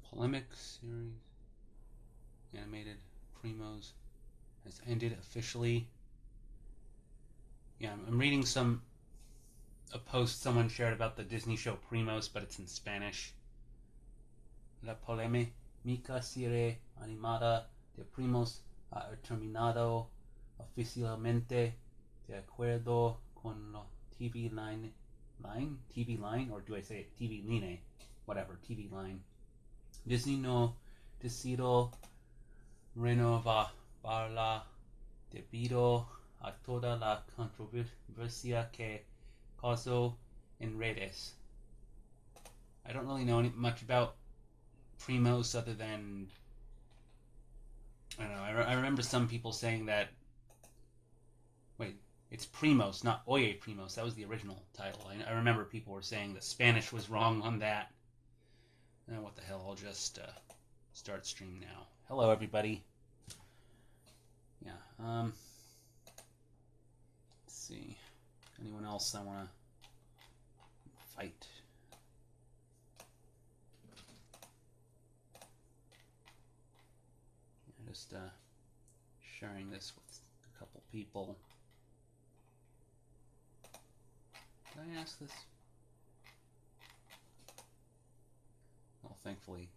polemic series animated Primos has ended officially. Yeah, I'm reading a post someone shared about the Disney show Primos, but it's in Spanish. La polémica serie animada de Primos ha terminado oficialmente de acuerdo con la TV line, or do I say it TV line? Whatever, TV line. Disney no decidió renovarla debido a toda la controversia que causó en redes. I don't really know much about Primos other than, I don't know, I remember some people saying that, wait, it's Primos, not Oye Primos. That was the original title. I remember people were saying the Spanish was wrong on that. What the hell, I'll just start stream now. Hello, everybody. Yeah, let's see. Anyone else I want to fight? Just sharing this with a couple people. Did I ask this? Well, thankfully,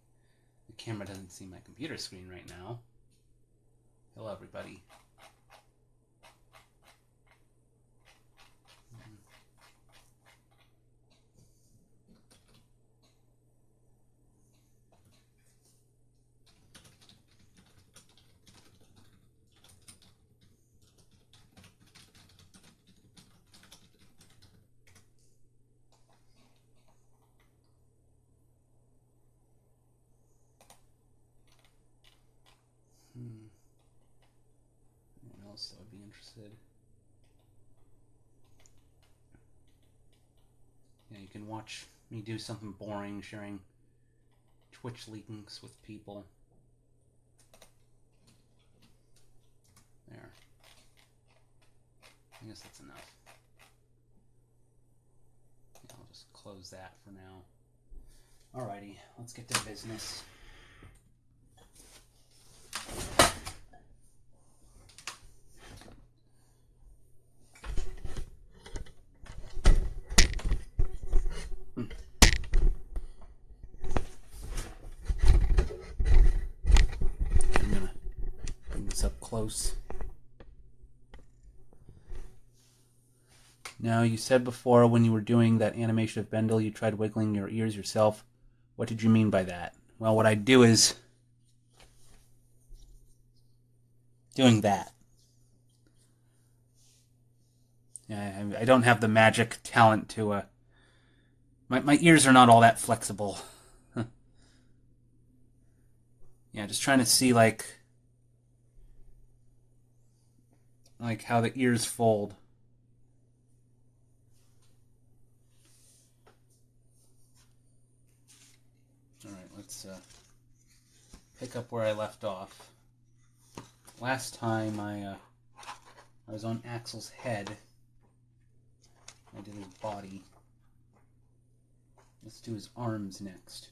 the camera doesn't see my computer screen right now. Hello, everybody. Anyone else that would be interested? Yeah, you can watch me do something boring, sharing Twitch links with people. There. I guess that's enough. Yeah, I'll just close that for now. Alrighty, let's get to business. I'm gonna bring this up close. Now, you said before when you were doing that animation of Bendel, you tried wiggling your ears yourself. What did you mean by that? Well, what I do is doing that. Yeah, I don't have the magic talent to, my ears are not all that flexible. Yeah, just trying to see, like how the ears fold. Alright, let's pick up where I left off. Last time I was on Axel's head. I did his body. Let's do his arms next.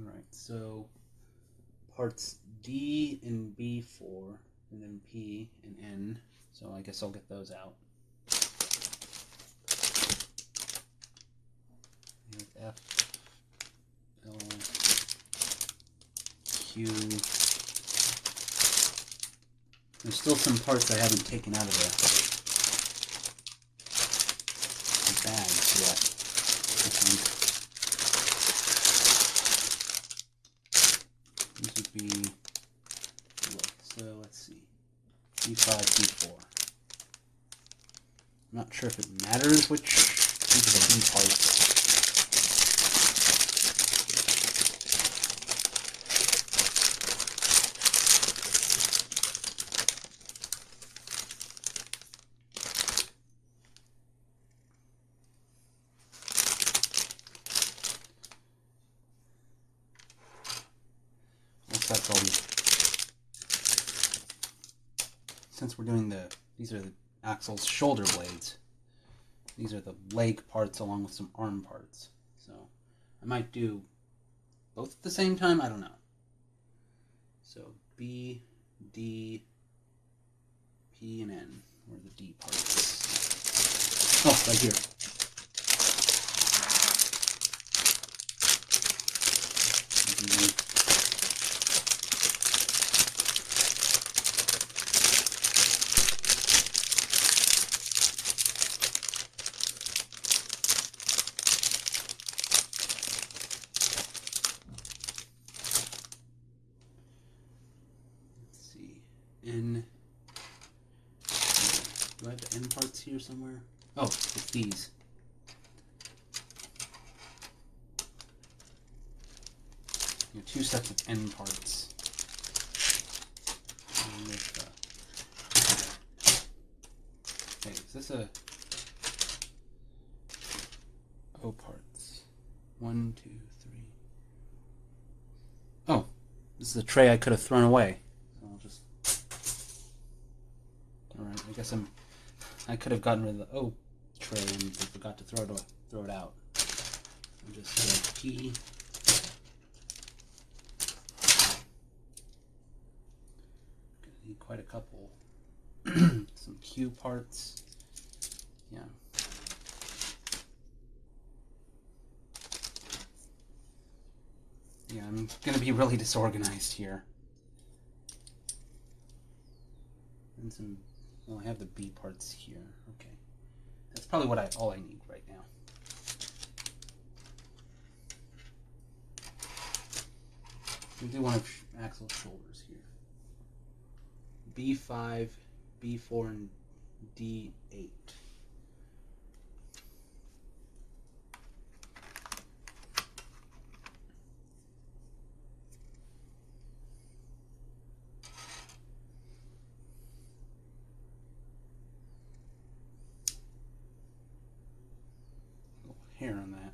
Alright, so parts D and B4, and then P and N. So I guess I'll get those out. F, L, Q. There's still some parts I haven't taken out of the bags yet, I think. These would be, so let's see, B5, B4. I'm not sure if it matters which, these are the B parts. Since we're doing these are the Axel's shoulder blades. These are the leg parts along with some arm parts. So I might do both at the same time. I don't know. So B, D, P, and N. Where are the D parts? Oh, right here. D. N. Do I have the N parts here somewhere? Oh, it's these. You have 2 sets of N parts. Okay, is this a O parts? 1, 2, 3. Oh, this is a tray I could have thrown away. Alright, I guess I could have gotten rid of the O tray and forgot to throw it out. I'm just P. Gonna need quite a couple. Some Q parts. Yeah. Yeah, I'm gonna be really disorganized here. And some. Well, I have the B parts here. Okay, that's probably all I need right now. We do want to axle shoulders here. B5, B4, and D8. Hair on that.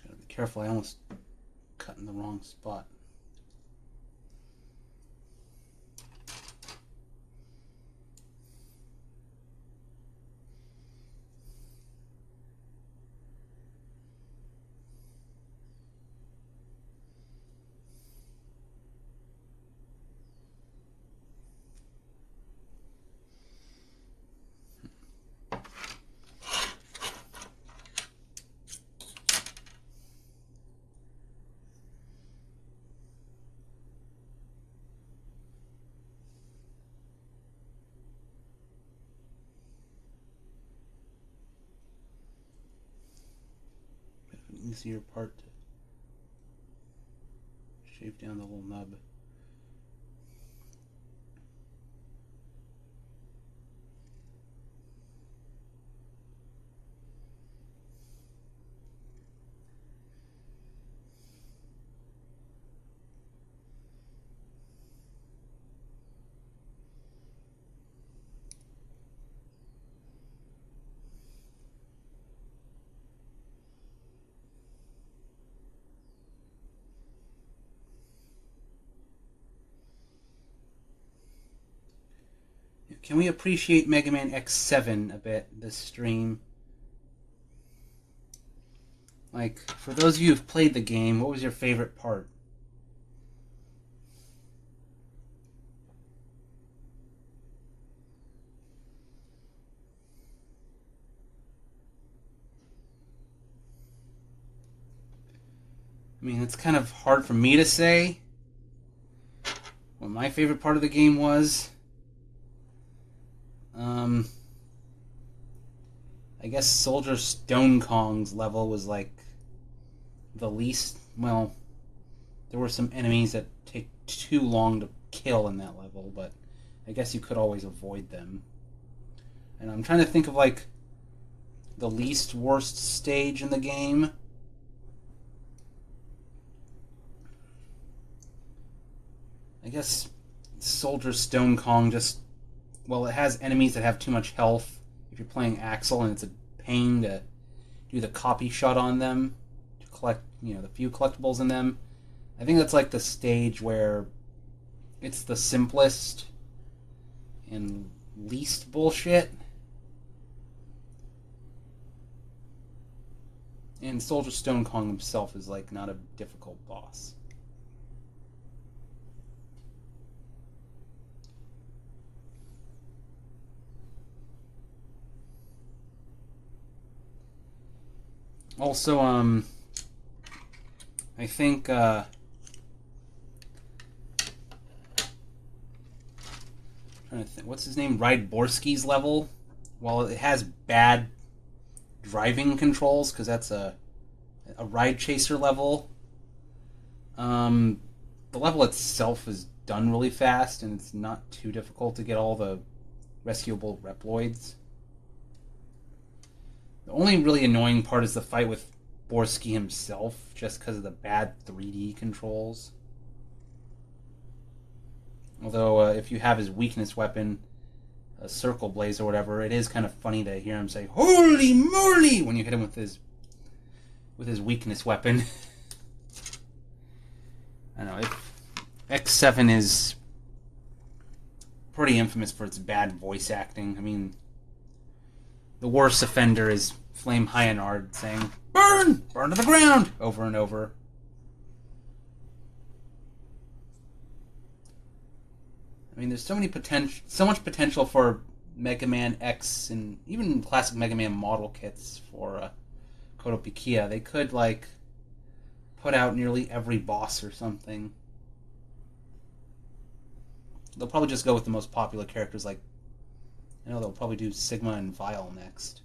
Gotta be careful, I almost cut in the wrong spot. Easier part to shave down the whole nub. Can we appreciate Mega Man X7 a bit this stream? Like, for those of you who've played the game, what was your favorite part? I mean, it's kind of hard for me to say what my favorite part of the game was. I guess Soldier Stone Kong's level was like the least. Well, there were some enemies that take too long to kill in that level, but I guess you could always avoid them. And I'm trying to think of like the least worst stage in the game. I guess Soldier Stone Kong just, well, it has enemies that have too much health if you're playing Axel, and it's a pain to do the copy shot on them to collect, the few collectibles in them. I think that's like the stage where it's the simplest and least bullshit. And Soldier Stone Kong himself is like not a difficult boss. Also, I think trying to think, what's his name? Rydborski's level. While it has bad driving controls, because that's a ride chaser level. The level itself is done really fast, and it's not too difficult to get all the rescuable Reploids. The only really annoying part is the fight with Borsky himself, just because of the bad 3D controls. Although, if you have his weakness weapon, a Circle Blaze or whatever, it is kind of funny to hear him say "Holy moly!" when you hit him with his weakness weapon. I don't know. X7 is pretty infamous for its bad voice acting. I mean, the worst offender is Flame Hyanard saying "Burn! Burn to the ground!" over and over. I mean, there's so much potential for Mega Man X and even classic Mega Man model kits for Kotobukiya. They could like put out nearly every boss or something. They'll probably just go with the most popular characters. Like, I know they'll probably do Sigma and Vile next.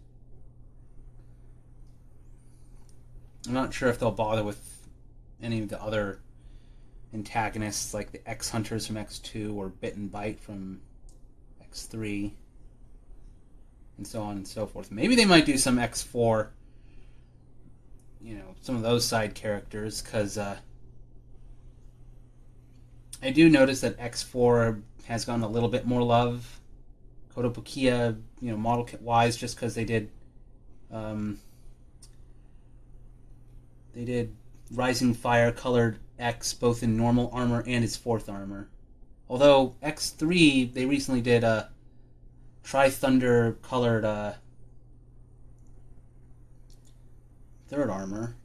I'm not sure if they'll bother with any of the other antagonists like the X-Hunters from X2 or Bit and Bite from X3 and so on and so forth. Maybe they might do some X4, some of those side characters, because I do notice that X4 has gotten a little bit more love. Kotobukiya, model kit wise, just because they did Rising Fire colored X both in normal armor and his 4th armor. Although X3, they recently did a Tri-Thunder colored 3rd armor,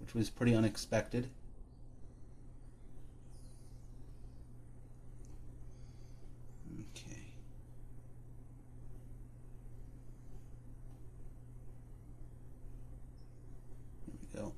which was pretty unexpected. Okay. Here we go.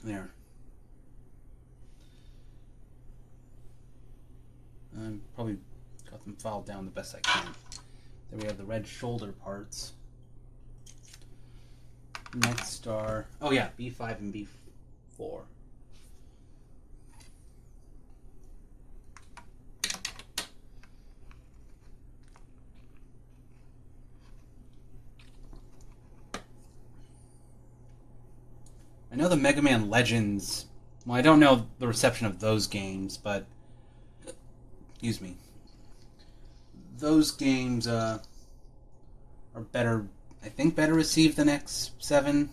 There. I probably got them filed down the best I can. Then we have the red shoulder parts. Next are, oh yeah, B5 and B4. I know the Mega Man Legends, well, I don't know the reception of those games, but, excuse me, those games are better, I think better received than X7.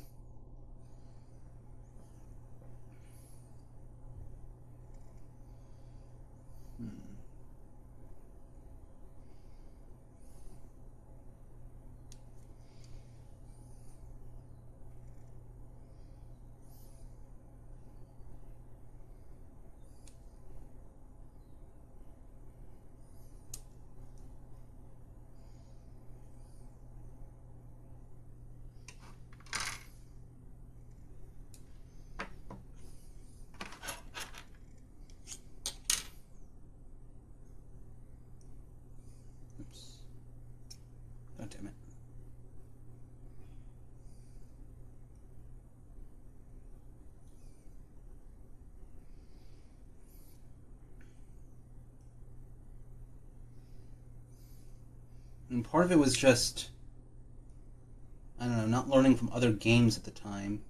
God damn it. And part of it was just, I don't know, not learning from other games at the time.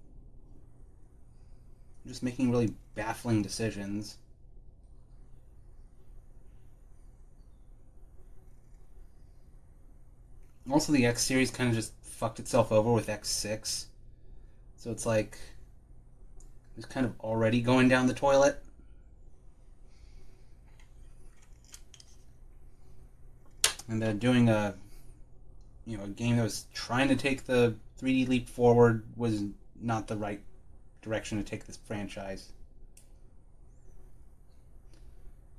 just making really baffling decisions. Also, the X series kind of just fucked itself over with X6. So it's like it's kind of already going down the toilet. And they're doing a game that was trying to take the 3D leap forward was not the right direction to take this franchise.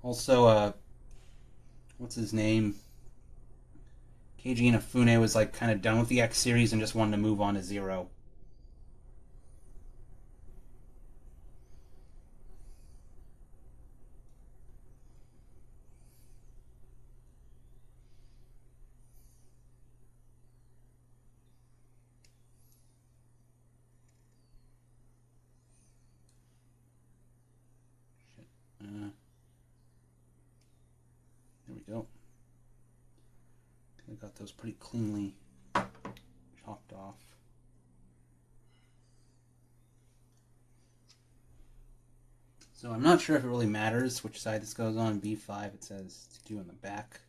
Also, what's his name? Keiji Inafune was like kind of done with the X series and just wanted to move on to Zero. There we go. I got those pretty cleanly chopped off. So I'm not sure if it really matters which side this goes on. B5 it says to do in the back.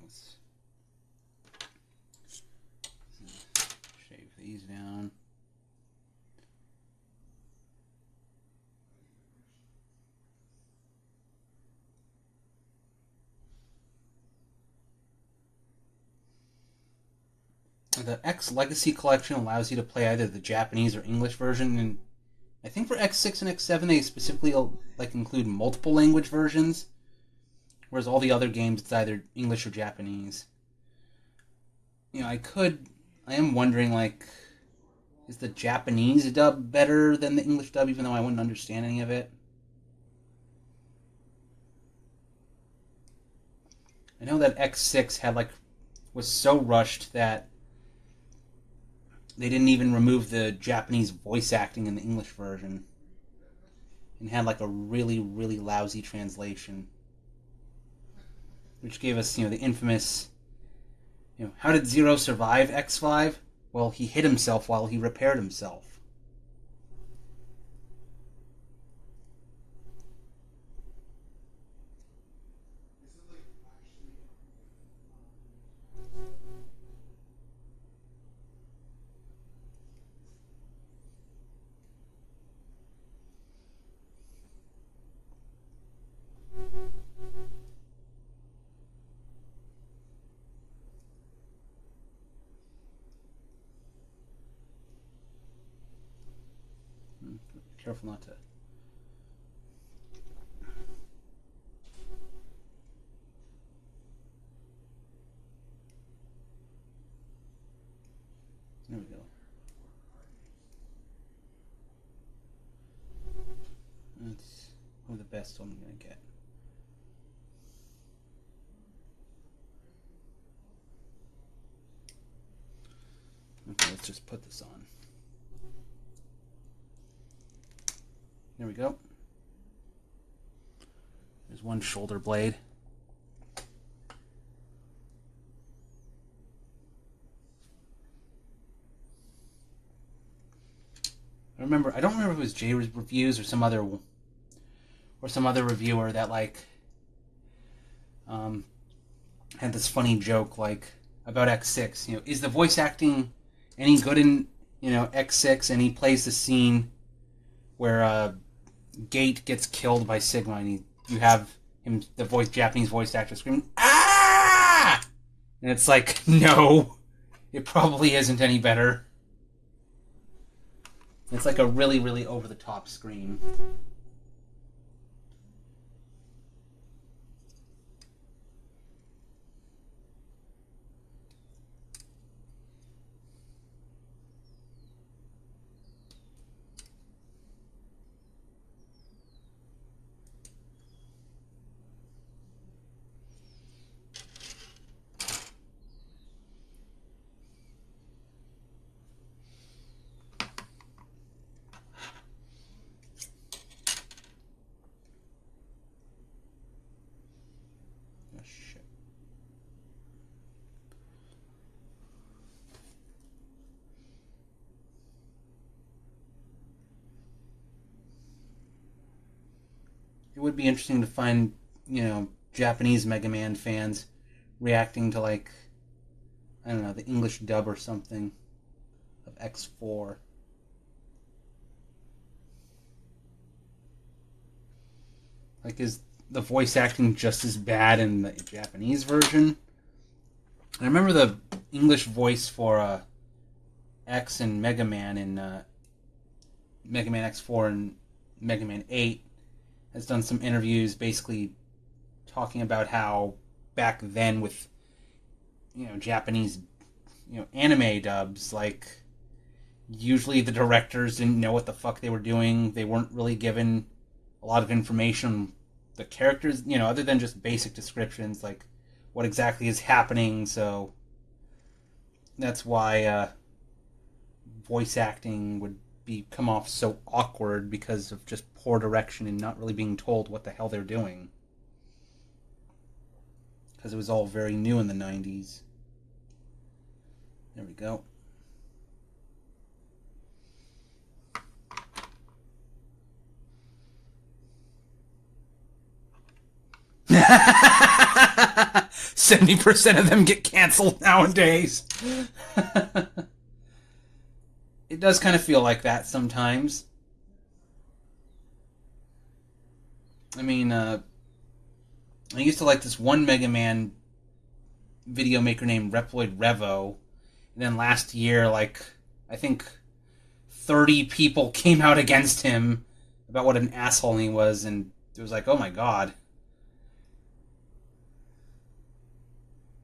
Let's shave these down. The X Legacy Collection allows you to play either the Japanese or English version, and I think for X6 and X7 they specifically like include multiple language versions, whereas all the other games it's either English or Japanese. I am wondering, like, is the Japanese dub better than the English dub, even though I wouldn't understand any of it? I know that X6 was so rushed that they didn't even remove the Japanese voice acting in the English version and had like a really, really lousy translation, which gave us, the infamous, how did Zero survive X5? Well, he hit himself while he repaired himself. Careful not to. There we go. That's one of the best one I'm going to get. Okay, let's just put this on. There we go. There's one shoulder blade. I don't remember if it was Jay Reviews or some other reviewer that had this funny joke about X6. Is the voice acting any good in X6? And he plays the scene where Gate gets killed by Sigma, and you have him, the Japanese voice actor, screaming, "Ah!" And it's like, no, it probably isn't any better. It's like a really, really over-the-top scream. It would be interesting to find, Japanese Mega Man fans reacting to, like, I don't know, the English dub or something of X4. Like, is the voice acting just as bad in the Japanese version? I remember the English voice for X and Mega Man in Mega Man X4 and Mega Man 8 has done some interviews basically talking about how back then with Japanese anime dubs, like, usually the directors didn't know what the fuck they were doing. They weren't really given a lot of information on the characters, other than just basic descriptions, like what exactly is happening. So that's why voice acting would come off so awkward, because of just poor direction and not really being told what the hell they're doing. Because it was all very new in the 90s. There we go. %70 of them get canceled nowadays. It does kind of feel like that sometimes. I mean, I used to like this one Mega Man video maker named Reploid Revo, and then last year, like, I think 30 people came out against him about what an asshole he was, and it was like, oh my god.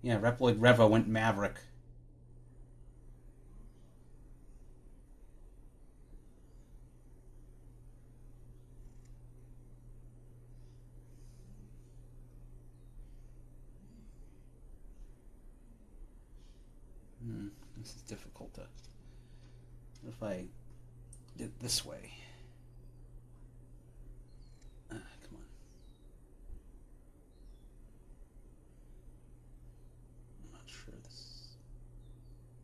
Yeah, Reploid Revo went Maverick. This is difficult to... What if I did it this way? Come on. I'm not sure this...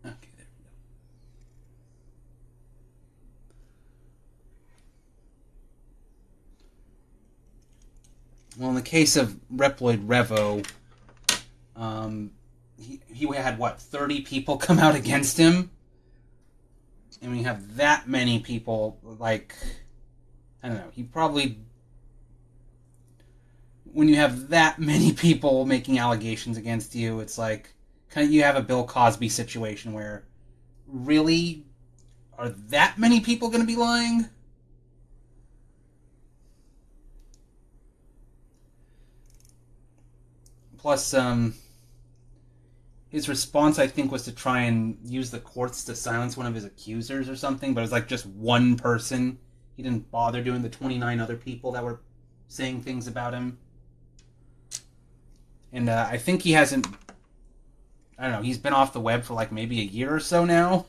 Okay, there we go. Well, in the case of Reploid Revo, he had, what, 30 people come out against him? And when you have that many people, like, I don't know, he probably... When you have that many people making allegations against you, it's like, kind of, you have a Bill Cosby situation where, really? Are that many people going to be lying? Plus, his response, I think, was to try and use the courts to silence one of his accusers or something, but it was like just one person. He didn't bother doing the 29 other people that were saying things about him. And I think he hasn't... I don't know, he's been off the web for like maybe a year or so now.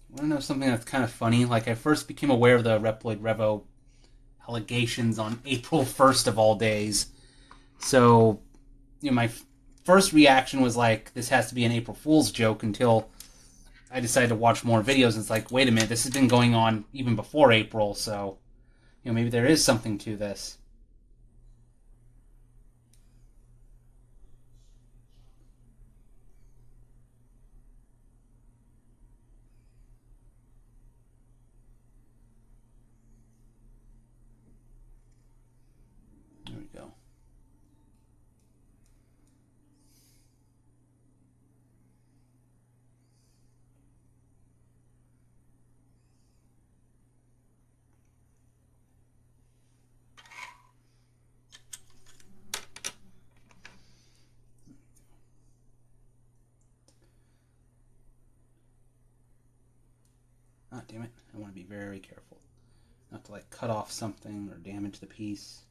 I want to know something that's kind of funny? Like, I first became aware of the Reploid Revo allegations on April 1st of all days. So, my first reaction was like, this has to be an April Fool's joke, until I decided to watch more videos, and it's like, wait a minute, this has been going on even before April, so maybe there is something to this. There we go. Ah, damn it. I want to be very careful. Not to like cut off something or damage the piece.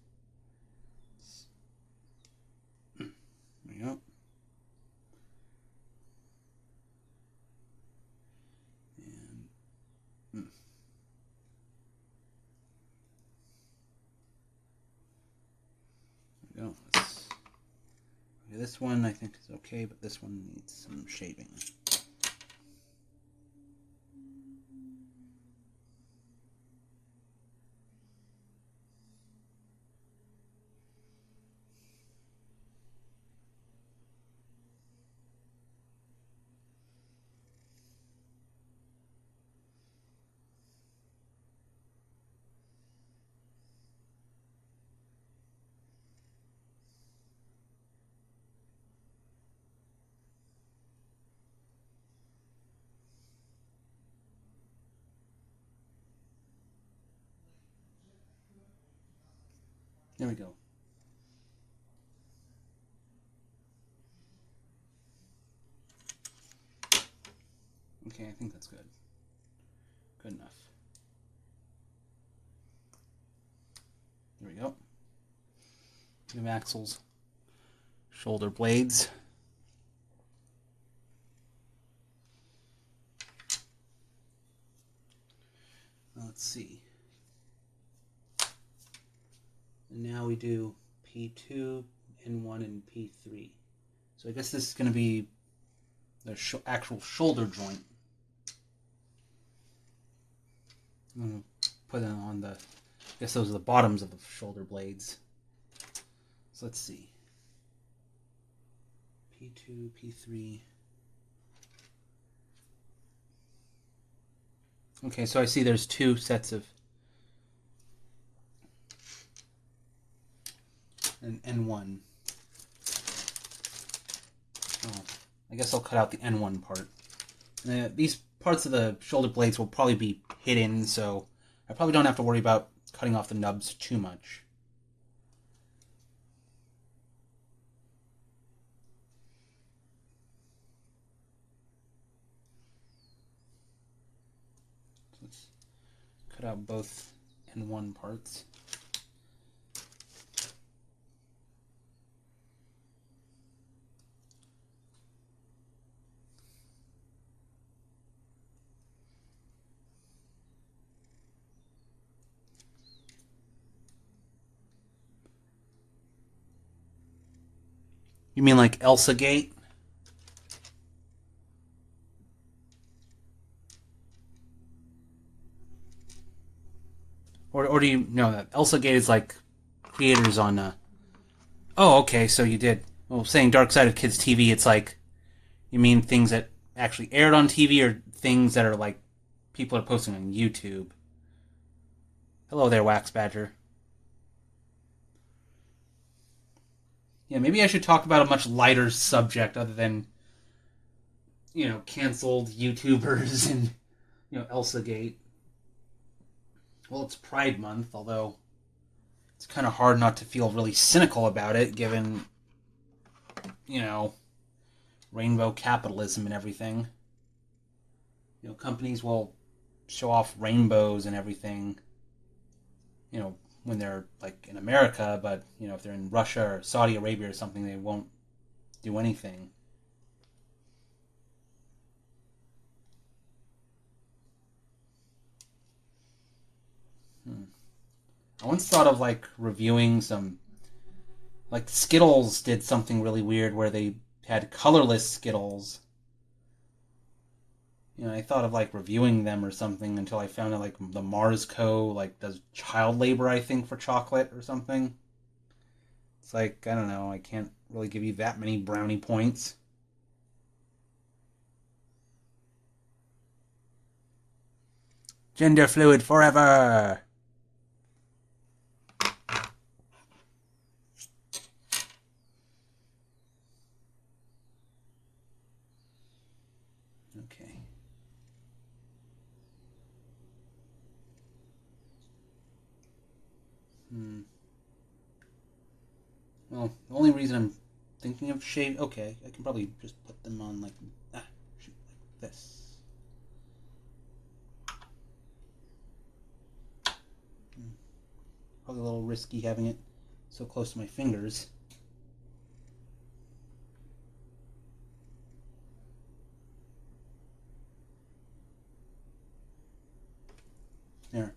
There we go. And there we go. This one I think is okay, but this one needs some shaping. There we go. Okay, I think that's good. Good enough. There we go. New axles, shoulder blades. Let's see. And now we do P2, N1, and P3. So I guess this is going to be the actual shoulder joint. I'm going to put it on the, I guess those are the bottoms of the shoulder blades. So let's see. P2, P3. Okay, so I see there's two sets of an N1. Oh, I guess I'll cut out the N1 part. These parts of the shoulder blades will probably be hidden, so I probably don't have to worry about cutting off the nubs too much. So let's cut out both N1 parts. You mean like Elsa Gate? Or do you know that Elsa Gate is like creators on Oh, okay, so you did. Well, saying Dark Side of Kids TV, it's like, you mean things that actually aired on TV or things that are like people are posting on YouTube? Hello there, Wax Badger. Yeah, maybe I should talk about a much lighter subject other than, canceled YouTubers and, Elsa Gate. Well, it's Pride Month, although it's kind of hard not to feel really cynical about it, given, rainbow capitalism and everything. Companies will show off rainbows and everything, when they're, like, in America, but, if they're in Russia or Saudi Arabia or something, they won't do anything. I once thought of, like, reviewing some... Like, Skittles did something really weird where they had colorless Skittles. I thought of like reviewing them or something until I found out like the Mars Co. like does child labor, I think, for chocolate or something. It's like, I don't know, I can't really give you that many brownie points. Gender fluid forever! Okay. Well, the only reason I'm thinking of shave... Okay, I can probably just put them on like... like this. Probably a little risky having it so close to my fingers. There.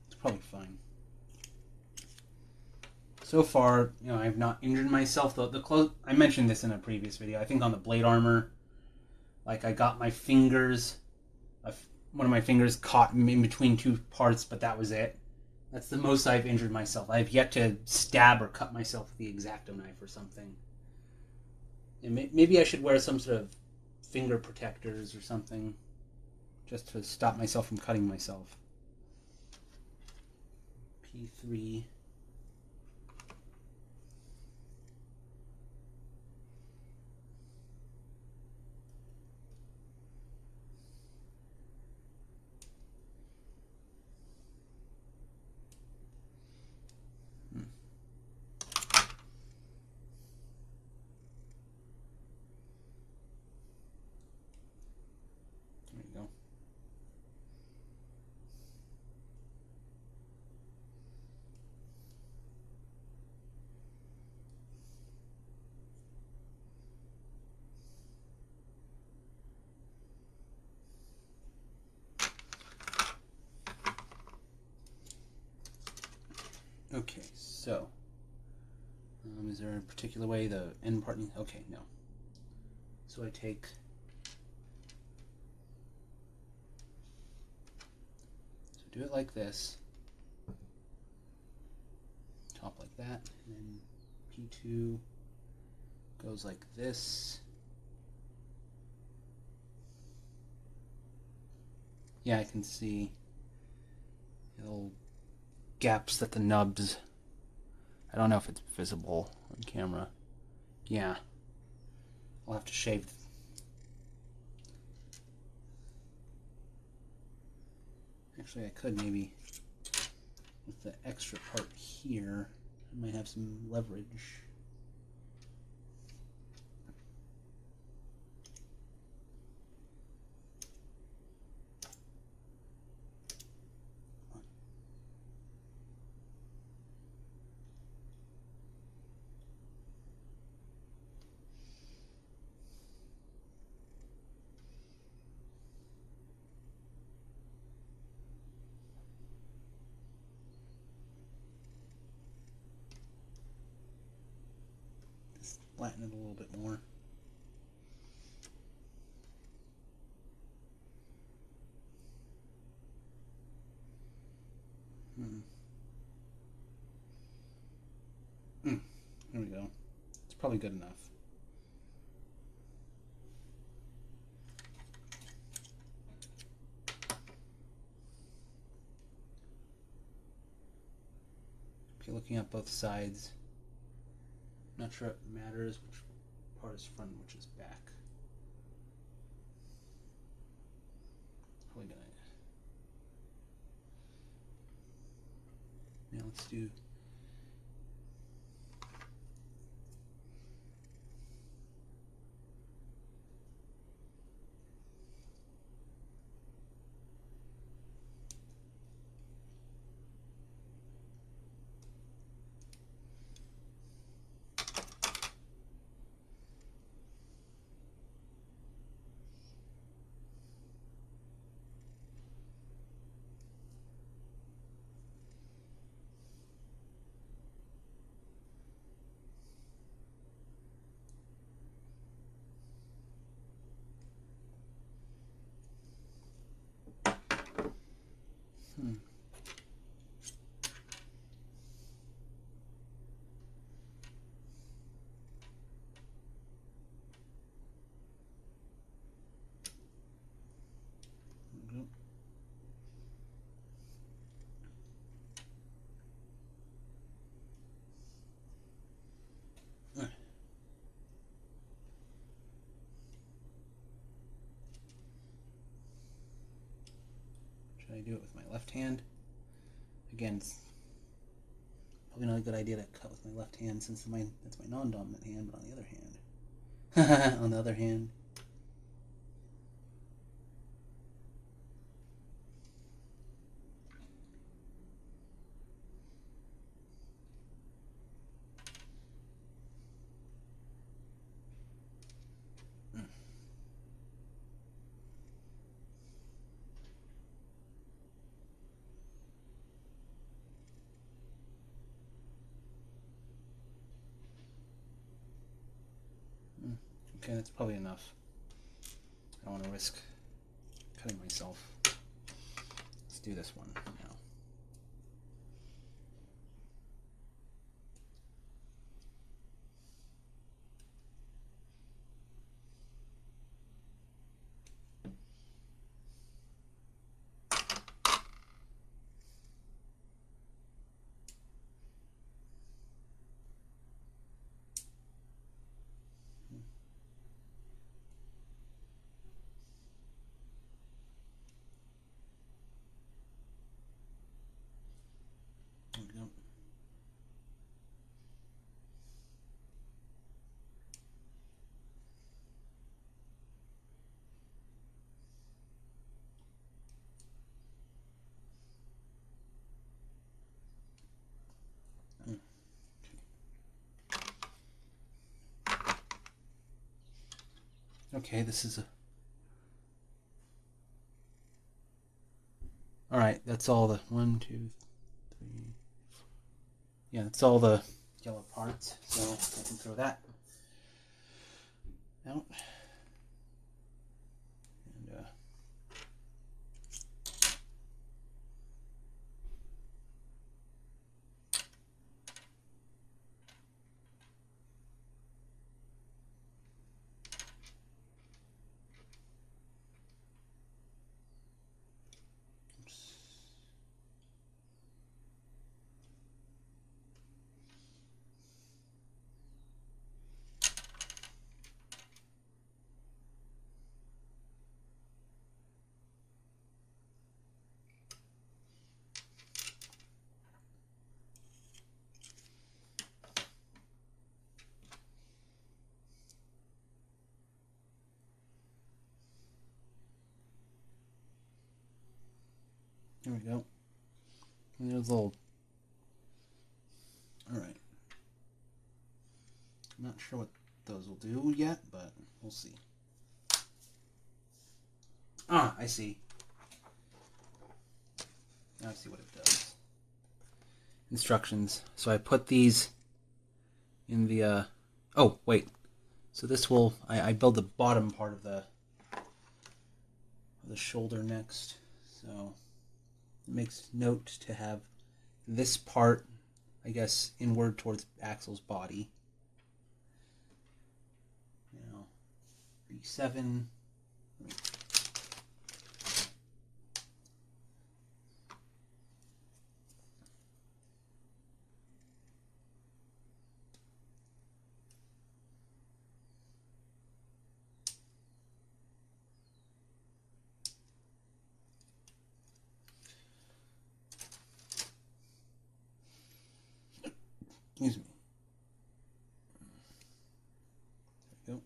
It's probably fine. So far, I've not injured myself. The close, I mentioned this in a previous video. I think on the blade armor, like I got my fingers, one of my fingers caught in between two parts, but that was it. That's the most I've injured myself. I've yet to stab or cut myself with the X-Acto knife or something. And maybe I should wear some sort of finger protectors or something, just to stop myself from cutting myself. P3. There you go. Okay, so is there a particular way the end part? Okay, no. So I take do it like this, top like that, and then P2 goes like this. Yeah, I can see little gaps that the nubs. I don't know if it's visible on camera. Yeah, I'll have to shave. Actually, I could maybe with the extra part here. I might have some leverage. Flatten it a little bit more. There we go. It's probably good enough. Okay, looking at both sides. Not sure it matters which part is front and which is back. Probably gonna. Now let's do. I do it with my left hand. Again, it's probably not a good idea to cut with my left hand since that's my non-dominant hand, but on the other hand, okay, that's probably enough. I don't want to risk cutting myself. Let's do this one now. There we go. Okay, this is a... Alright, that's all the... 1, 2, 3... Yeah, that's all the yellow parts, so I can throw that out. And, oops. There we go. And there's a little... Alright. I'm not sure what those will do yet, but we'll see. Ah, I see. Now I see what it does. Instructions. So I put these in the... Oh, wait. So this will... I build the bottom part of the shoulder next. So it makes note to have this part, I guess, inward towards Axel's body. Now, B7. Excuse me. There we go.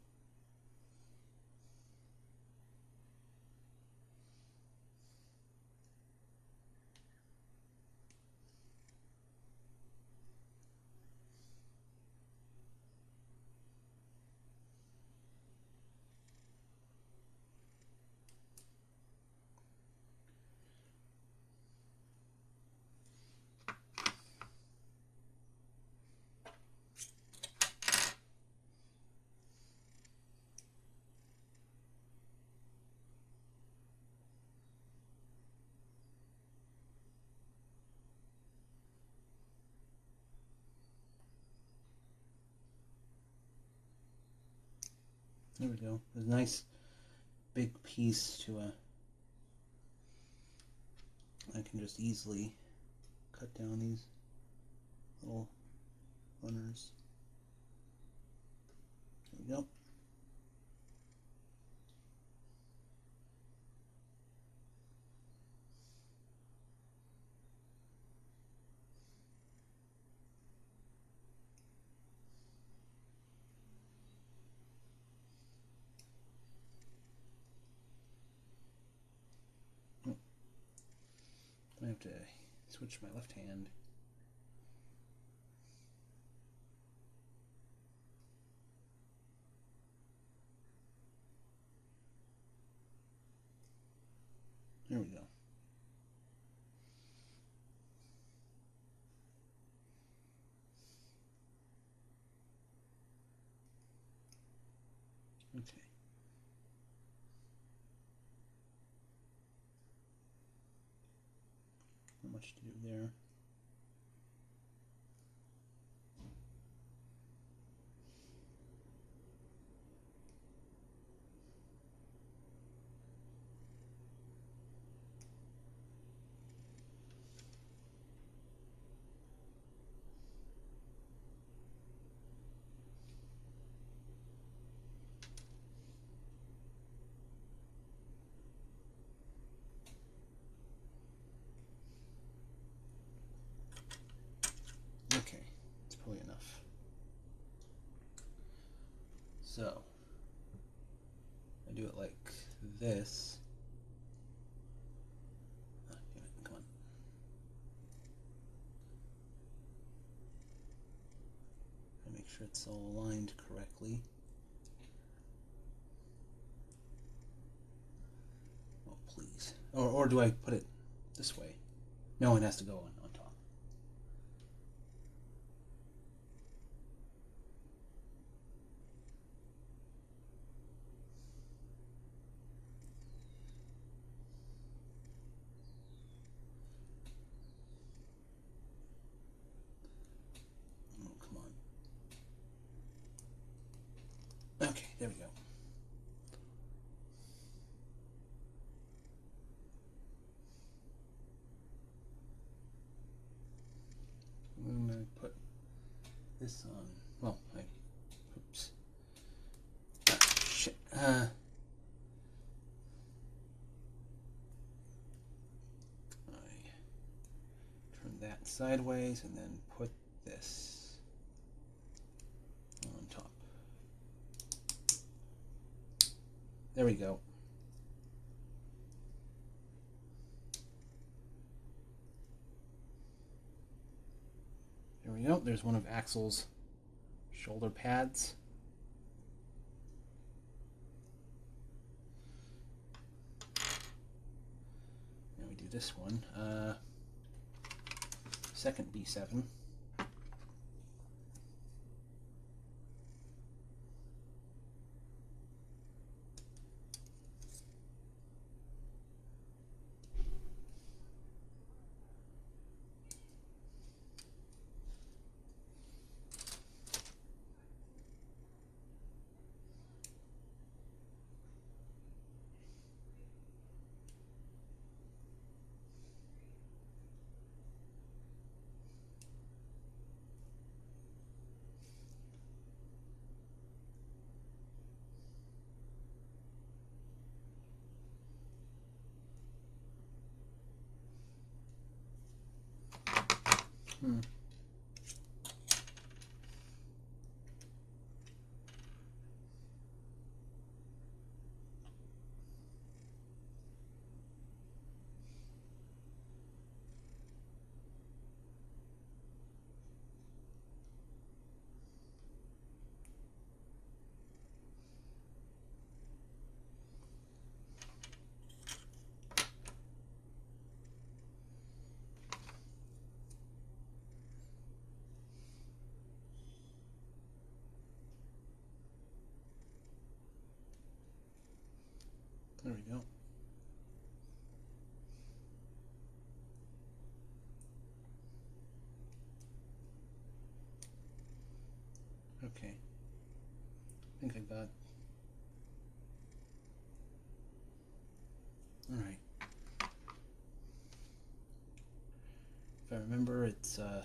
There we go. There's a nice big piece to I can just easily cut down these little runners. There we go. have to switch my left hand. There we go. Okay. Not much to do there. Okay, it's probably enough. So, I do it like this. Ah, damn it, come on. I make sure it's all aligned correctly. Oh, please. Or do I put it this way? No, it has to go on top. Oh, come on. Okay, there we go. I'm going to put this on. Well, oops. Ah, shit. I turn that sideways and then put this on top. There we go. There we go. There's one of Axel's shoulder pads. Now we do this one. Second B7. There we go. Okay. I think I got. All right. If I remember, it's remember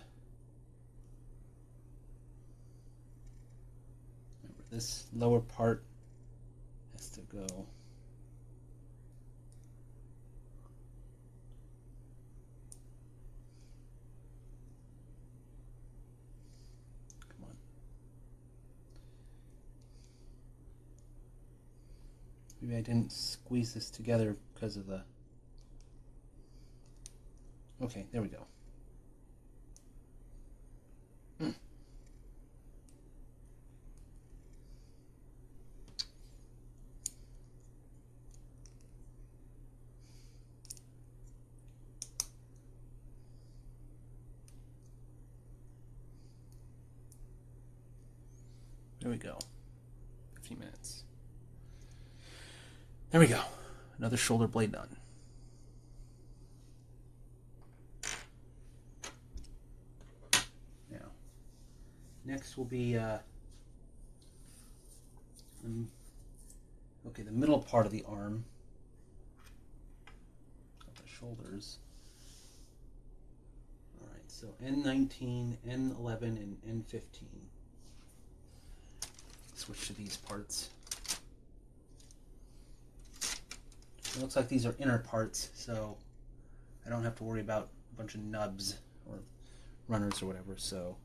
this lower part has to go. Come on. Maybe I didn't squeeze this together because of the. Okay, there we go. There we go. 15 minutes. There we go. Another shoulder blade done. Now, next will be okay, the middle part of the arm, of the shoulders. All right, so N19, N11, and N15. Switch to these parts. It looks like these are inner parts, so I don't have to worry about a bunch of nubs or runners or whatever. So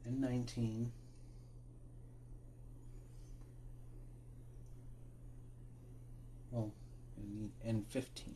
N19. Well, I need N15.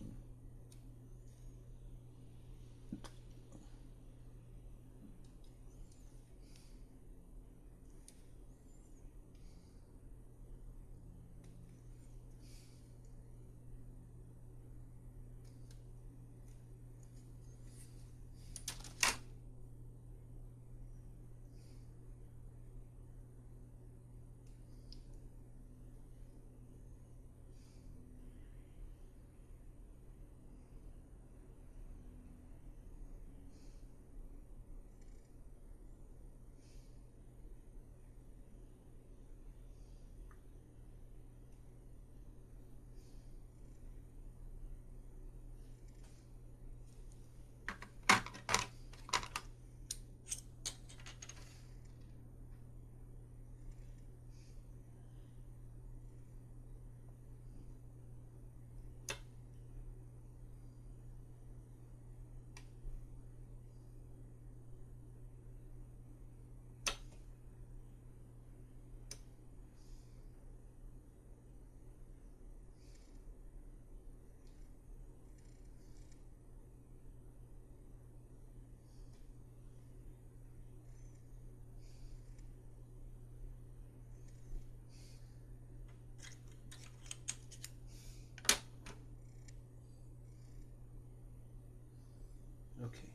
Okay,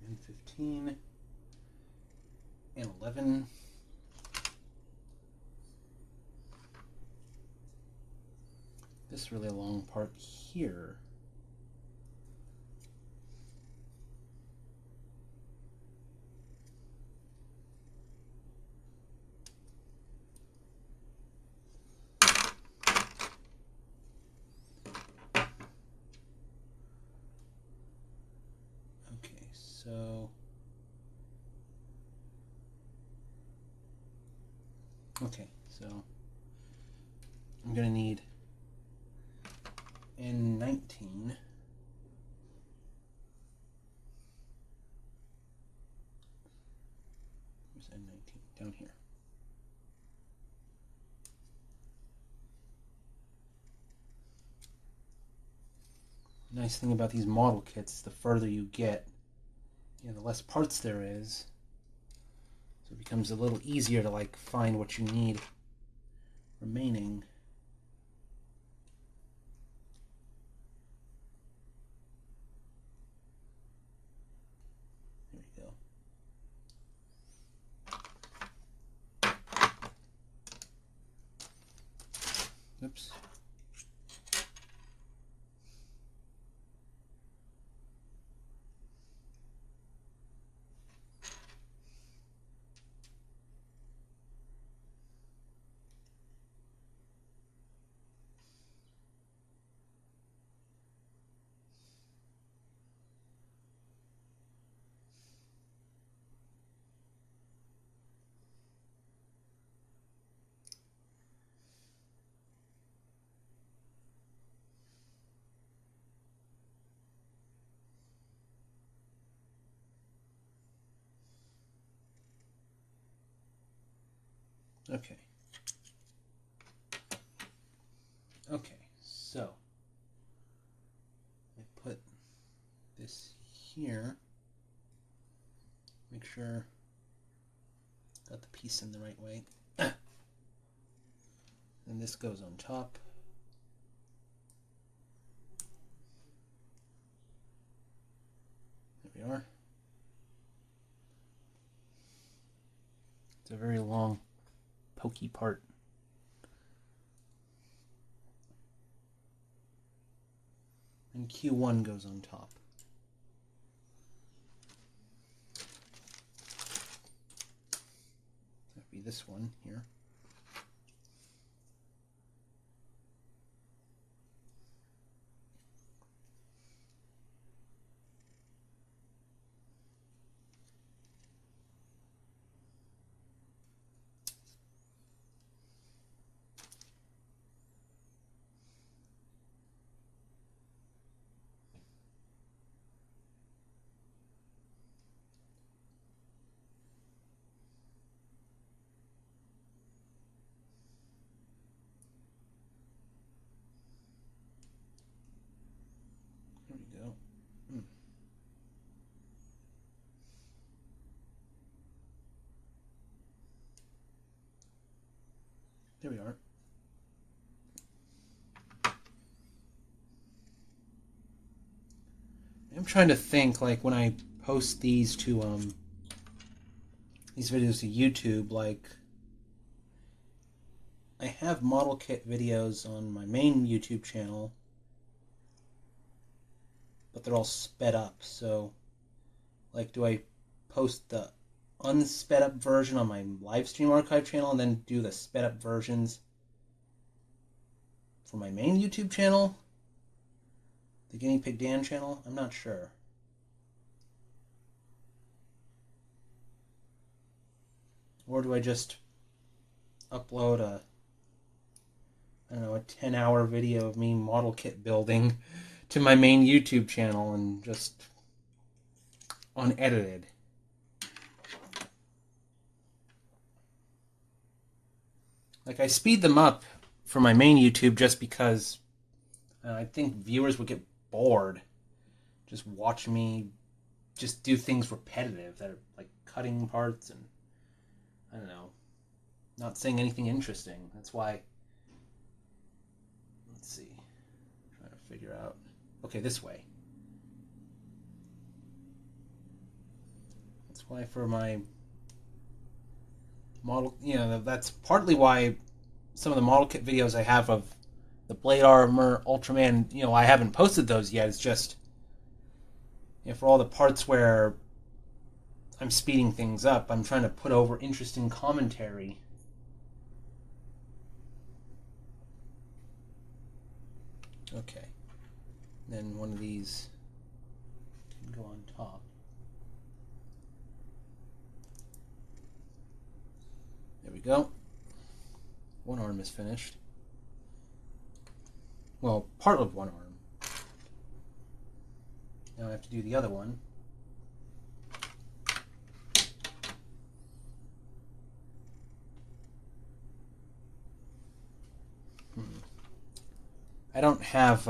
N15 and 11. This really long part here. Okay, so I'm gonna need N19. Where's N19? Down here. Nice thing about these model kits, the further you get, the less parts there is. So it becomes a little easier to like find what you need remaining. There we go. Oops. Okay. Okay, so I put this here. Make sure got the piece in the right way. And this goes on top. There we are. It's a very long, pokey part. And Q1 goes on top. That'd be this one here. There we go. There we are. I'm trying to think, like, when I post these to these videos to YouTube, like, I have model kit videos on my main YouTube channel, but they're all sped up. So, like, do I post the unsped up version on my live stream archive channel and then do the sped up versions for my main YouTube channel? The Guinea Pig Dan channel? I'm not sure. Or do I just upload a, I don't know, a 10-hour video of me model kit building to my main YouTube channel and just unedited? Like, I speed them up for my main YouTube just because I think viewers would get bored just watching me just do things repetitive that are like cutting parts and, I don't know, not saying anything interesting. That's why, let's see, trying to figure out, okay, this way. That's why for my model, you know, that's partly why some of the model kit videos I have of the Blade Armor, Ultraman, you know, I haven't posted those yet. It's just, you know, for all the parts where I'm speeding things up, I'm trying to put over interesting commentary. Okay. Then one of these can go on top. There we go. One arm is finished. Well, part of one arm. Now I have to do the other one. I don't have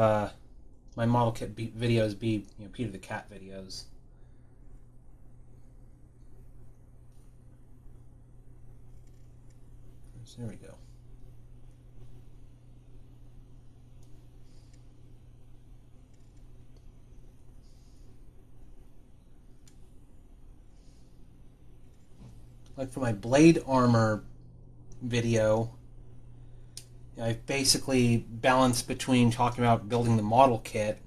my model kit videos be, you know, Peter the Cat videos. So there we go. Like for my Blade Armor video, I've basically balanced between talking about building the model kit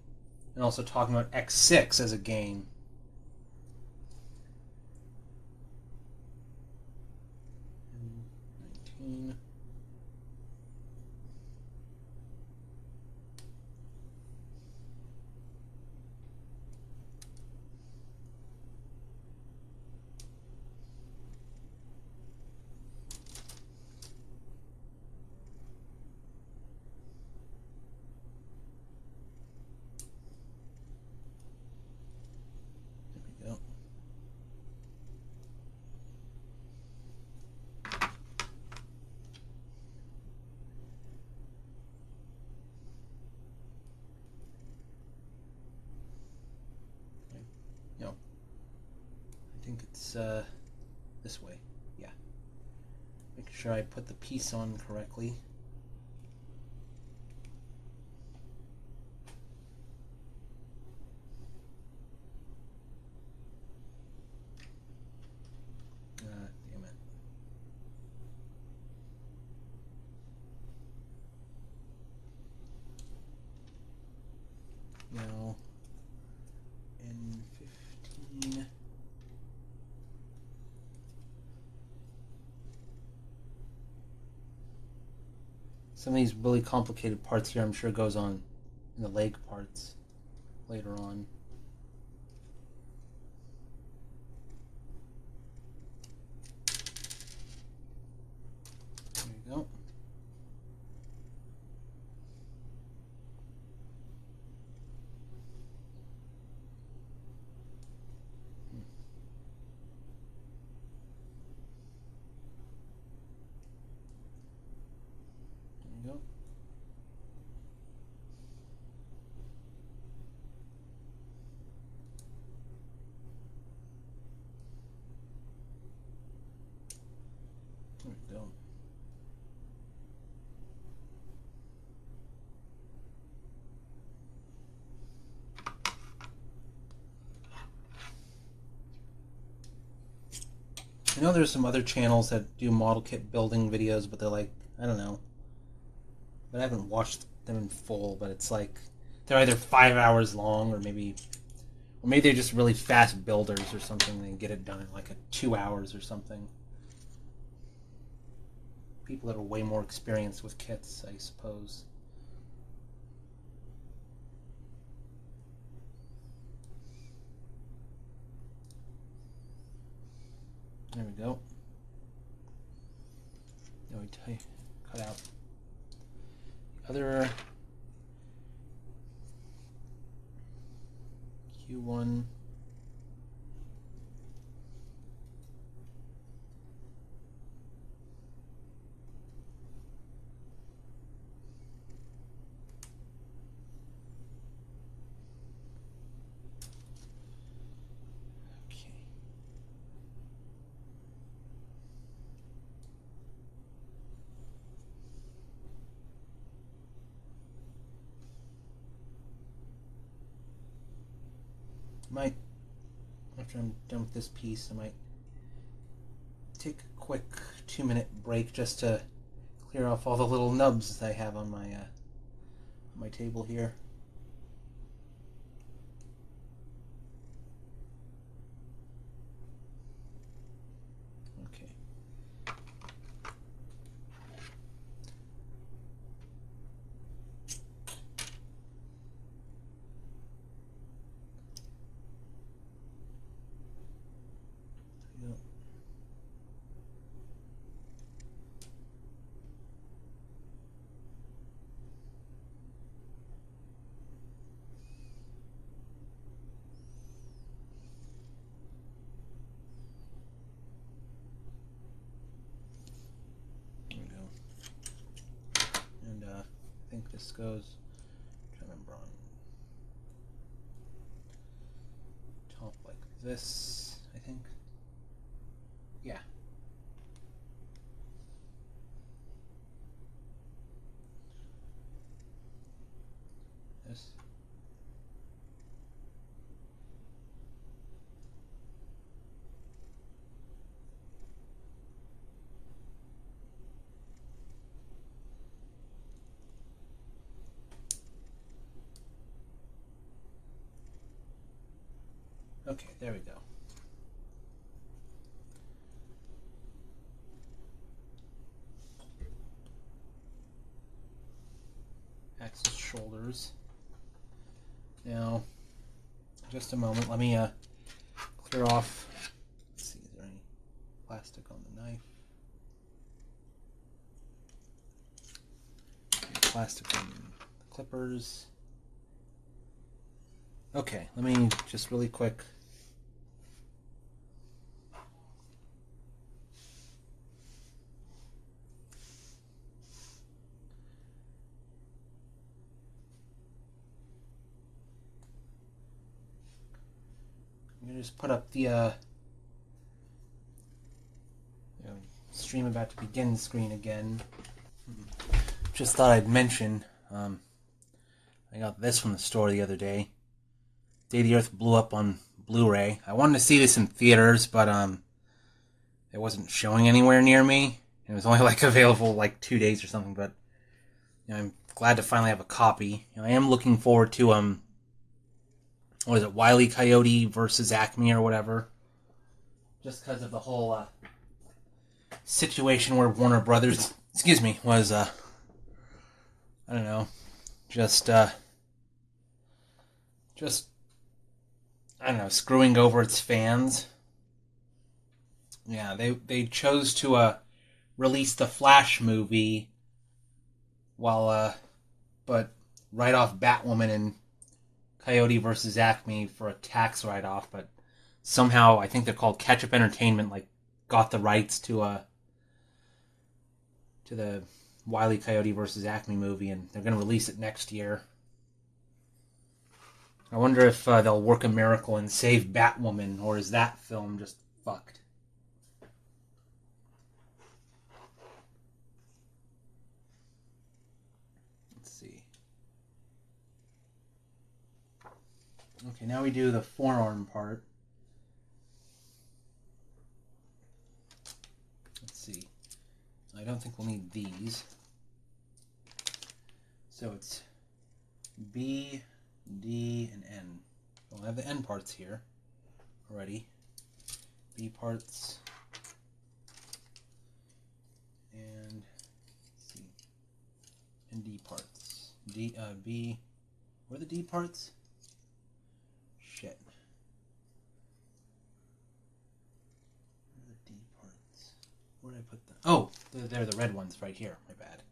and also talking about X6 as a game. this this way. Yeah. Make sure I put the piece on correctly. Damn it. Now, N15. Some of these really complicated parts here, I'm sure, goes on in the leg parts later on. There you go. There you go. There we go. I know there's some other channels that do model kit building videos, but they're like, I don't know. But I haven't watched them in full, but it's like they're either 5 hours long or maybe they're just really fast builders or something. They get it done in like 2 hours or something. People that are way more experienced with kits, I suppose. There we go. Now we cut out the other Q1. Might, after I'm done with this piece, I might take a quick 2-minute break just to clear off all the little nubs I have on my table here. Okay. Yep. There we go. And I think this goes, I'm trying to remember, on top like this, I think. Yeah. This. Okay, there we go. Axis shoulders. Now, just a moment. Let me clear off. Let's see, is there any plastic on the knife? Any plastic on the clippers. Okay, let me just really quick. I'm gonna just put up the stream about to begin screen again. Just thought I'd mention, I got this from the store the other day. Day the Earth Blew Up on Blu-ray. I wanted to see this in theaters, but it wasn't showing anywhere near me. It was only available 2 days or something, but I'm glad to finally have a copy. I am looking forward to what is it, Wile E. Coyote versus Acme or whatever. Just because of the whole situation where Warner Brothers, was I don't know, just I don't know, screwing over its fans. Yeah, they chose to release the Flash movie but write off Batwoman and Coyote versus Acme for a tax write-off, but somehow, I think they're called Ketchup Entertainment, got the rights to the Wile E. Coyote versus Acme movie, and they're going to release it next year. I wonder if they'll work a miracle and save Batwoman, or is that film just fucked? Let's see. Okay, now we do the forearm part. Let's see. I don't think we'll need these. So it's B, D, and N. Well, I have the N parts here already. B parts. And let's see. And D parts. B. Where are the D parts? Shit. Where are the D parts? Where did I put them? Oh, they're the red ones right here. My bad.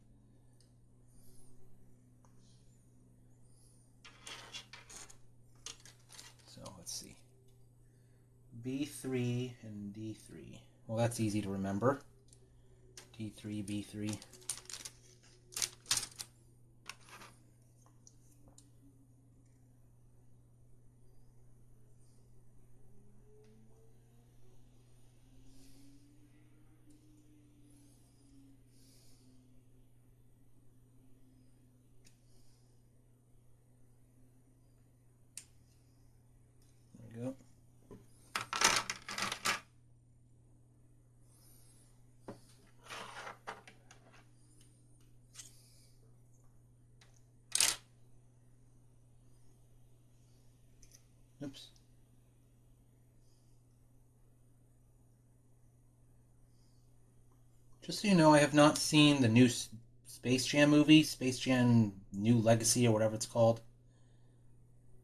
So let's see. B3 and D3. Well, that's easy to remember. D3, B3. There we go. Oops. Just so you know, I have not seen the new Space Jam movie, Space Jam New Legacy or whatever it's called.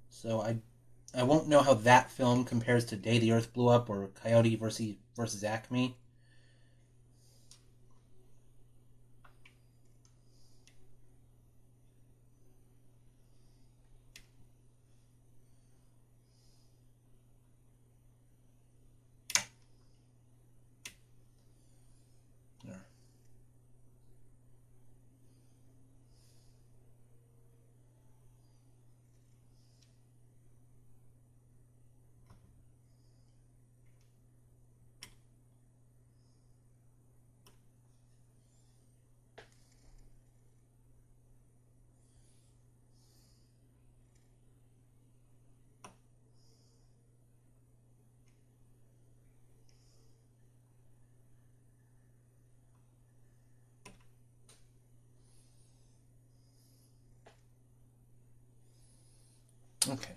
So I won't know how that film compares to Day the Earth Blew Up or Coyote versus Acme. There. Okay.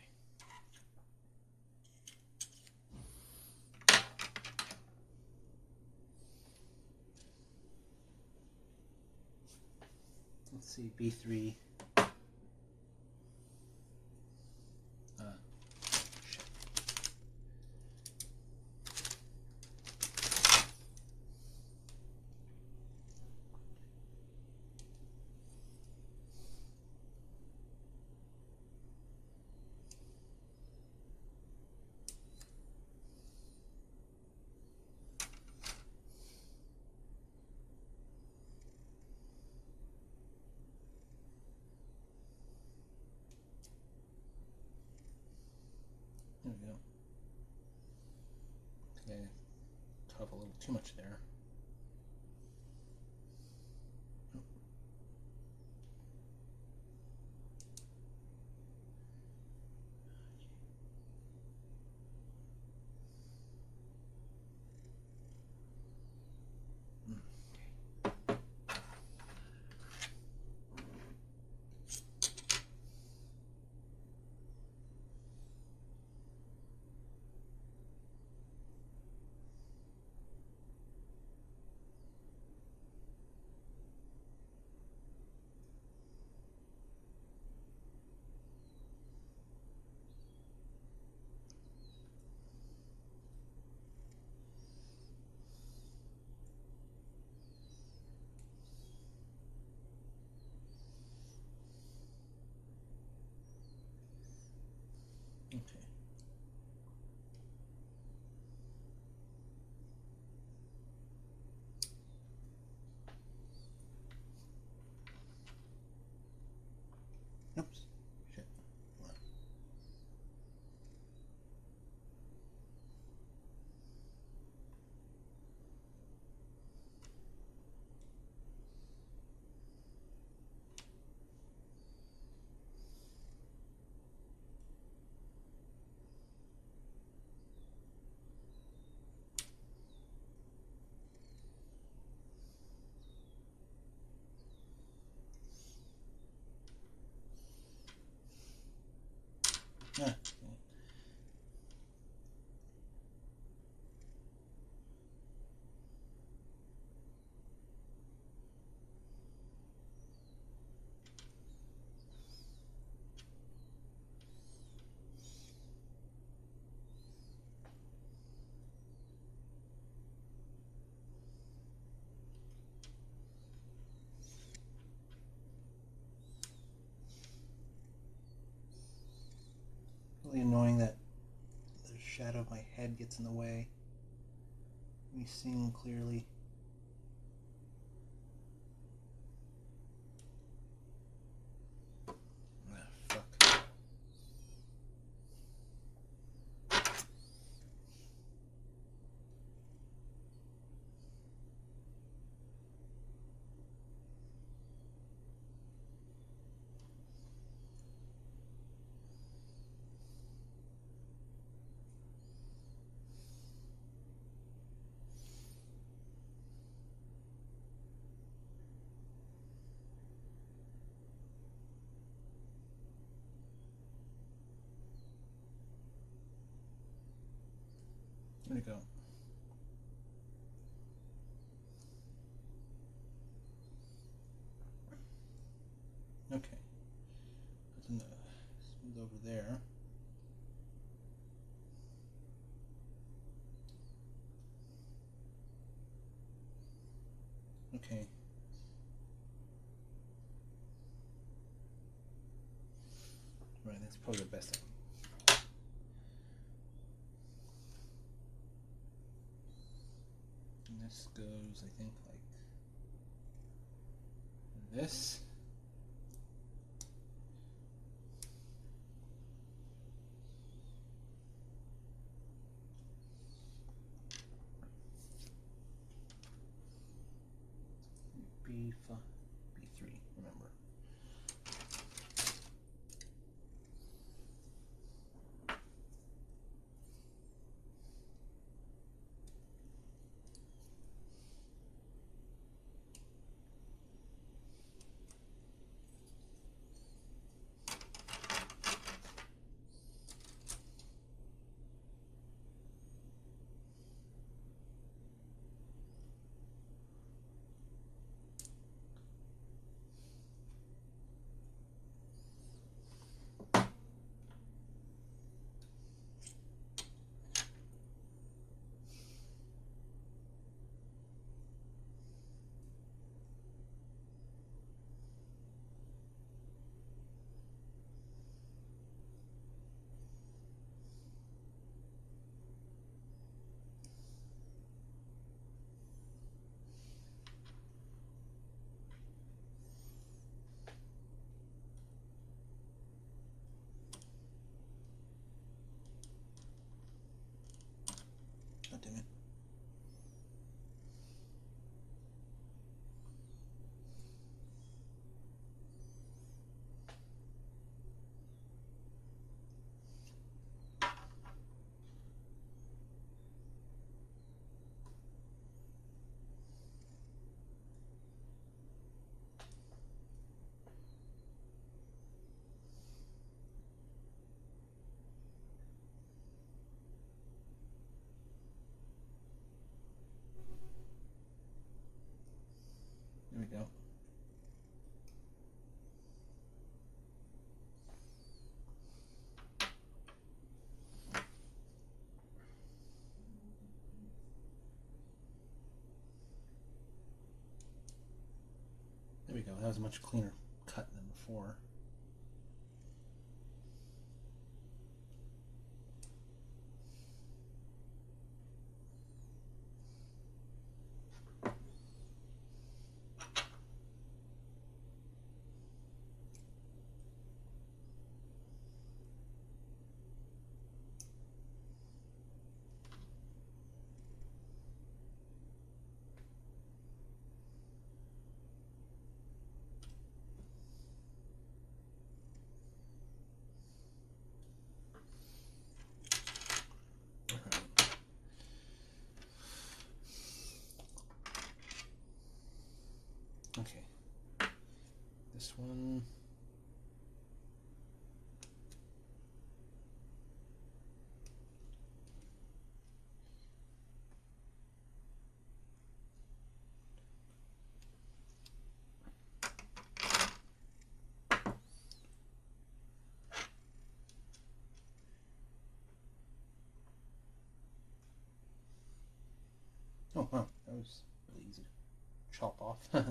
Let's see, B3. Shit. There we go. I think I cut off a little too much there. Ah, really annoying that the shadow of my head gets in the way. Let me see clearly. Ah, fuck. Where'd it go? Okay. Smooth over there. Okay. Right, that's probably the best thing. And this goes, I think, like this. B3, remember. God damn it. There we go. There we go. That was a much cleaner cut than before. Okay. This one. Oh wow, that was really easy to chop off. Okay.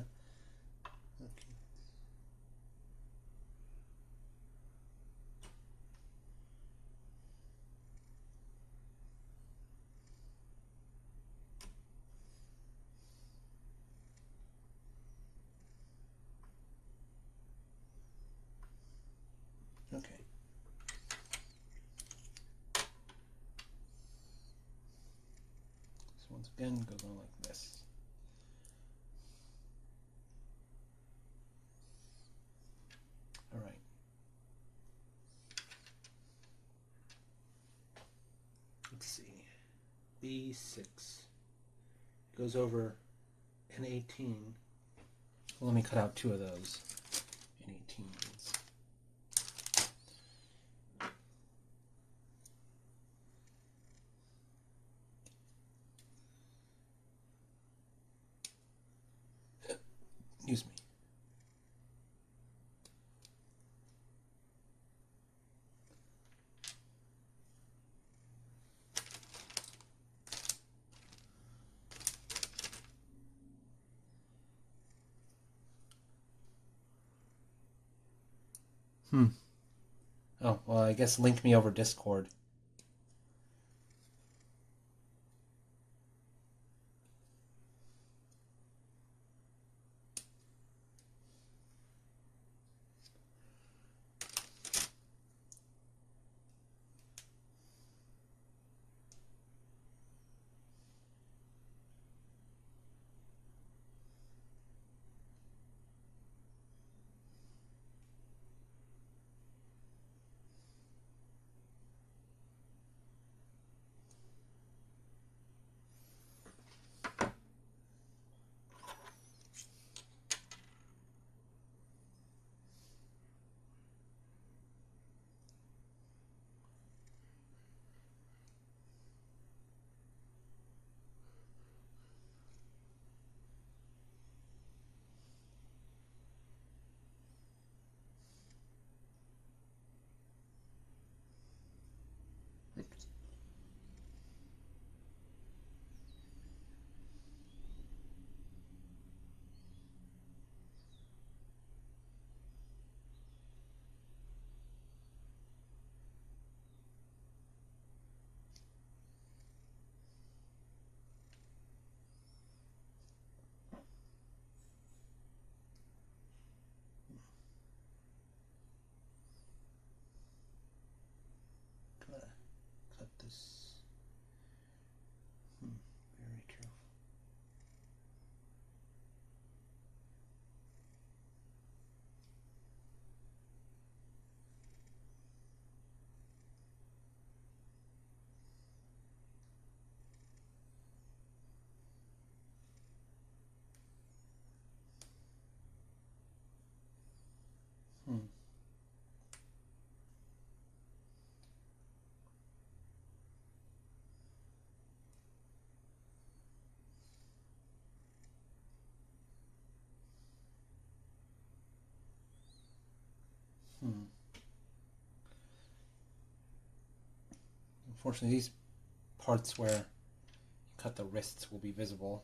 Okay. So once again, goes on like this. All right. Let's see. B6 goes over an 18. Well, let me cut out 2 of those in 18s. Excuse me. Oh, well, I guess link me over Discord. Oops. Gotta cut this. Very careful. Hmm. Hmm. Unfortunately, these parts where you cut the wrists will be visible.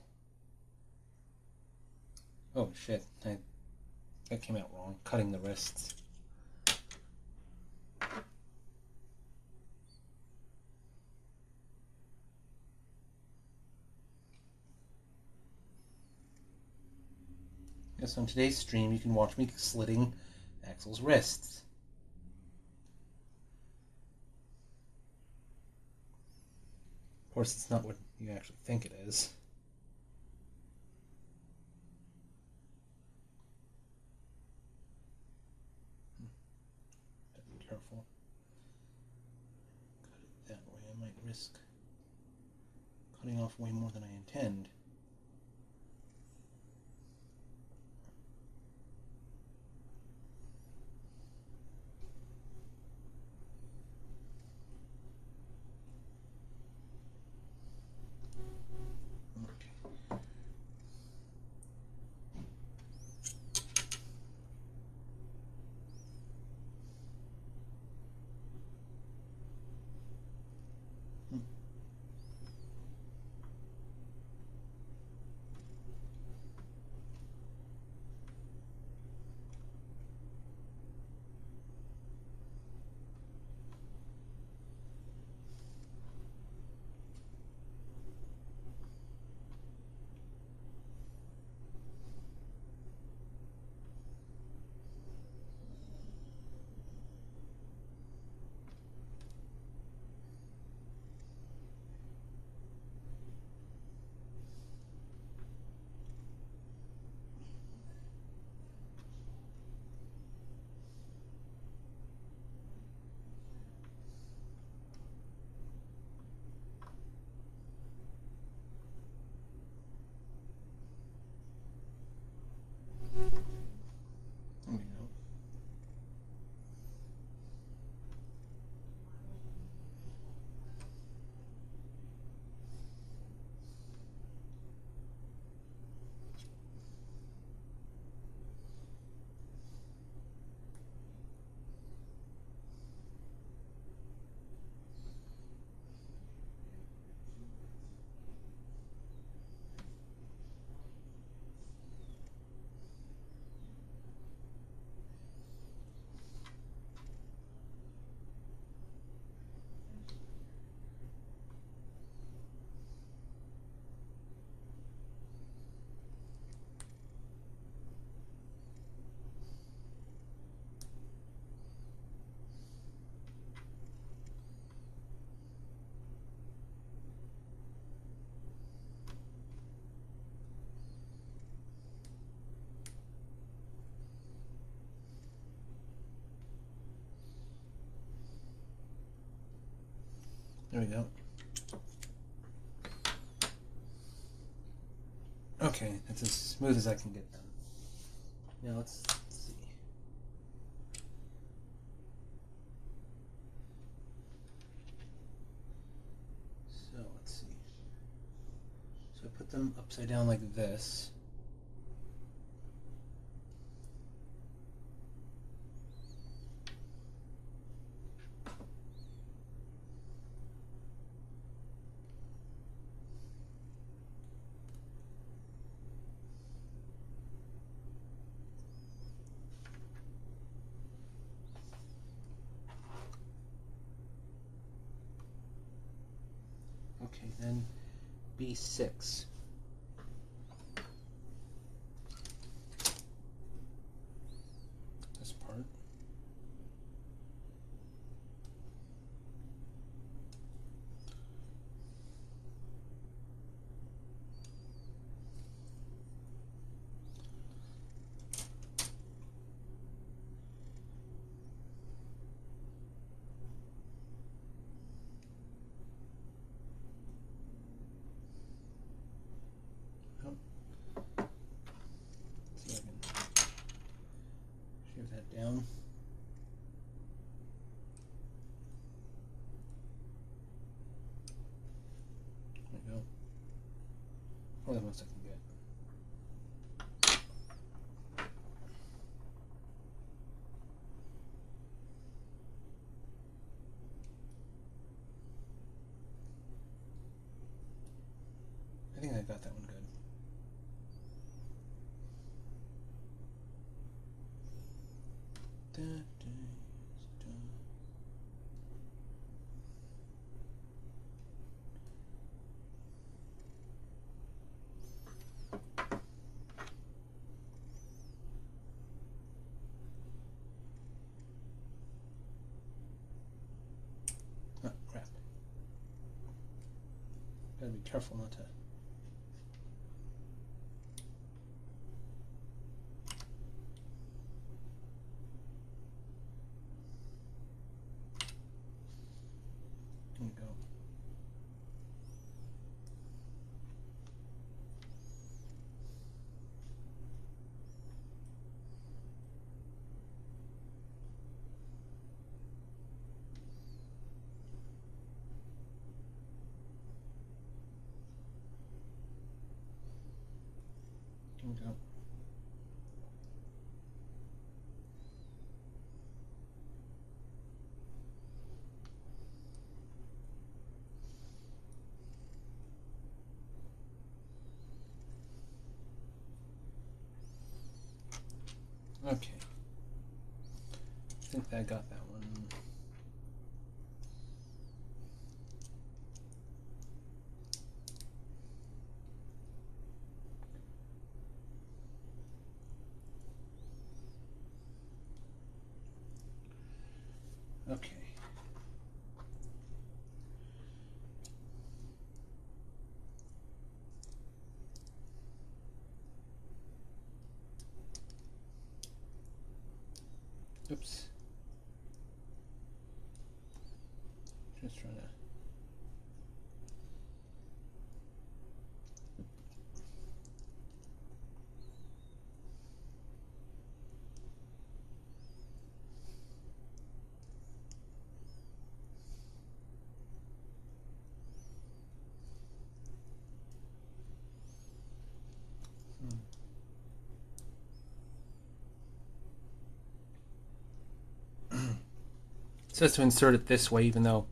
Oh shit, that came out wrong. Cutting the wrists. Yes, on today's stream, you can watch me slitting Axel's wrists. Of course, it's not what you actually think it is. Be careful. Cut it that way. I might risk cutting off way more than I intend. we go. Okay, that's as smooth as I can get them. Now let's see. So let's see. So I put them upside down like this. Okay, then B6. This part. See if I can shave that down. There we go. More than once I can get. I think I got that one good. Oh, crap. Gotta be careful not to. There we go. There we go. Okay. I think that got that one. Okay. Oops. Just trying to. It says to insert it this way, even though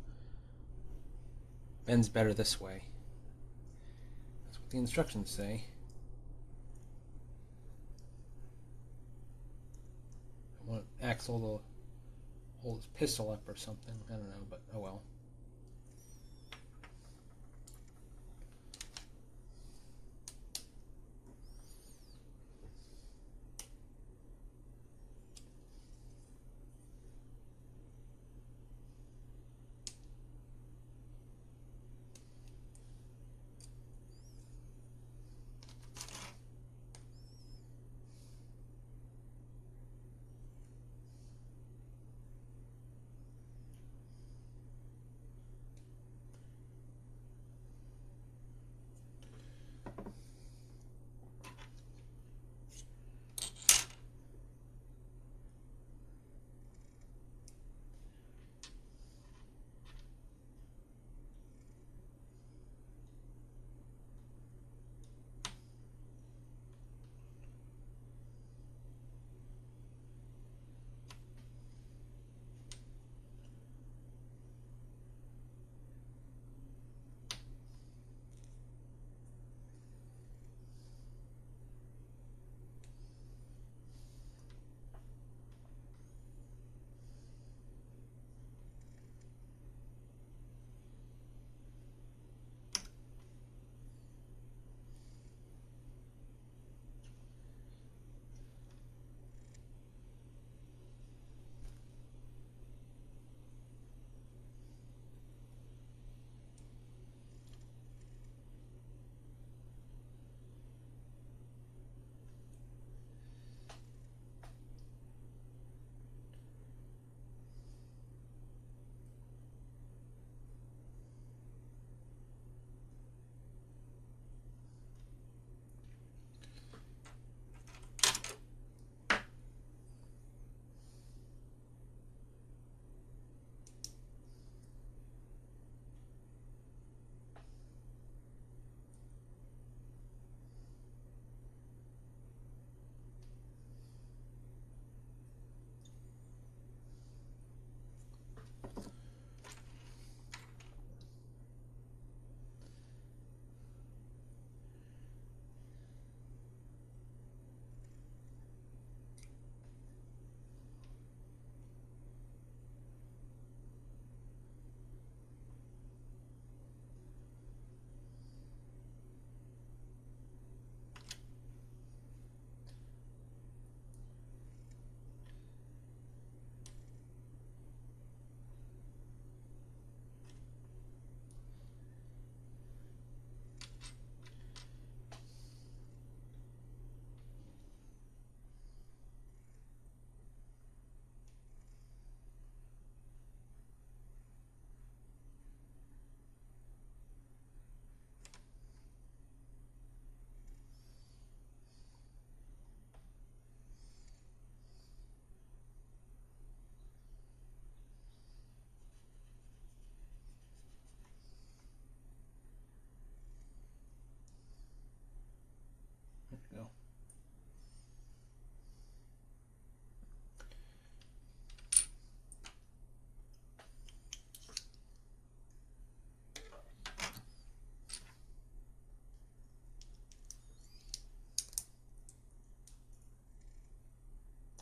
bends better this way. That's what the instructions say. I want Axel to hold his pistol up or something. I don't know, but oh well.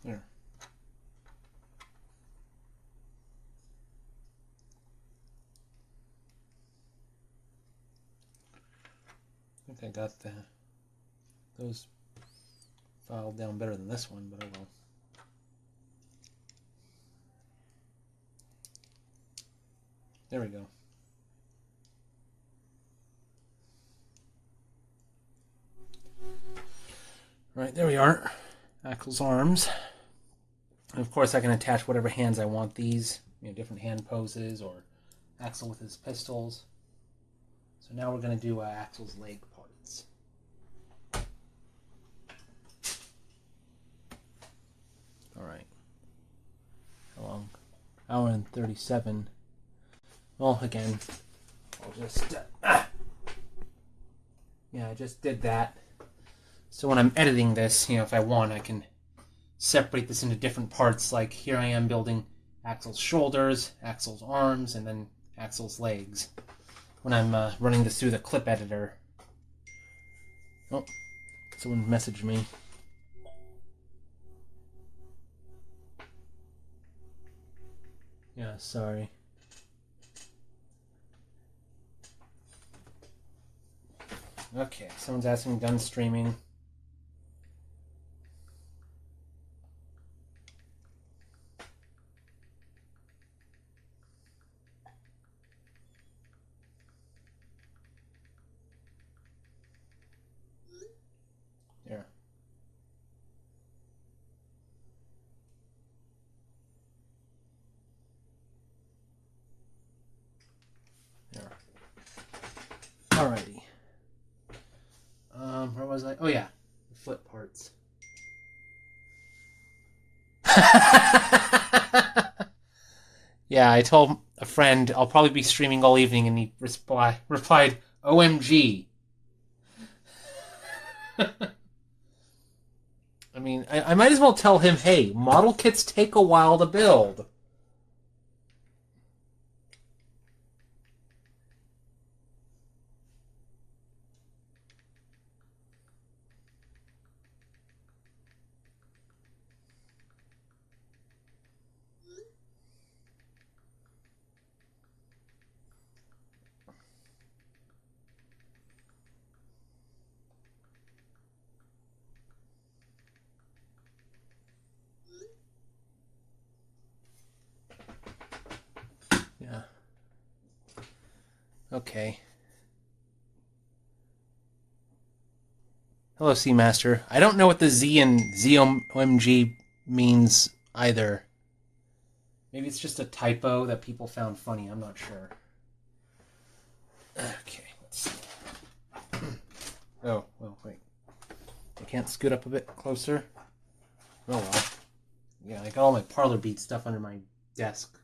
There. I think I got those filed down better than this one, but oh well. There we go. Right, there we are. Axel's arms. And of course I can attach whatever hands I want these, different hand poses, or Axel with his pistols. So now we're going to do Axel's leg parts. Alright. How long? Hour and 37. Well, again, I'll just... Yeah, I just did that. So when I'm editing this, if I want, I can separate this into different parts. Like here I am building Axel's shoulders, Axel's arms, and then Axel's legs. When I'm running this through the clip editor. Oh, someone messaged me. Yeah, sorry. Okay, someone's asking, done streaming. There. There. Alrighty. Where was I? Oh yeah, the foot parts. Yeah, I told a friend I'll probably be streaming all evening, and he replied, "OMG." I mean, I might as well tell him, hey, model kits take a while to build. Yeah. Okay. Hello, Seamaster. I don't know what the Z and ZOMG means either. Maybe it's just a typo that people found funny. I'm not sure. Okay, let's see. Oh, well, wait. I can't scoot up a bit closer. Oh, well. Yeah, I got all my Parlor Beat stuff under my desk.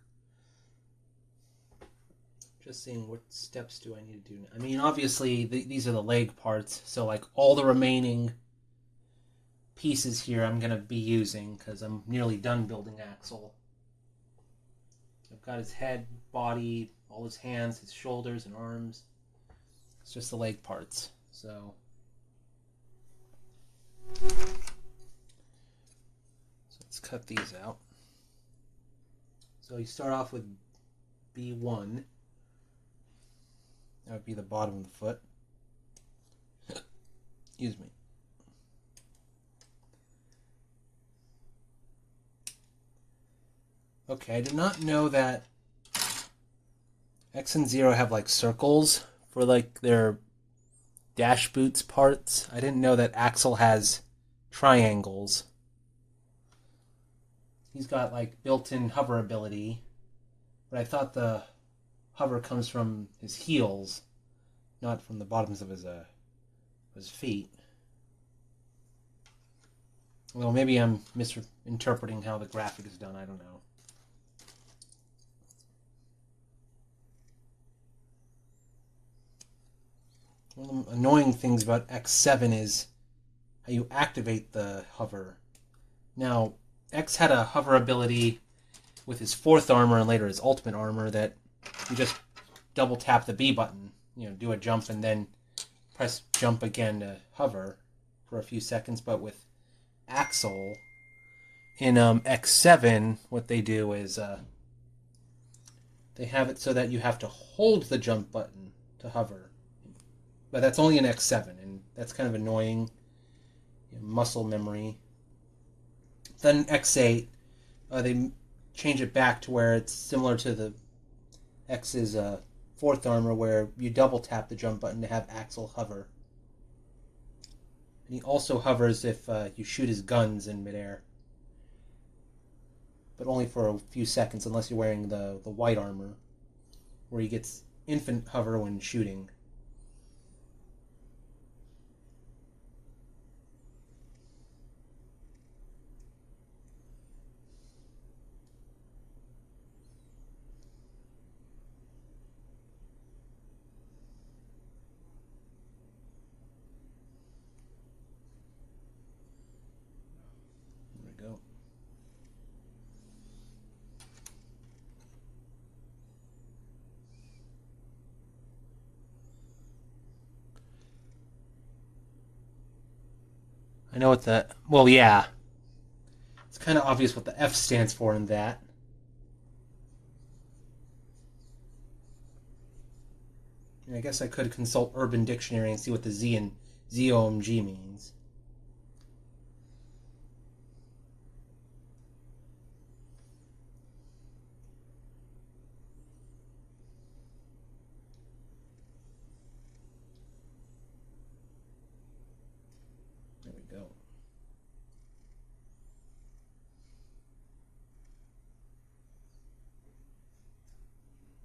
Just seeing what steps do I need to do now. I mean, obviously, these are the leg parts, so like all the remaining pieces here I'm going to be using, because I'm nearly done building Axel. I've got his head, body, all his hands, his shoulders and arms. It's just the leg parts, so let's cut these out. So you start off with B1. That would be the bottom of the foot. Excuse me. Okay, I did not know that X and Zero have like circles for like their dash boots parts. I didn't know that Axel has triangles. He's got like built-in hover ability, but I thought the hover comes from his heels, not from the bottoms of his feet. Well, maybe I'm misinterpreting how the graphic is done. I don't know. One of the annoying things about X7 is how you activate the hover. Now, X had a hover ability with his fourth armor and later his ultimate armor that you just double tap the B button, do a jump and then press jump again to hover for a few seconds. But with Axel, In X7, what they do is they have it so that you have to hold the jump button to hover. But that's only in X7, and that's kind of annoying. Muscle memory. Then X8, they change it back to where it's similar to the X's fourth armor, where you double tap the jump button to have Axel hover. And he also hovers if you shoot his guns in midair, but only for a few seconds, unless you're wearing the white armor, where he gets infinite hover when shooting. There we go. I know what the... Well, yeah. It's kind of obvious what the F stands for in that. I guess I could consult Urban Dictionary and see what the Z in ZOMG means. There we go.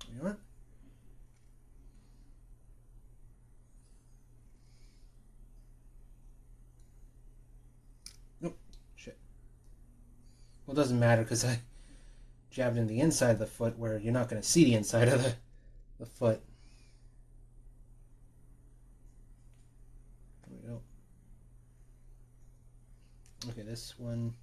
There we are. Nope. Shit. Well, it doesn't matter because I jabbed in the inside of the foot where you're not going to see the inside of the foot. There we go. Okay, this one.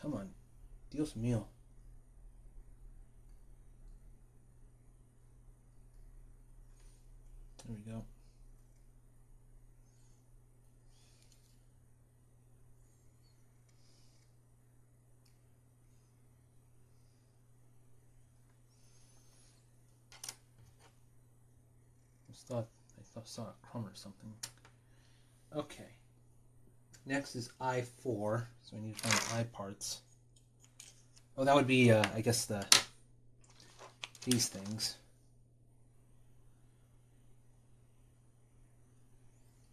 Come on. Dios mío. There we go. I saw a crumb or something. Okay. Next is I4, so I need to find I parts. Oh, that would be, I guess, these things.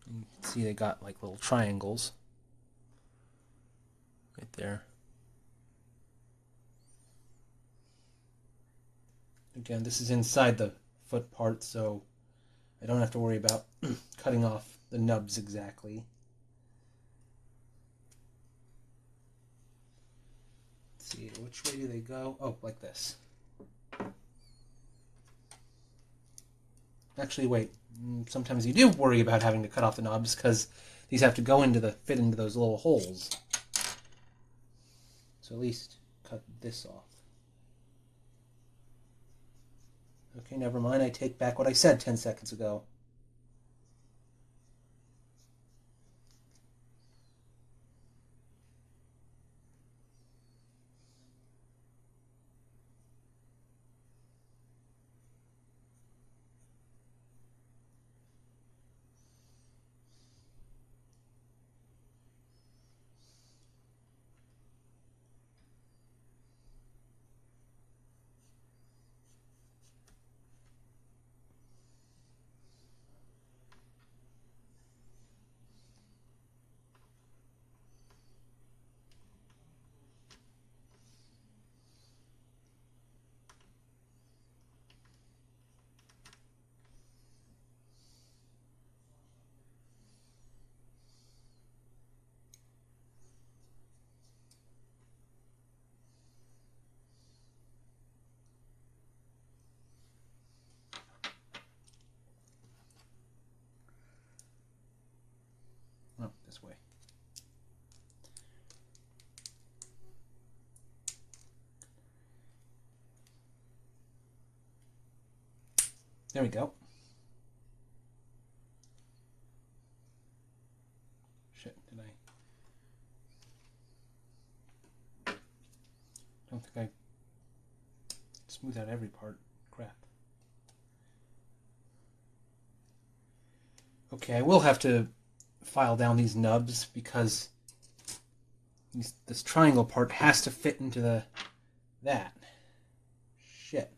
And you can see they got like little triangles right there. Again, this is inside the foot part, so I don't have to worry about cutting off the nubs exactly. Let's see, which way do they go? Oh, like this. Actually, wait. Sometimes you do worry about having to cut off the knobs because these have to go fit into those little holes. So at least cut this off. Okay, never mind. I take back what I said 10 seconds ago. There we go. Shit, did I... don't think I smooth out every part. Crap. Okay, I will have to file down these nubs because this triangle part has to fit into that. Shit.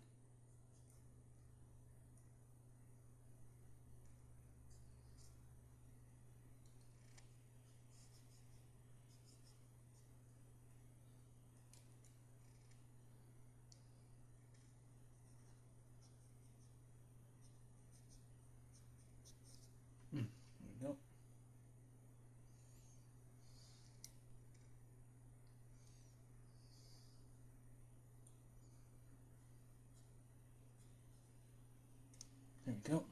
There we go. There we go.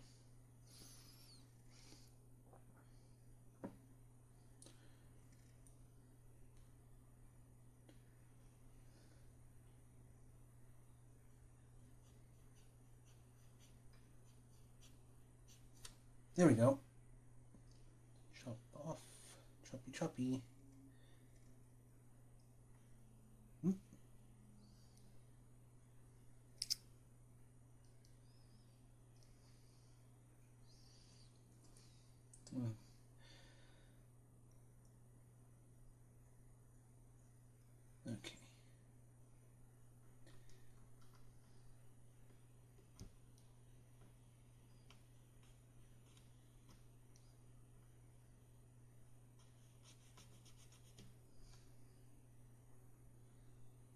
There we go. Chop off. Choppy choppy. Okay.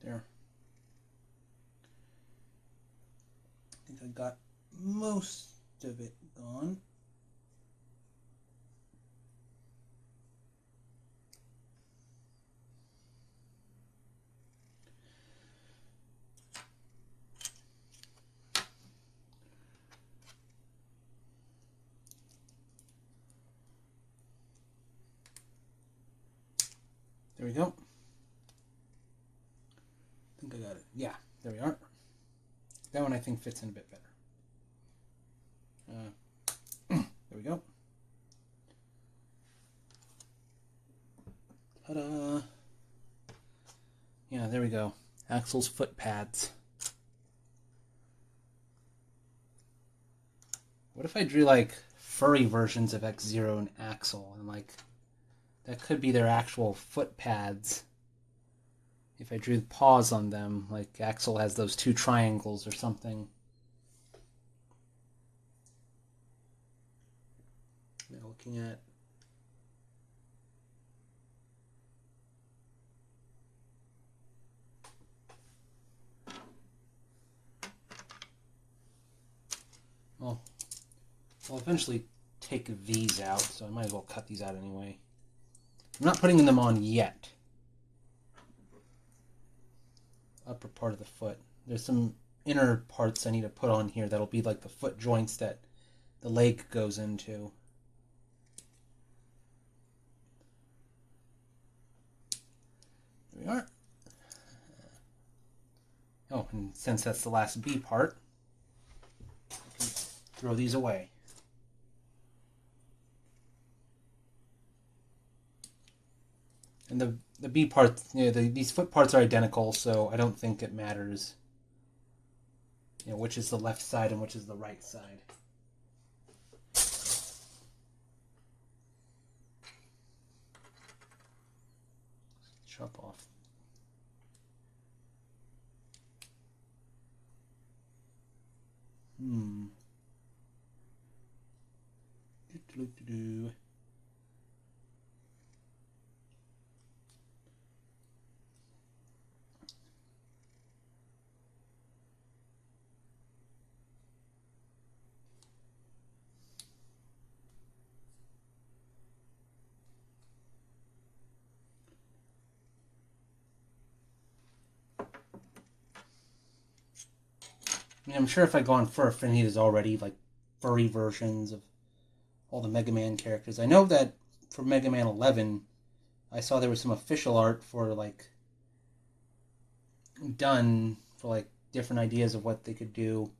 There. I think I got most of it gone. There we go. I think I got it. Yeah, there we are. That one I think fits in a bit better. There we go. Ta-da! Yeah, there we go. Axle's foot pads. What if I drew like furry versions of X-Zero and Axle, and like that could be their actual foot pads? If I drew paws on them, like Axle has those two triangles or something. Now looking at well, I'll eventually take these out, so I might as well cut these out anyway. I'm not putting them on yet. Upper part of the foot. There's some inner parts I need to put on here that'll be like the foot joints that the leg goes into. There we are. Oh, and since that's the last B part, I can throw these away. And the B parts, these foot parts are identical, so I don't think it matters, which is the left side and which is the right side. Chop off. Do. I mean, I'm sure if I go on Fur Affinity, there's already like furry versions of all the Mega Man characters. I know that for Mega Man 11, I saw there was some official art for like done for like different ideas of what they could do.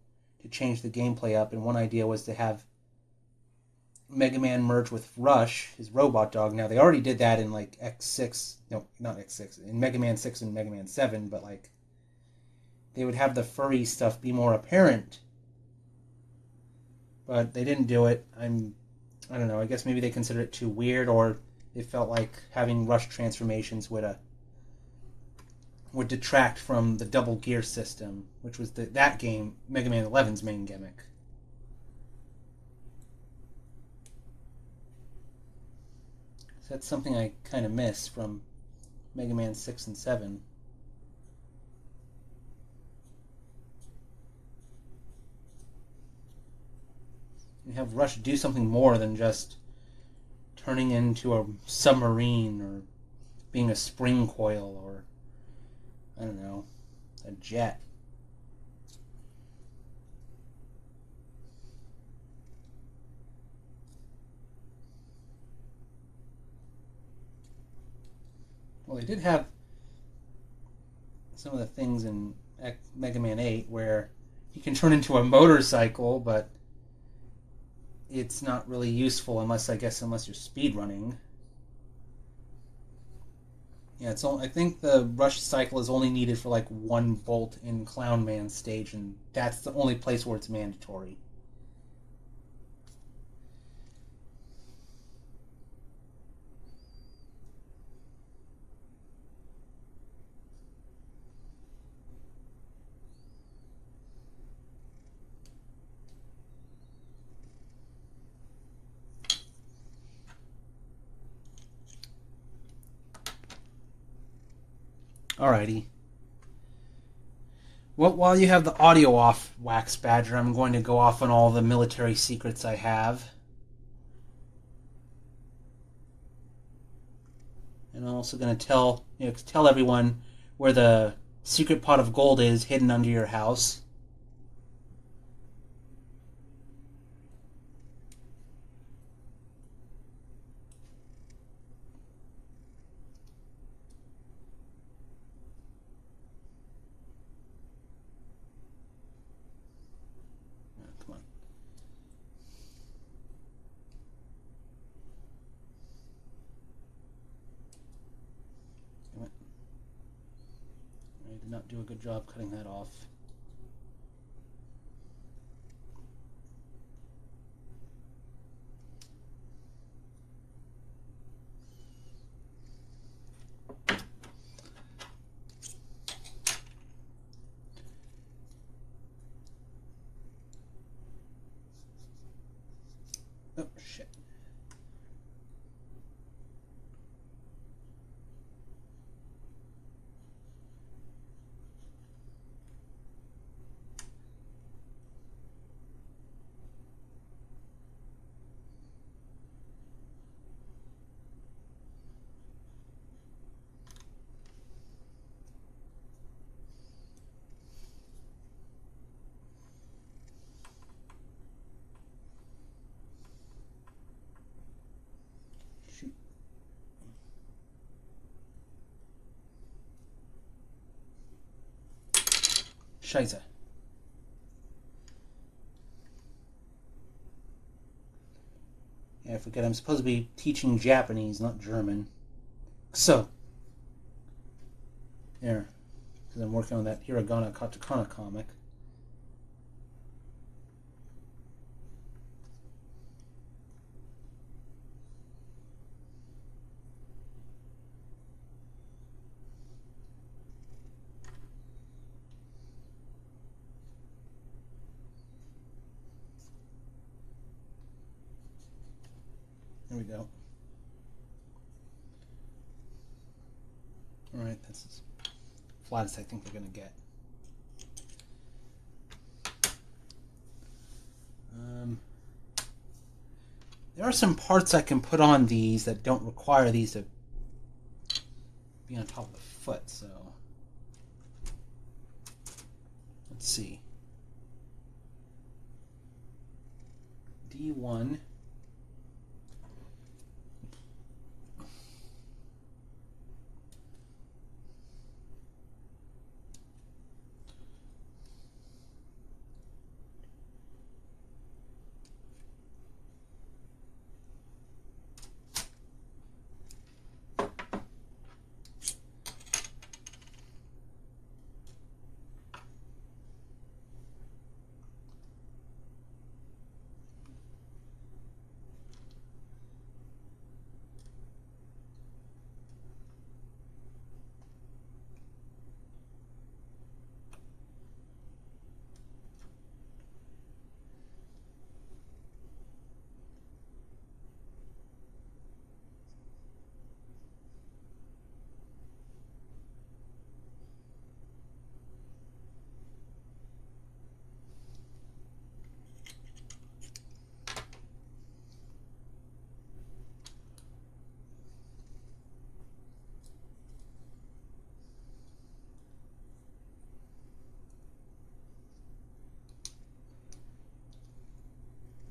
to change the gameplay up, and one idea was to have Mega Man merge with Rush, his robot dog. Now, they already did that in, like, X6. No, not X6. In Mega Man 6 and Mega Man 7, but, like, they would have the furry stuff be more apparent. But they didn't do it. I don't know. I guess maybe they considered it too weird, or they felt like having Rush transformations would detract from the double gear system, which was that game, Mega Man 11's main gimmick. So that's something I kind of miss from Mega Man 6 and 7. You have Rush do something more than just turning into a submarine or being a spring coil or, I don't know, a jet. Well, they did have some of the things in Mega Man 8 where you can turn into a motorcycle, but it's not really useful unless you're speedrunning. Yeah, I think the Rush cycle is only needed for like one bolt in Clown Man stage, and that's the only place where it's mandatory. Alrighty. Well, while you have the audio off, Wax Badger, I'm going to go off on all the military secrets I have. And I'm also going to tell everyone where the secret pot of gold is hidden under your house. Come on. I did not do a good job cutting that off. Oh, shit. Shoot. Scheiße. Yeah, I forget. I'm supposed to be teaching Japanese, not German. So, there. Because I'm working on that hiragana katakana comic. There we go. Alright, that's as flat as I think we're going to get. There are some parts I can put on these that don't require these to be on top of the foot, so let's see. D1.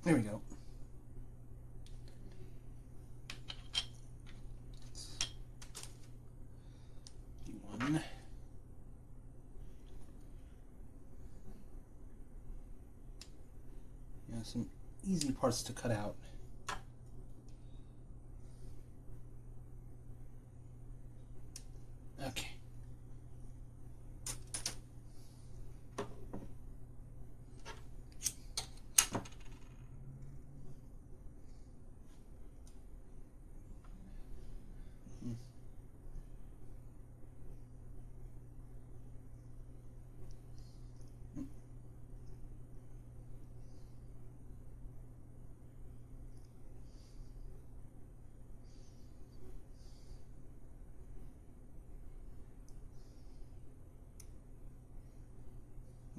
There we go. One. Yeah, some easy parts to cut out. Okay.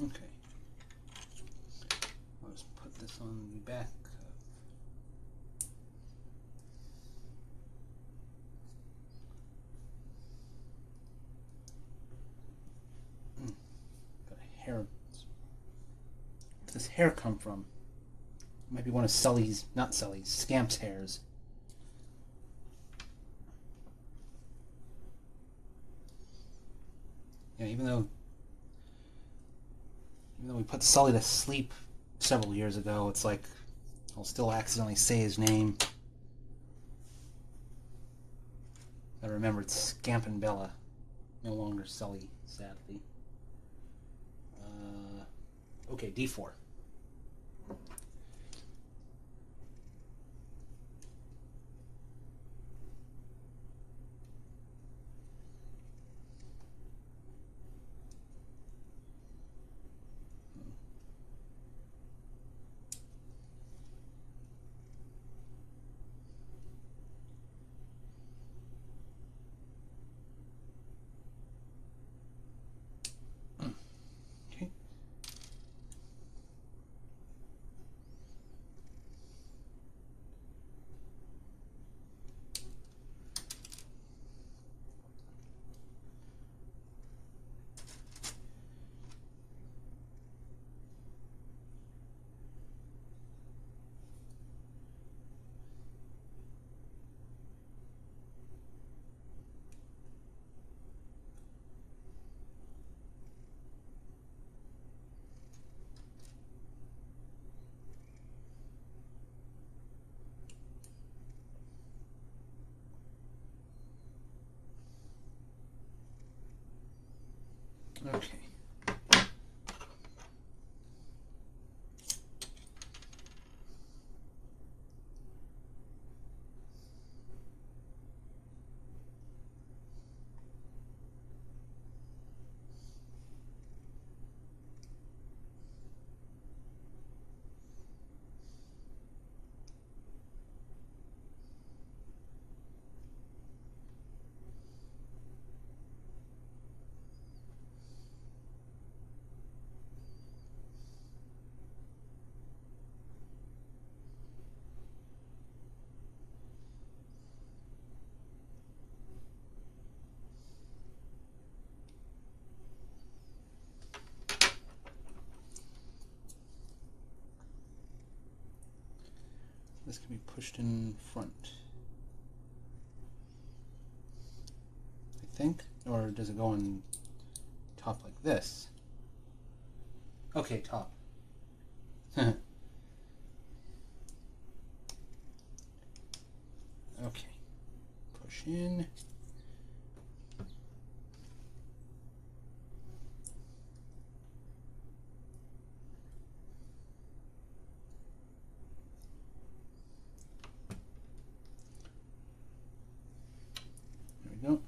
Okay. I'll just put this on the back. Got a hair. Where does this hair come from? It might be one of Sully's, not Sully's, Scamp's hairs. Yeah, even though we put Sully to sleep several years ago, it's like I'll still accidentally say his name. I remember it's Scamp and Bella, no longer Sully, sadly. Okay, D4. Okay. Okay. This can be pushed in front, I think, or does it go on top like this? Okay, top. Okay, push in. There we go.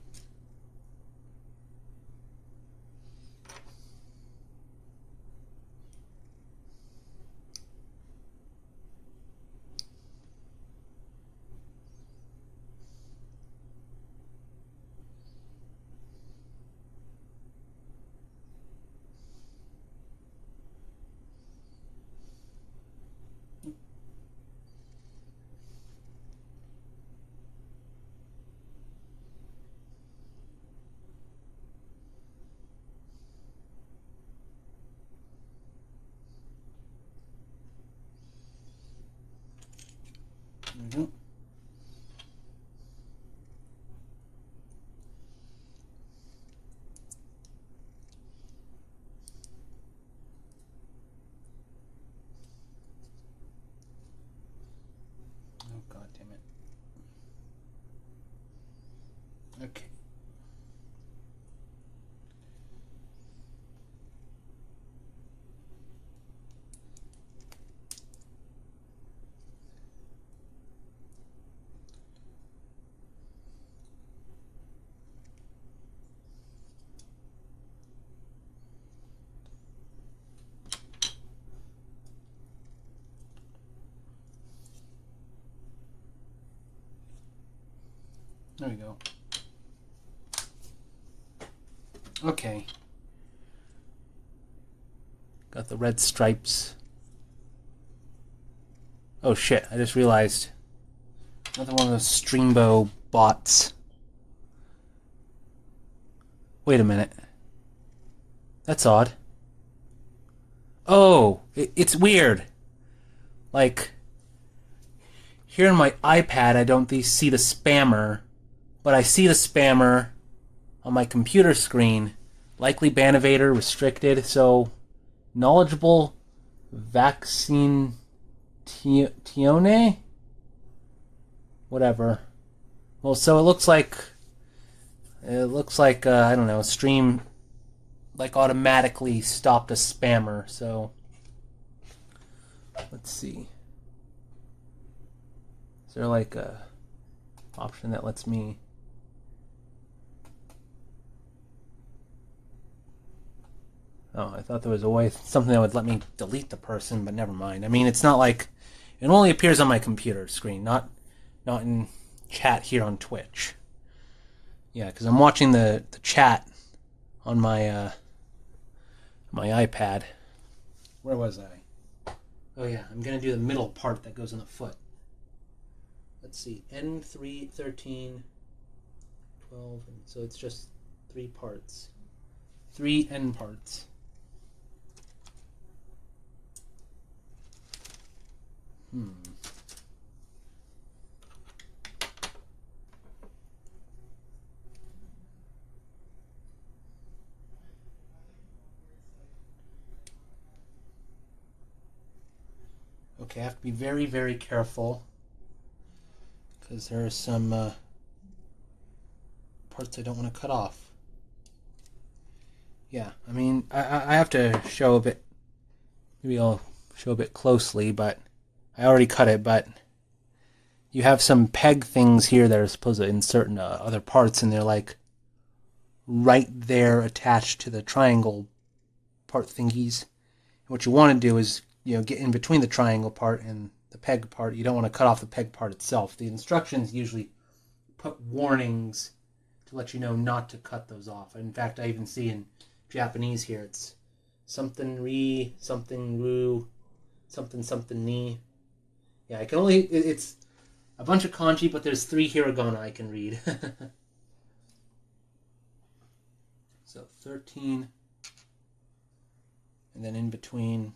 Okay. There we go. Okay. Got the red stripes. Oh shit, I just realized. Another one of those Streambo bots. Wait a minute. That's odd. Oh, it's weird. Like, here on my iPad, I don't see the spammer, but I see the spammer on my computer screen. Likely Banovator restricted, so knowledgeable vaccine tione? Whatever. Well, so it looks like I don't know, stream like automatically stopped a spammer. So let's see. Is there like a option that lets me? Oh, I thought there was a way, something that would let me delete the person, but never mind. I mean, it's not like it only appears on my computer screen, not in chat here on Twitch. Yeah, because I'm watching the chat on my my iPad. Where was I? Oh yeah, I'm gonna do the middle part that goes on the foot. Let's see, N3, 13, 12, and so it's just 3 parts. 3 N parts. Okay, I have to be very, very careful because there are some parts I don't want to cut off. Yeah, I mean, I have to show a bit, maybe I'll show a bit closely, but I already cut it, but you have some peg things here that are supposed to insert in other parts, and they're like right there attached to the triangle part thingies. And what you want to do is, get in between the triangle part and the peg part. You don't want to cut off the peg part itself. The instructions usually put warnings to let you know not to cut those off. In fact, I even see in Japanese here, it's something ri, something ru, something ni. Yeah, I can only, it's a bunch of kanji, but there's 3 hiragana I can read. So 13, and then in between,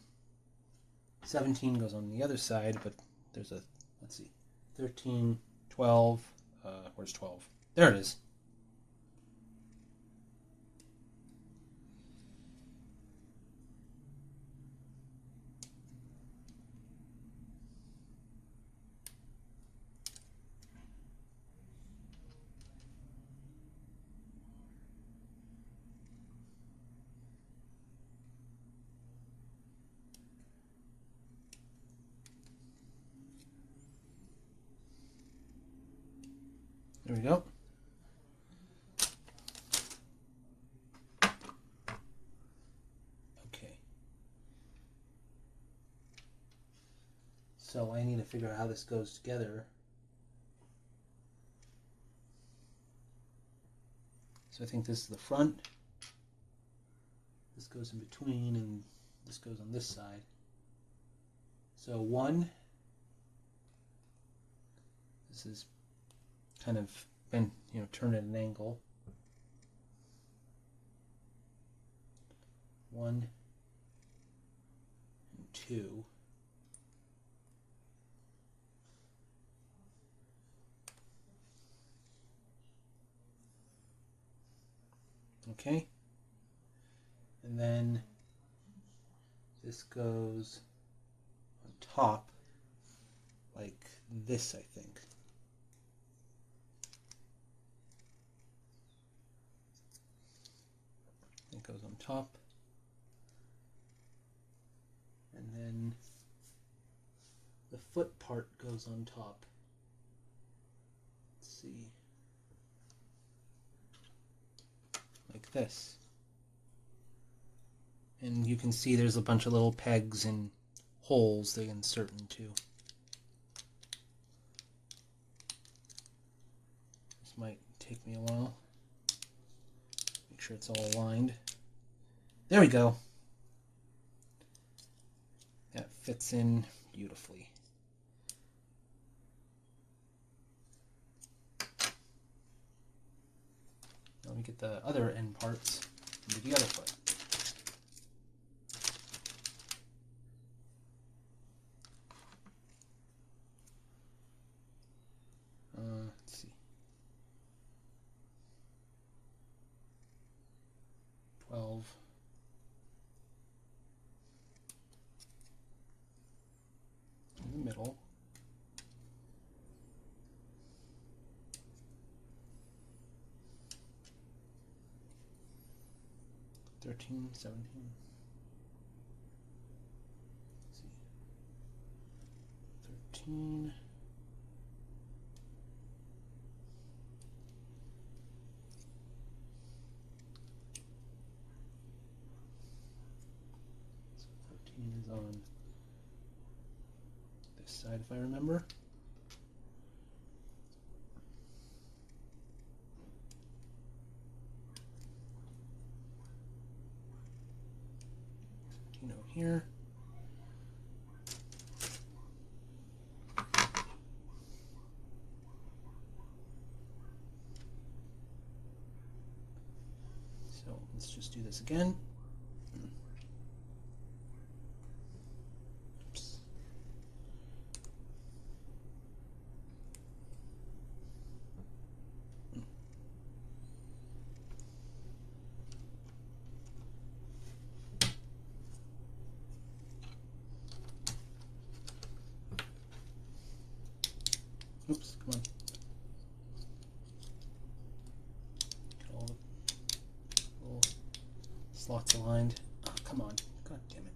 17 goes on the other side, but there's a, let's see, 13, 12, where's 12? There it is. There we go. Okay. So I need to figure out how this goes together. So I think this is the front. This goes in between, and this goes on this side. So 1. This is kind of been, turned at an angle. 1 and 2. Okay. And then this goes on top like this, I think. goes on top. And then the foot part goes on top. Let's see. Like this. And you can see there's a bunch of little pegs and holes they insert into. This might take me a while. Make sure it's all aligned. There we go. That fits in beautifully. Now we get the other end parts into the other foot. Let's see. 12. In the middle. 13, 17. Let's see. 13. So 13 is on this side, if I remember. Here. So let's just do this again. Oops. Oops, come on. Get all the little slots aligned. Oh, come on. God damn it.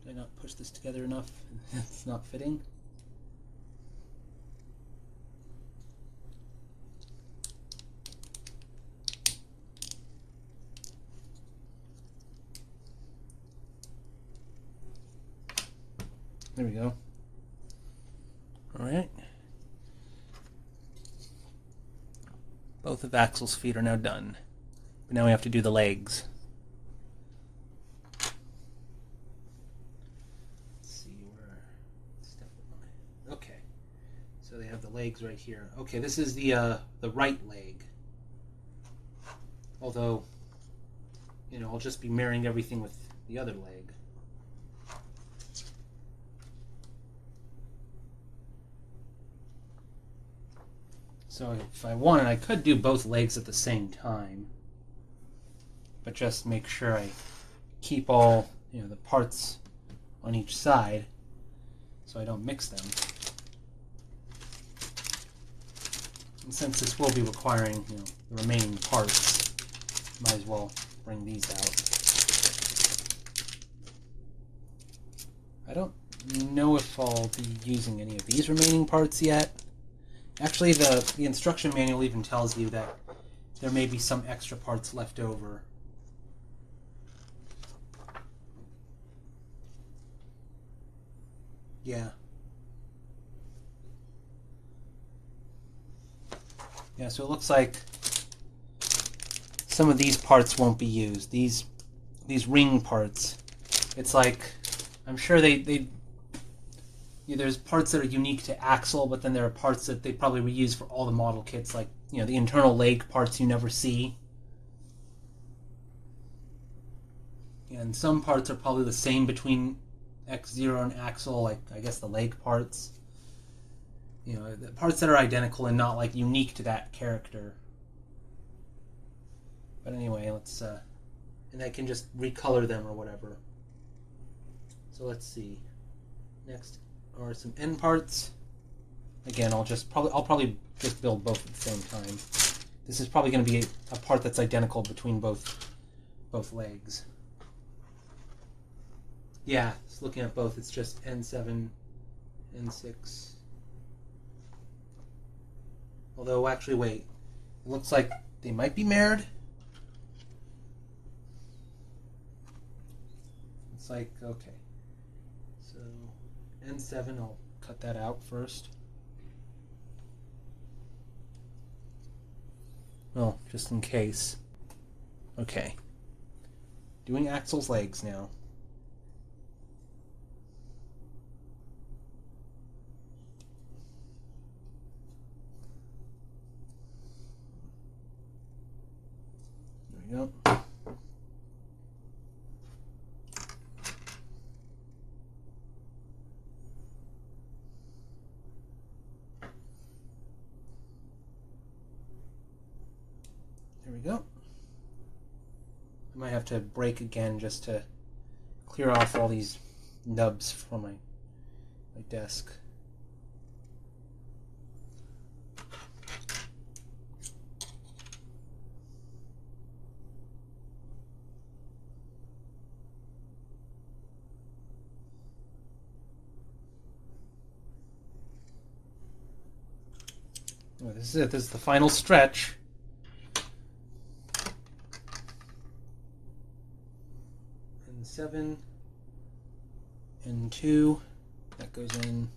Did I not push this together enough? It's not fitting. There we go. All right. Both of Axel's feet are now done. But now we have to do the legs. Let's see where step am I? Okay. So they have the legs right here. Okay, this is the right leg. Although, you know, I'll just be mirroring everything with the other leg. So if I wanted, I could do both legs at the same time, but just make sure I keep all, you know, the parts on each side so I don't mix them. And since this will be requiring, you know, the remaining parts, might as well bring these out. I don't know if I'll be using any of these remaining parts yet. Actually, the instruction manual even tells you that there may be some extra parts left over. Yeah. Yeah, so it looks like some of these parts won't be used. These ring parts. It's like, I'm sure there's parts that are unique to Axel, but then there are parts that they probably reuse for all the model kits, like, you know, the internal leg parts you never see. And some parts are probably the same between X0 and Axel, like, I guess the leg parts. You know, the parts that are identical and not, like, unique to that character. But anyway, let's, and I can just recolor them or whatever. So let's see. Next are some end parts. Again, I'll probably just build both at the same time. this is probably going to be a part that's identical between both legs. Yeah, just looking at both, it's just N7, N6. Although, actually, wait. It looks like they might be mirrored. It's like, okay. So, N7, I'll cut that out first. Well, just in case. Okay. Doing Axel's legs now. There we go. There we go. I might have to break again just to clear off all these nubs from my desk. Oh, this is it. This is the final stretch. And 7 and 2, that goes in.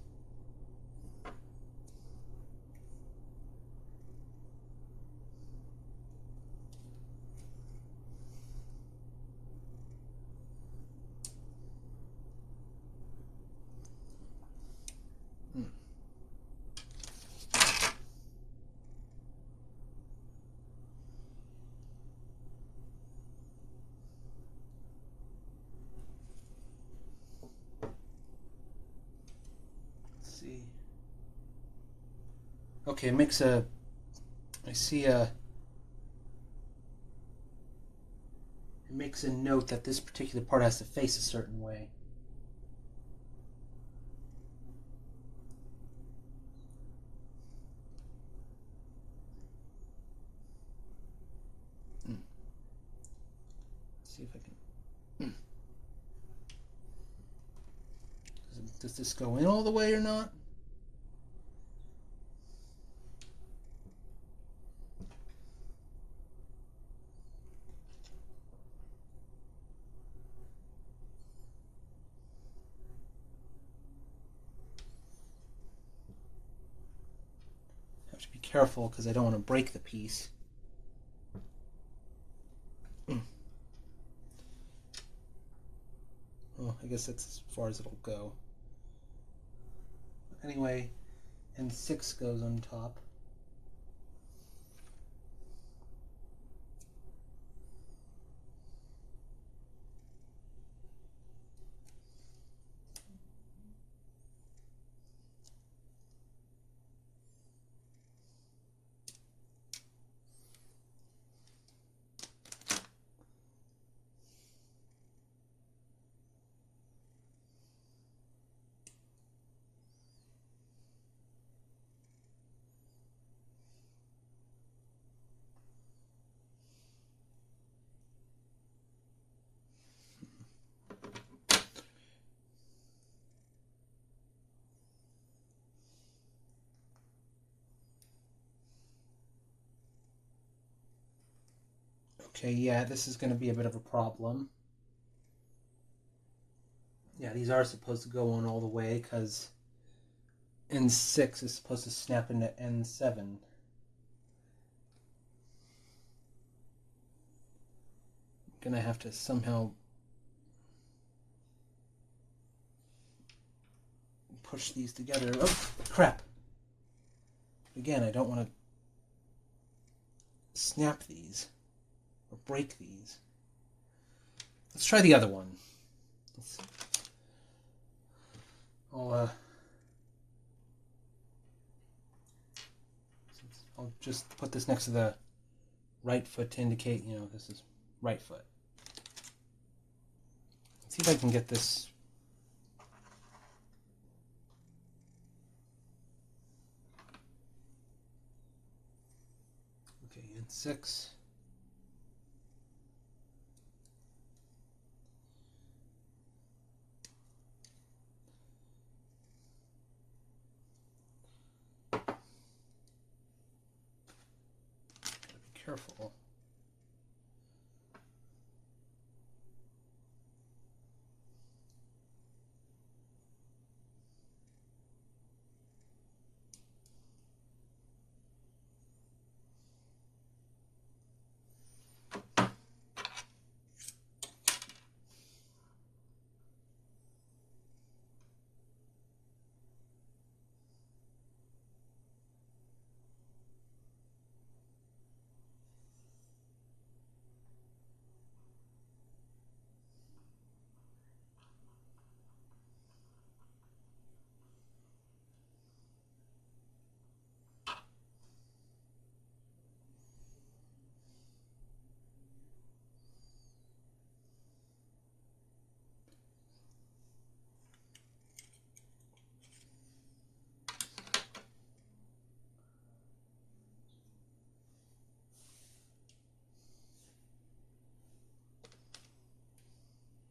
See. Okay, I see it makes a note that this particular part has to face a certain way. Let's see if I can. Does this go in all the way or not? Have to be careful because I don't want to break the piece. Well, I guess that's as far as it'll go. Anyway, and 6 goes on top. Okay, yeah, this is going to be a bit of a problem. Yeah, these are supposed to go on all the way because N6 is supposed to snap into N7. I'm going to have to somehow push these together. Oh, crap. Again, I don't want to snap these or break these. Let's try the other one. I'll just put this next to the right foot to indicate, this is right foot. Let's see if I can get this. Okay, and 6. Gotta be careful.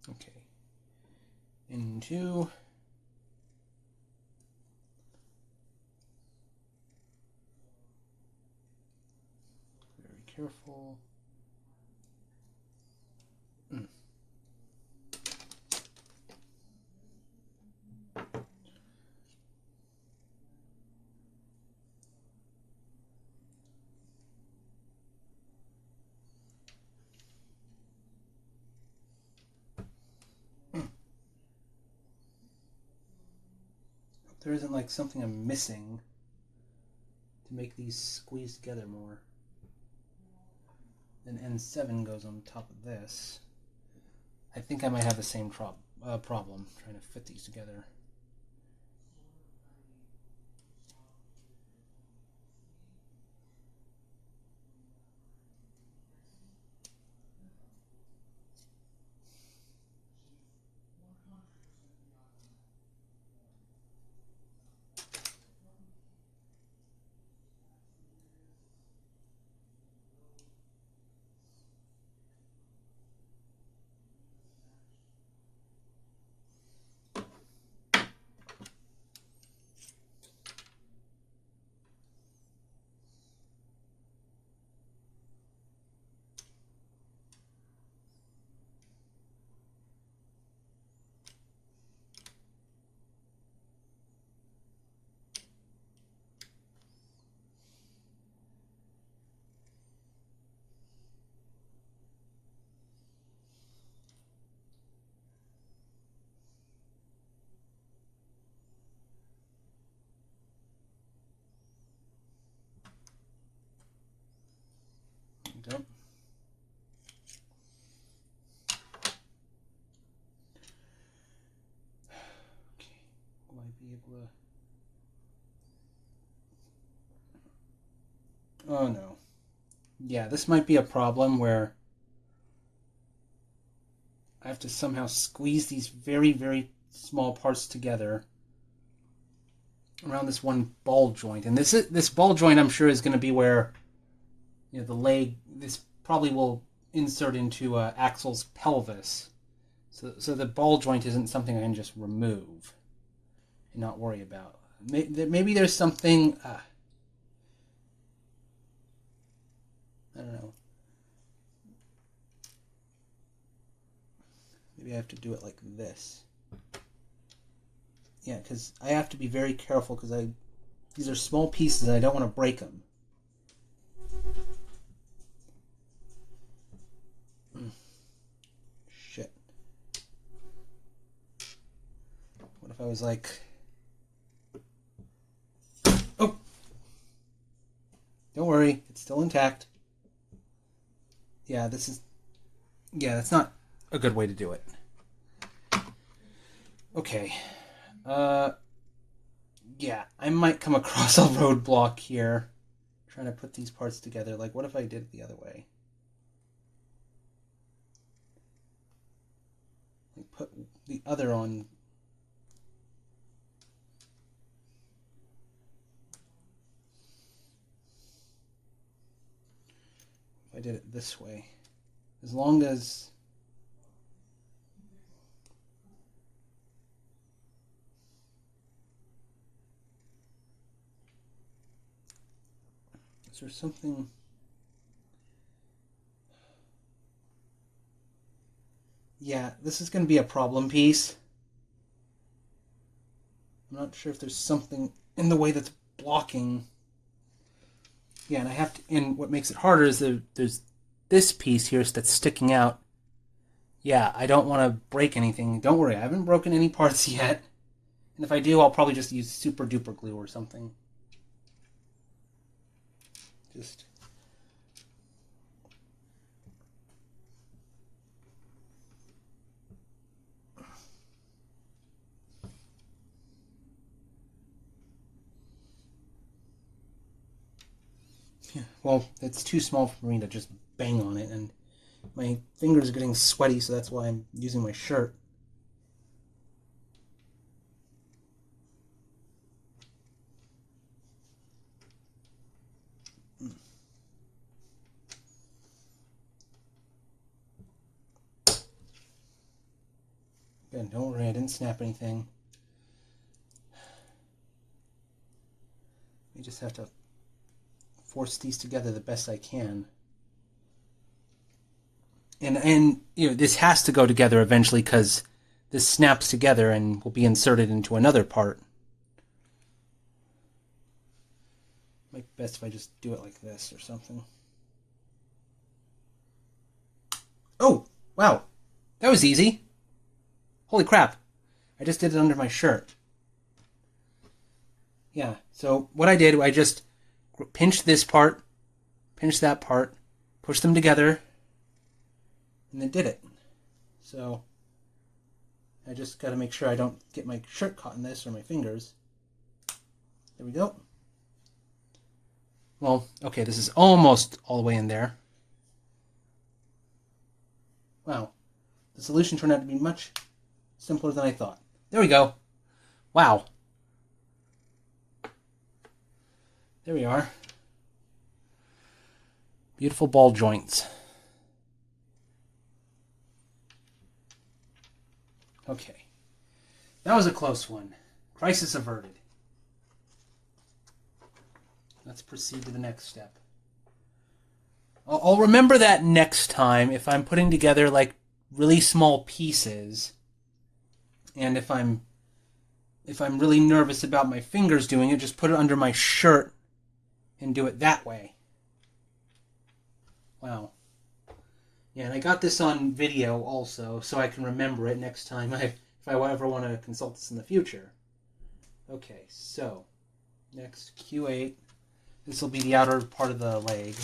Okay. Into very careful. There isn't like something I'm missing to make these squeeze together more. Then N7 goes on top of this. I think I might have the same problem trying to fit these together. Go. Okay, will I be able to... Oh no. Yeah, this might be a problem where I have to somehow squeeze these very, very small parts together around this one ball joint. And this ball joint, I'm sure, is going to be where, you know, the leg, this probably will insert into Axel's pelvis. So the ball joint isn't something I can just remove and not worry about. Maybe there's something... I don't know. Maybe I have to do it like this. Yeah, because I have to be very careful because these are small pieces and I don't want to break them. Shit. What if I was like... Oh! Don't worry, it's still intact. Yeah, that's not a good way to do it. Okay. Yeah, I might come across a roadblock here. Trying to put these parts together. Like, what if I did it the other way? Like, put the other on... did it this way. As long as... Is there something... Yeah, this is going to be a problem piece. I'm not sure if there's something in the way that's blocking. Yeah, and I have to... And what makes it harder is there's this piece here that's sticking out. Yeah, I don't want to break anything. Don't worry, I haven't broken any parts yet. And if I do, I'll probably just use super duper glue or something. Just... Yeah, well, it's too small for me to just bang on it, and my fingers are getting sweaty, so that's why I'm using my shirt. Good, don't worry, I didn't snap anything. I just have to force these together the best I can. And you know, this has to go together eventually because this snaps together and will be inserted into another part. Might be best if I just do it like this or something. Oh, wow. That was easy. Holy crap. I just did it under my shirt. Yeah, so what I did, I just pinched this part, pinched that part, pushed them together, and then did it. So I just got to make sure I don't get my shirt caught in this or my fingers. There we go. Well, okay, this is almost all the way in there. Wow. The solution turned out to be much simpler than I thought. There we go. Wow. There we are. Beautiful ball joints. Okay. That was a close one. Crisis averted. Let's proceed to the next step. I'll remember that next time if I'm putting together like really small pieces, and if I'm really nervous about my fingers doing it, just put it under my shirt and do it that way. Wow. Yeah, and I got this on video also, so I can remember it next time if I ever want to consult this in the future. Okay, so next Q8. This will be the outer part of the leg.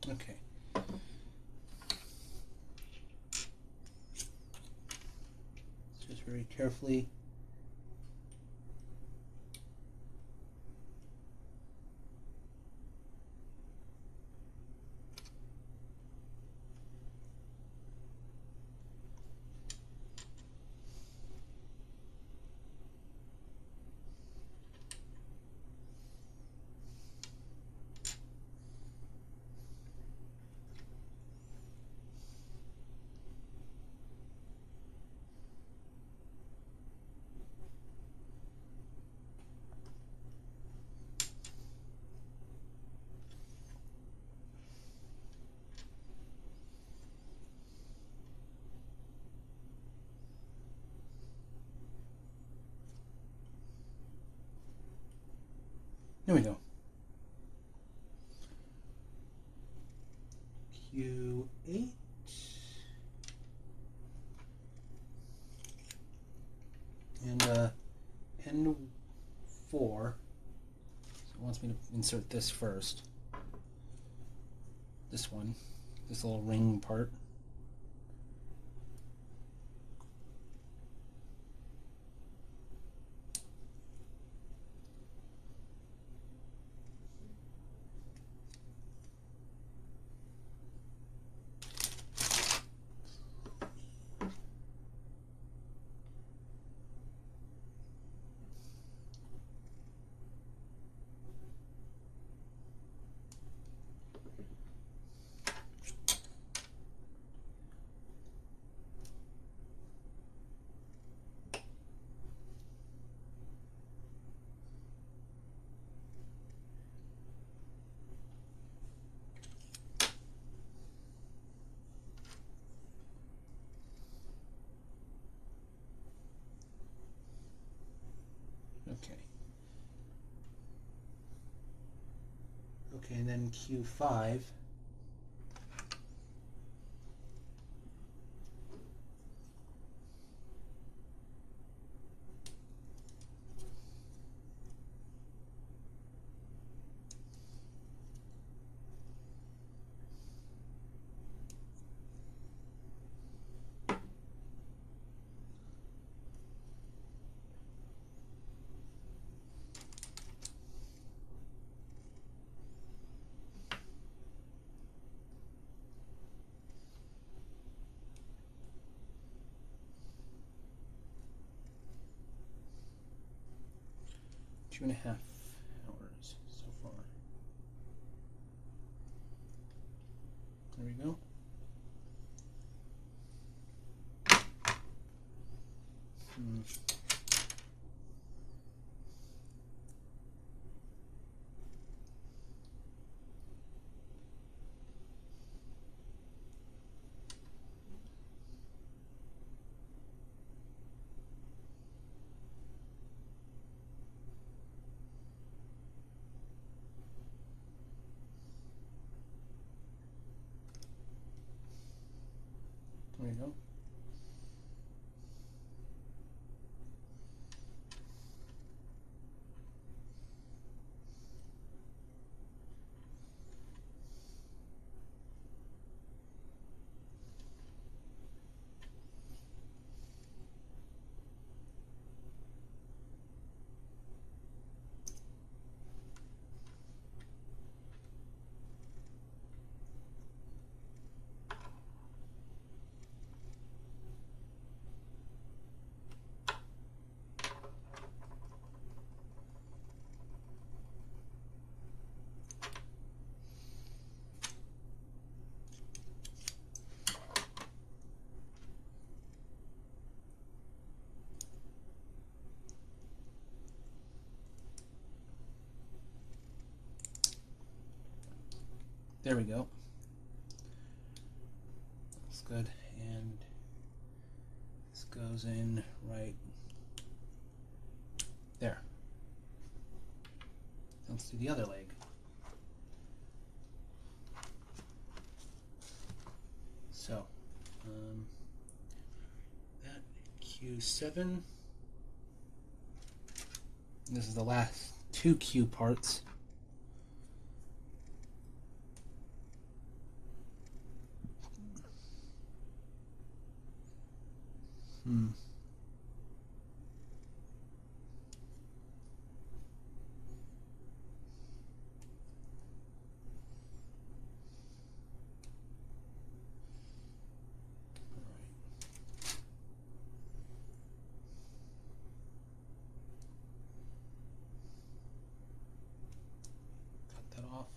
Okay. Just very carefully. There we go. Q8. And N4. So it wants me to insert this first. This one. This little ring part. Okay. Okay, and then Q5. Two and a half hours so far. There we go. There we go. There we go. That's good. And this goes in right there. Let's do the other leg. So, that Q7. This is the last two Q parts. Cut that off.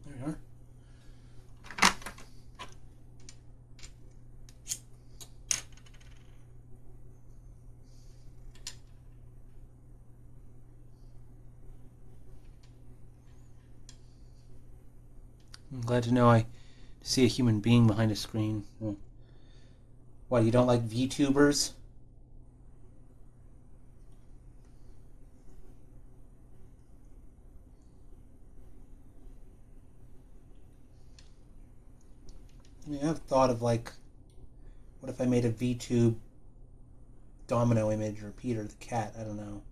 There we are. I'm glad to know I see a human being behind a screen. Why, you don't like VTubers? Yeah, I've thought of like, what if I made a VTube domino image or Peter the cat? I don't know.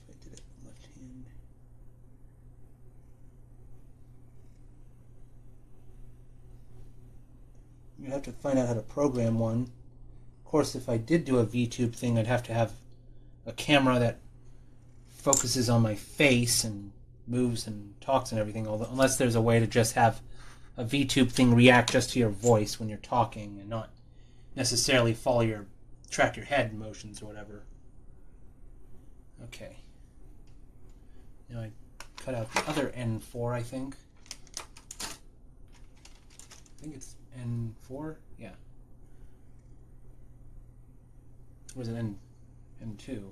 I did it left hand. You have to find out how to program one. Of course, if I did do a VTube thing, I'd have to have a camera that focuses on my face and moves and talks and everything, unless there's a way to just have a VTube thing react just to your voice when you're talking and not necessarily track your head motions or whatever. Okay. Now I cut out the other N4, I think. I think it's N4? Yeah. Or is it N2?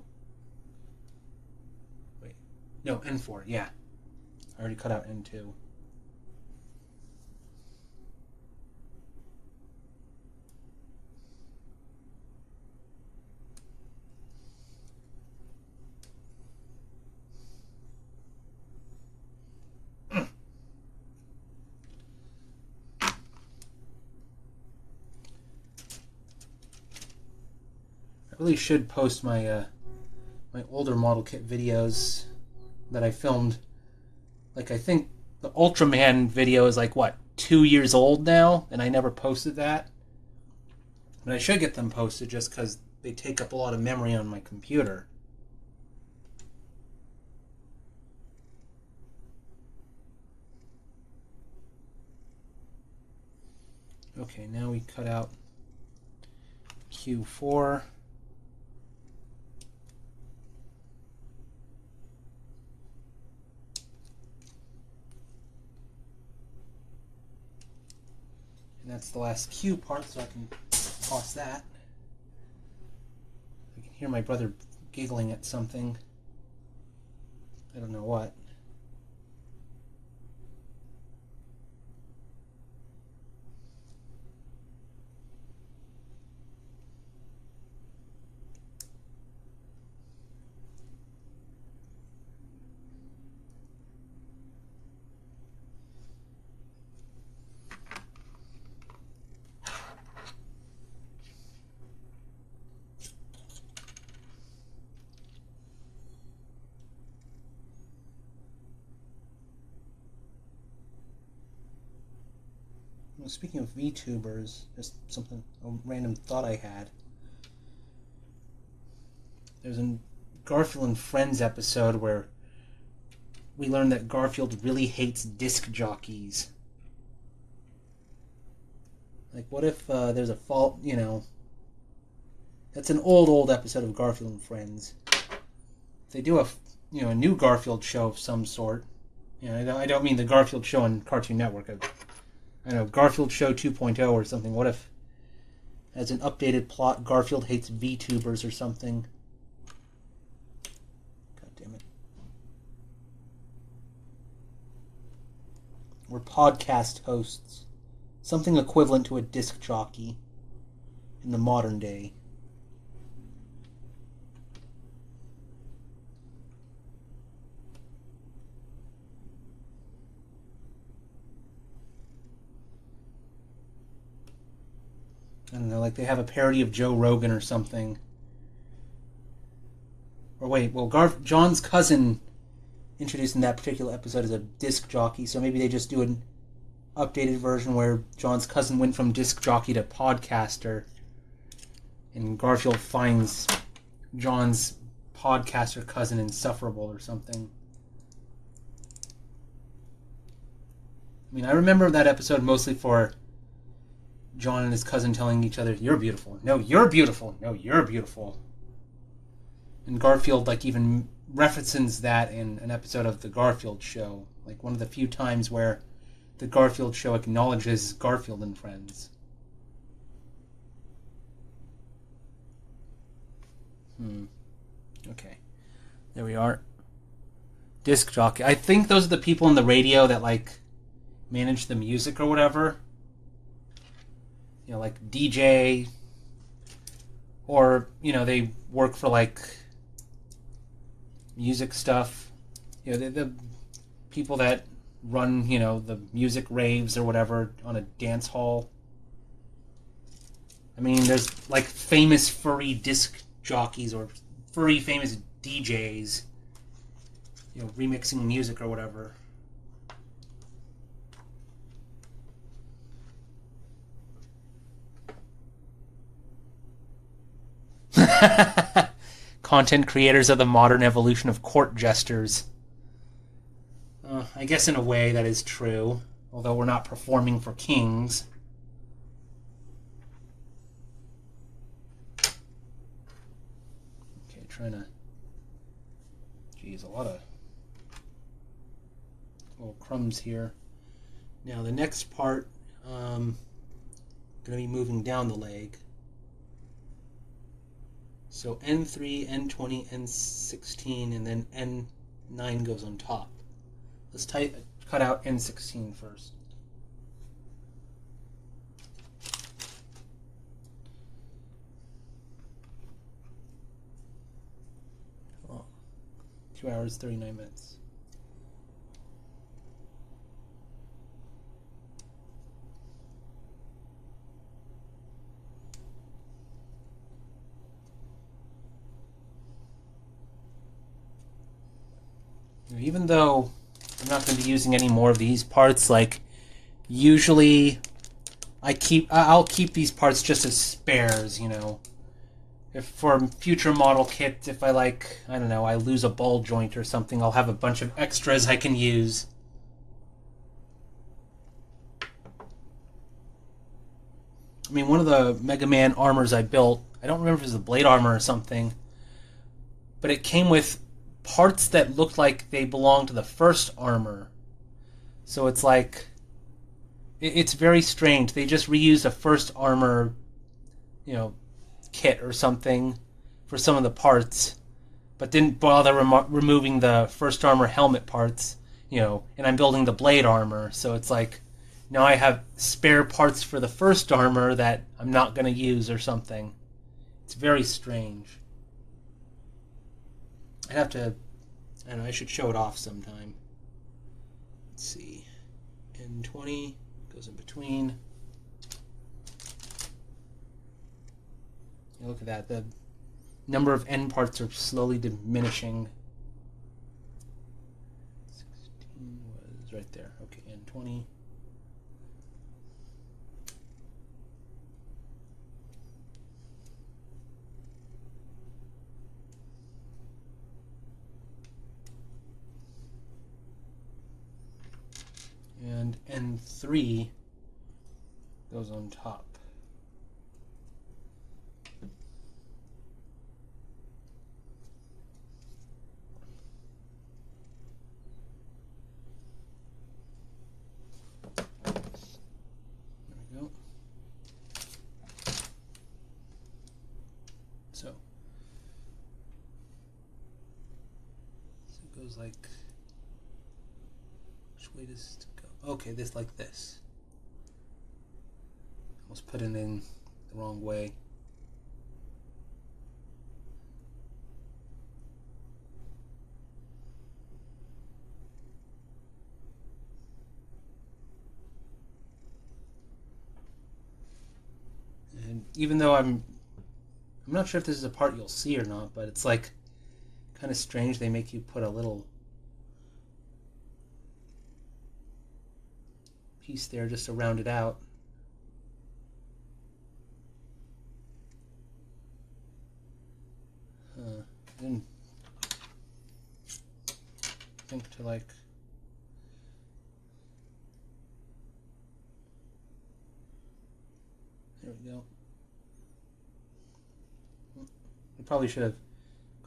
Wait. No, N4, yeah. I already cut out N2. I really should post my my older model kit videos that I filmed. Like, I think the Ultraman video is like, what, 2 years old now? And I never posted that. But I should get them posted just because they take up a lot of memory on my computer. Okay, now we cut out Q4. And that's the last Q part, so I can toss that. I can hear my brother giggling at something. I don't know what. Well, speaking of VTubers, just a random thought I had. There's a Garfield and Friends episode where we learned that Garfield really hates disc jockeys. Like, what if there's a fault, that's an old episode of Garfield and Friends. If they do a new Garfield show of some sort, I don't mean the Garfield show on Cartoon Network. I don't know, Garfield Show 2.0 or something. What if, as an updated plot, Garfield hates VTubers or something? God damn it. Or podcast hosts. Something equivalent to a disc jockey in the modern day. I don't know, like they have a parody of Joe Rogan or something. Or wait, well, John's cousin introduced in that particular episode as a disc jockey, so maybe they just do an updated version where John's cousin went from disc jockey to podcaster, and Garfield finds John's podcaster cousin insufferable or something. I mean, I remember that episode mostly for John and his cousin telling each other, "You're beautiful. No, you're beautiful. No, you're beautiful." And Garfield, like, even references that in an episode of The Garfield Show. Like, one of the few times where The Garfield Show acknowledges Garfield and Friends. Okay. There we are. Disc jockey. I think those are the people on the radio that, like, manage the music or whatever. like DJ, or they work for like music stuff. The people that run the music raves or whatever on a dance hall. I mean, there's like famous furry disc jockeys or furry famous DJs, remixing music or whatever. Content creators are the modern evolution of court jesters. I guess in a way that is true, although we're not performing for kings. Okay, trying to... Geez, a lot of little crumbs here. Now the next part, going to be moving down the leg. So N3, N20, N16, and then N9 goes on top. Let's cut out N16 first. Oh, 2 hours, 39 minutes. Even though I'm not going to be using any more of these parts, like usually I'll keep these parts just as spares, If for future model kits, if I don't know, I lose a ball joint or something, I'll have a bunch of extras I can use. I mean, one of the Mega Man armors I built, I don't remember if it was the blade armor or something, but it came with parts that looked like they belonged to the first armor. So it's like, it's very strange. They just reused a first armor, kit or something for some of the parts, but didn't bother removing the first armor helmet parts, and I'm building the blade armor. So it's like, now I have spare parts for the first armor that I'm not going to use or something. It's very strange. I'd have to, I don't know, I should show it off sometime. Let's see. N20 goes in between. Look at that. The number of N parts are slowly diminishing. 16 was right there. Okay, N20. And N3 goes on top. There we go. So it goes like, which way does it go? Okay, this like this. Almost put it in the wrong way. And even though I'm not sure if this is a part you'll see or not, but it's like kind of strange they make you put a little piece there just to round it out. I didn't think to like... There we go. I probably should have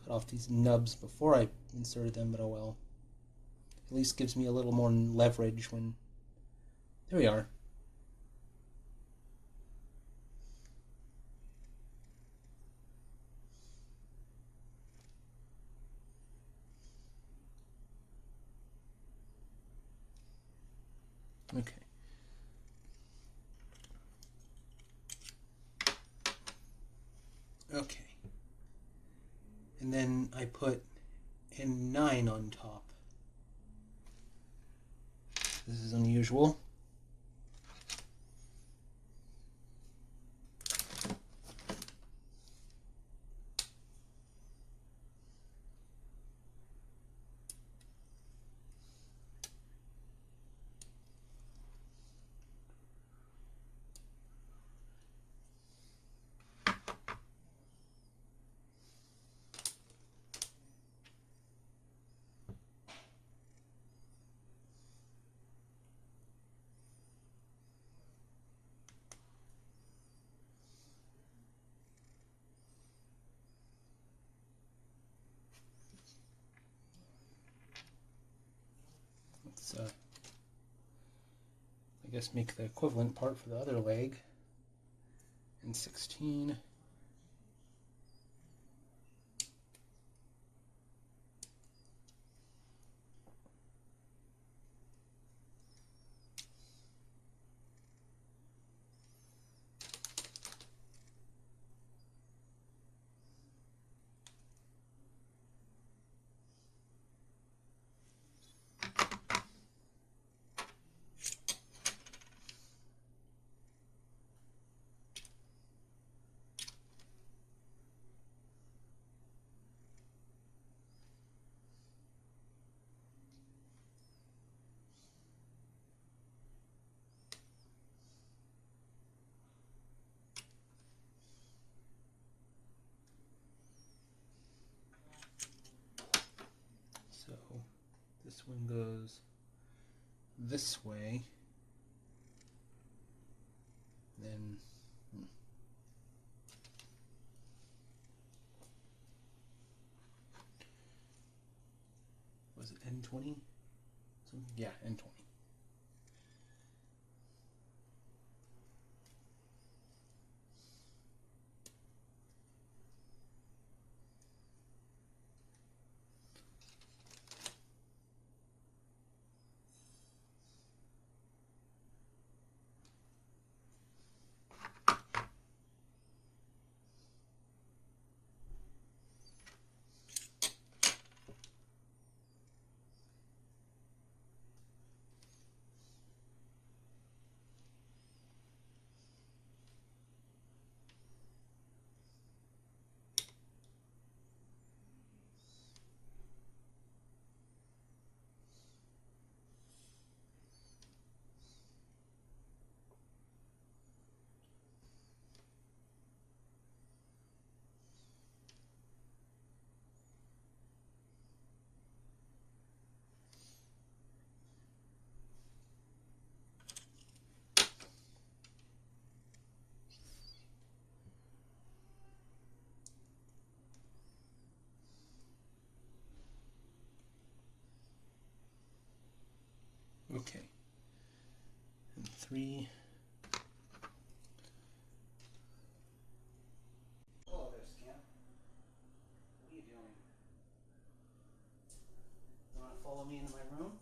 cut off these nubs before I inserted them, but oh well. At least gives me a little more leverage when... There we are. Okay. Okay. And then I put a 9 on top. This is unusual. Let's, I guess, make the equivalent part for the other leg. And 16. So this one goes this way. Then was it N20? Yeah, N20. Okay. And 3. Hello there, Scamp. What are you doing? You want to follow me into my room?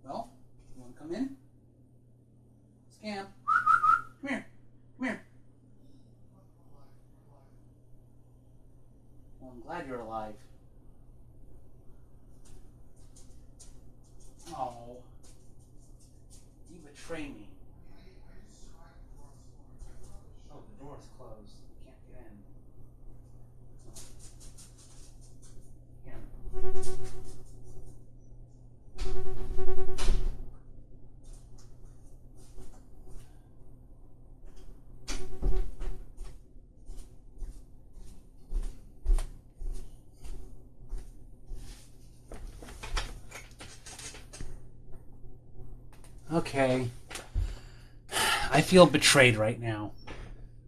Well, you want to come in? Scamp. Come here. Come here. Well, I'm glad you're alive. Oh. You betray me. Oh, the door's closed. You can't get in. Here. Okay. I feel betrayed right now.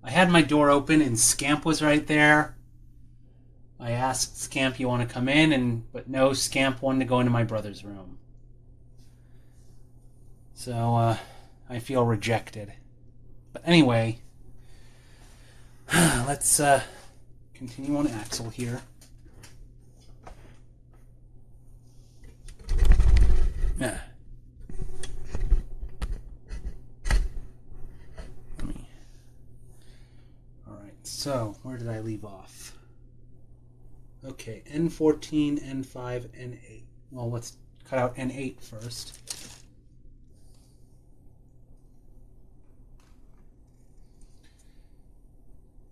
I had my door open and Scamp was right there. I asked Scamp, you want to come in? But no, Scamp wanted to go into my brother's room. So, I feel rejected. But anyway, let's continue on Axel here. So, where did I leave off? Okay, N14, N5, N8. Well, let's cut out N8 first.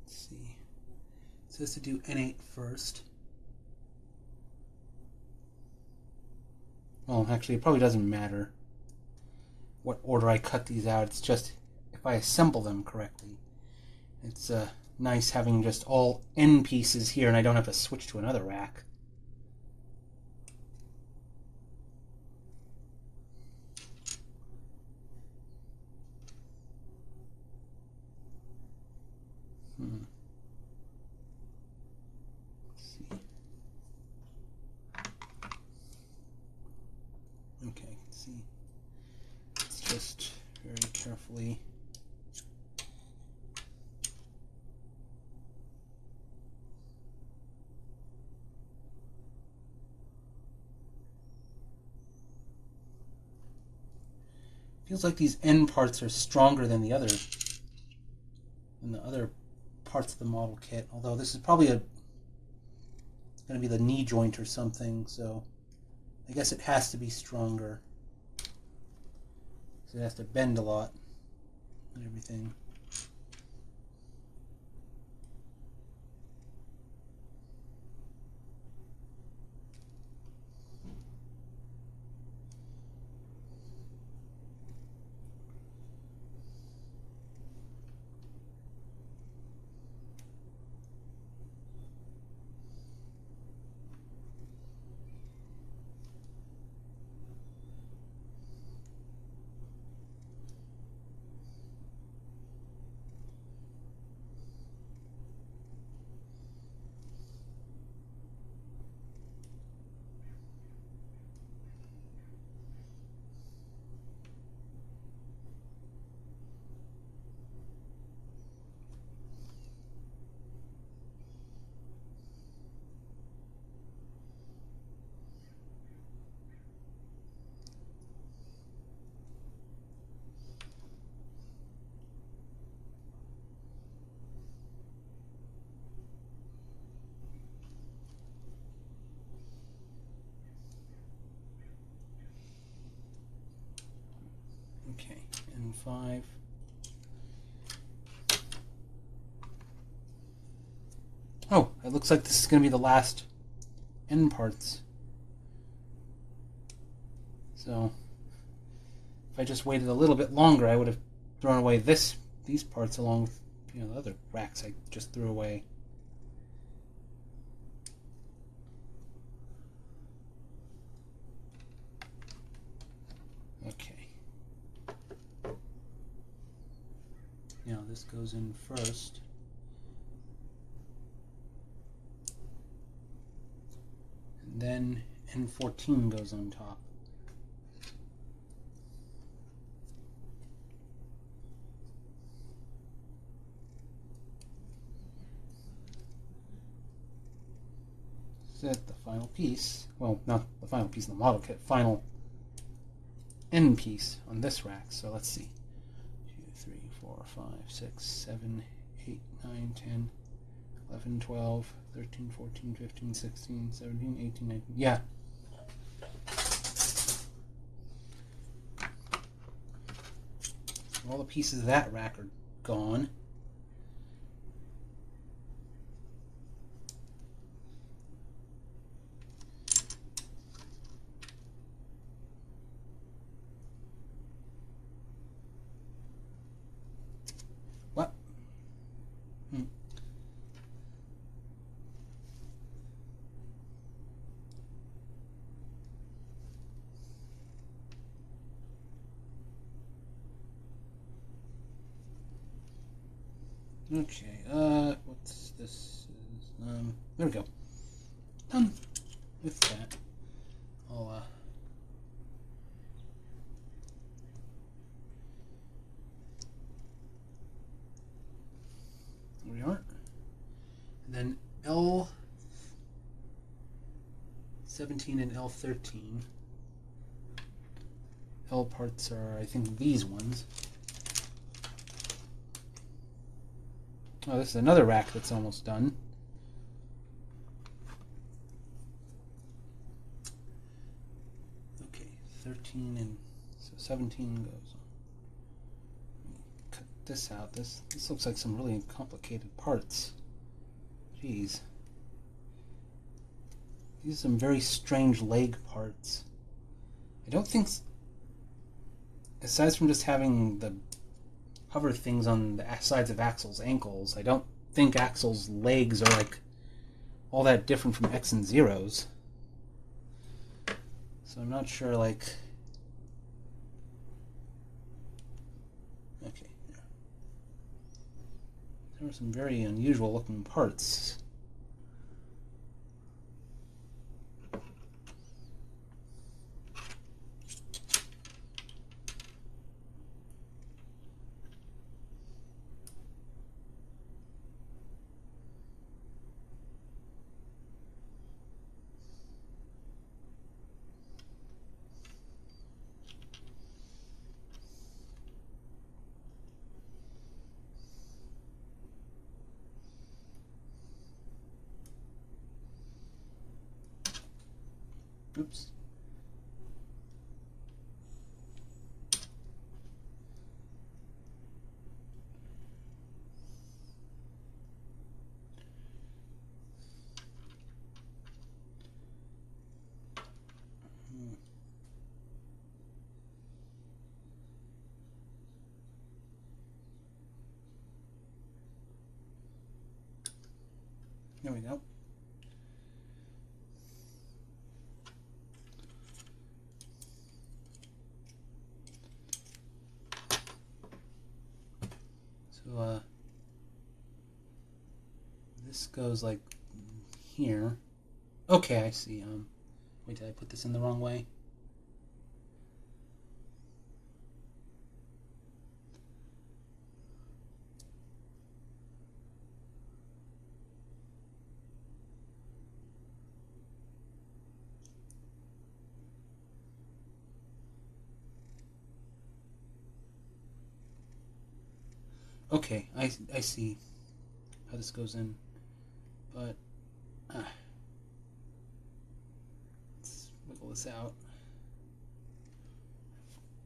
Let's see. It says to do N8 first. Well, actually, it probably doesn't matter what order I cut these out. It's just if I assemble them correctly. It's nice having just all N pieces here, and I don't have to switch to another rack. Let's see. Okay, let's see. Let's just very carefully. Feels like these end parts are stronger than the other parts of the model kit. Although this is probably going to be the knee joint or something, so I guess it has to be stronger. So it has to bend a lot and everything. Okay, N5. Oh, it looks like this is going to be the last end parts. So, if I just waited a little bit longer, I would have thrown away these parts along with the other racks I just threw away. Okay. Now this goes in first. And then N14 goes on top. Set the final piece. Well, not the final piece in the model kit. Final end piece on this rack. So let's see. 2, 3, 4, 5, 6, 7, 8, 9, 10, 11, 12, 13, 14, 15, 16, 17, 18, 19. Yeah. All the pieces of that rack are gone. What? Okay, what's this? There we go. Done with that. I'll, there we are. And then L17 and L13. L parts are, I think, these ones. Oh, this is another rack that's almost done. Okay, 13 and so 17 goes on. Cut this out. This looks like some really complicated parts. Jeez. These are some very strange leg parts. I don't think, aside from just having the hover things on the sides of Axel's ankles, I don't think Axel's legs are like all that different from X and Zero's. So I'm not sure, like... Okay. There are some very unusual looking parts. Oops. There we go. So, this goes like here. Okay, I see. Wait, did I put this in the wrong way? Okay, I see how this goes in, but let's wiggle this out.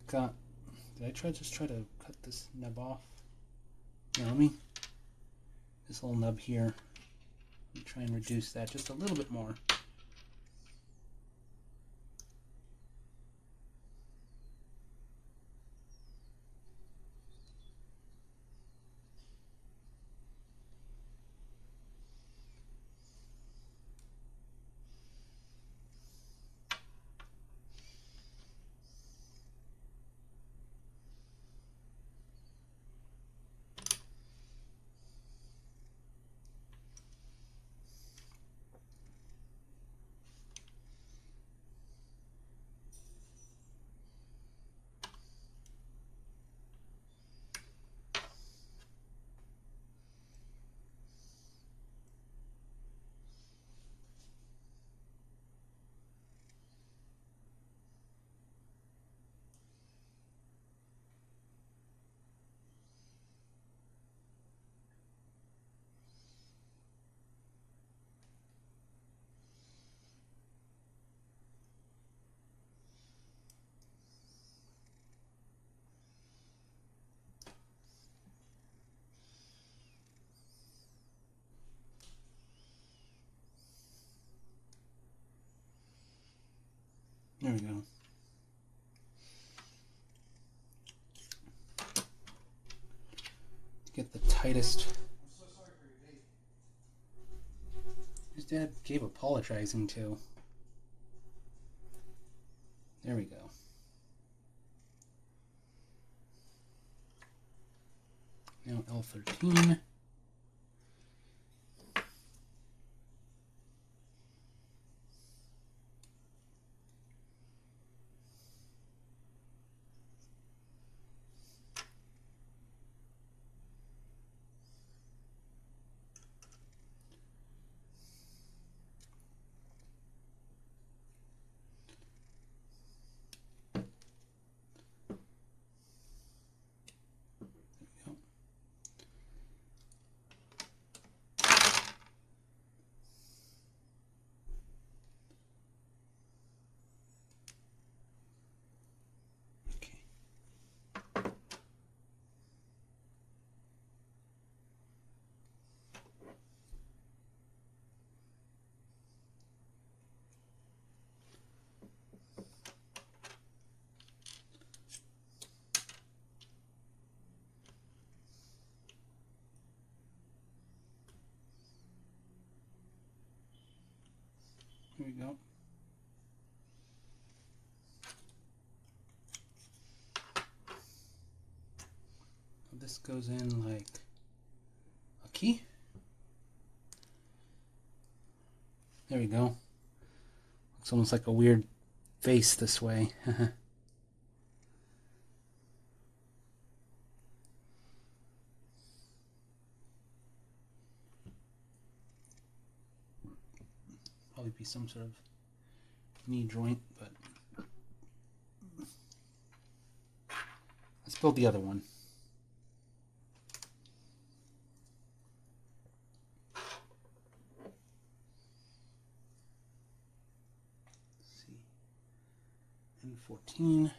Did I just try to cut this nub off? Yeah, let me, this little nub here, let me try and reduce that just a little bit more. There we go. Get the tightest. His dad gave apologizing to. There we go. Now L13. Here we go. This goes in like a key. There we go. Looks almost like a weird face this way. Probably be some sort of knee joint, but let's build the other one. Let's see. N14.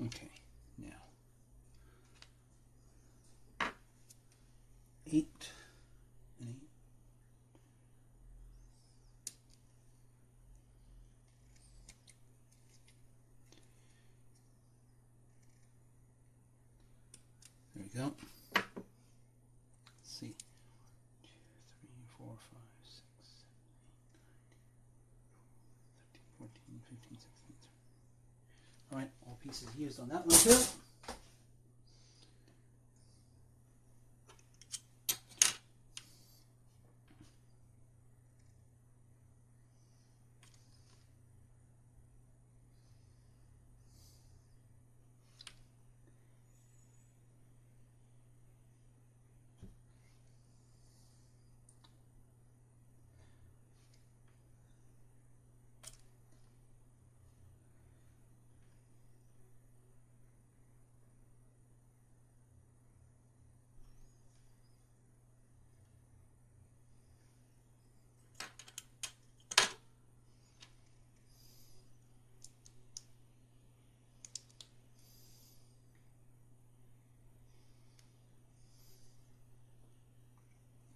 Okay, now 8 and 8. There we go. Let's see. 2, 3, 4, 5, 6, 7, 8, 9, 10, 14, 15, 16. Alright, all pieces used on that one too.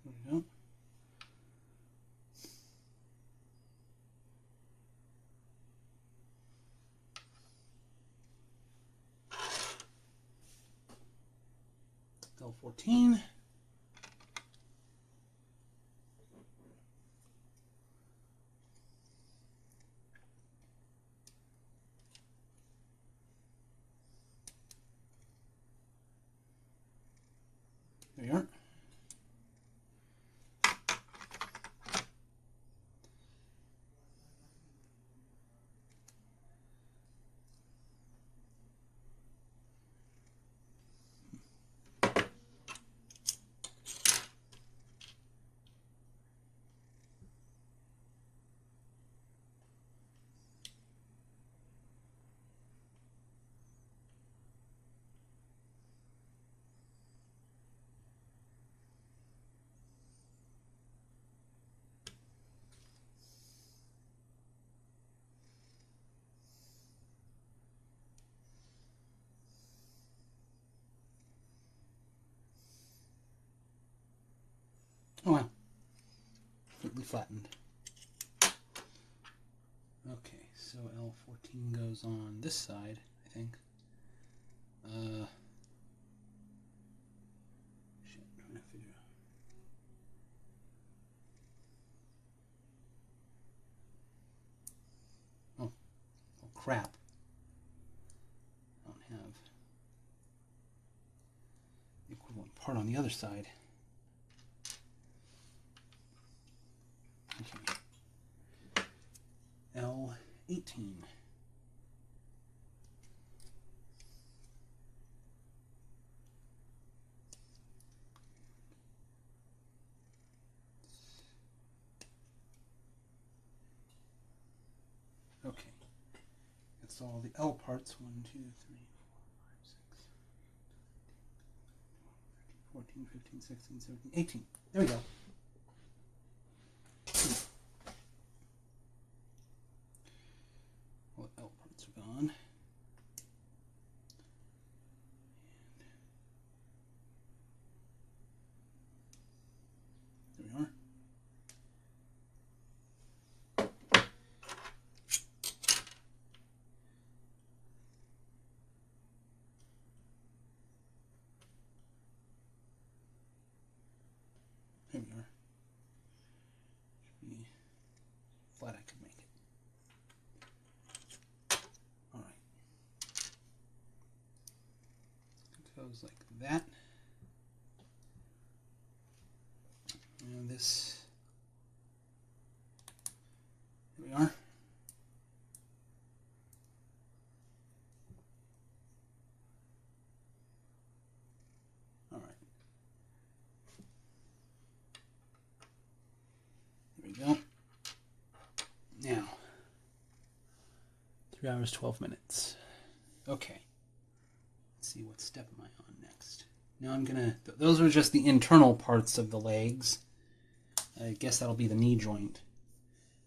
There we go. L14. There you are. Oh wow. Completely flattened. Okay, so L14 goes on this side, I think. Shit, I'm trying to figure out. Oh crap. I don't have the equivalent part on the other side. Okay. L18. Okay. That's all the L parts. 1, 2, 3, 4, 5, 6, 14, 15, 16, 17, 18. There we go. All the L parts are gone. There we are. There we are. Should be flat. I could make it. All right. It goes like that. And this. Here we are. All right. There we go. Now, 3 hours, 12 minutes. Okay. Let's see, what step am I on next? Now I'm gonna, those are just the internal parts of the legs. I guess that'll be the knee joint.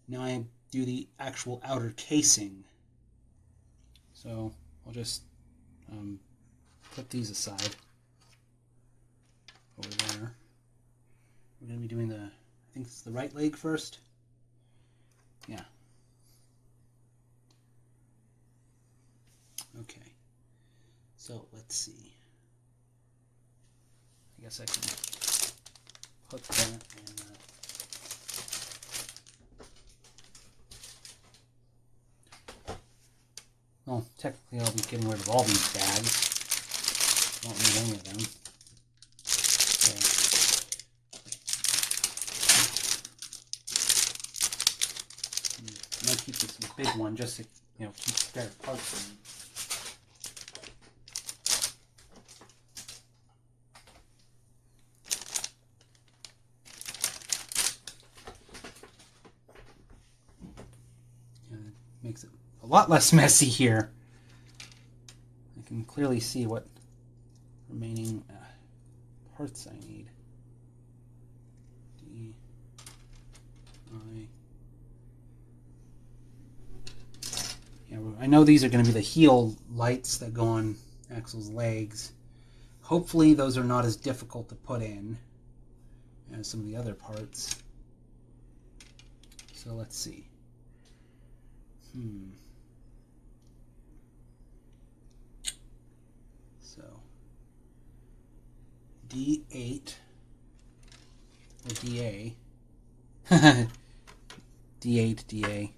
Now I do the actual outer casing. So I'll just put these aside over there. We're gonna be doing the, I think it's the right leg first. Yeah. Okay. So let's see. I guess I can put that in. Well, technically I'll be getting rid of all these bags. Don't need any of them. Okay. I might keep this big one just to, keep spare parts in. Makes it a lot less messy here. I can clearly see what remaining parts I need. D, I. Yeah, I know these are going to be the heel lights that go on Axel's legs. Hopefully those are not as difficult to put in as some of the other parts. So let's see. So D8 or DA. D8, DA.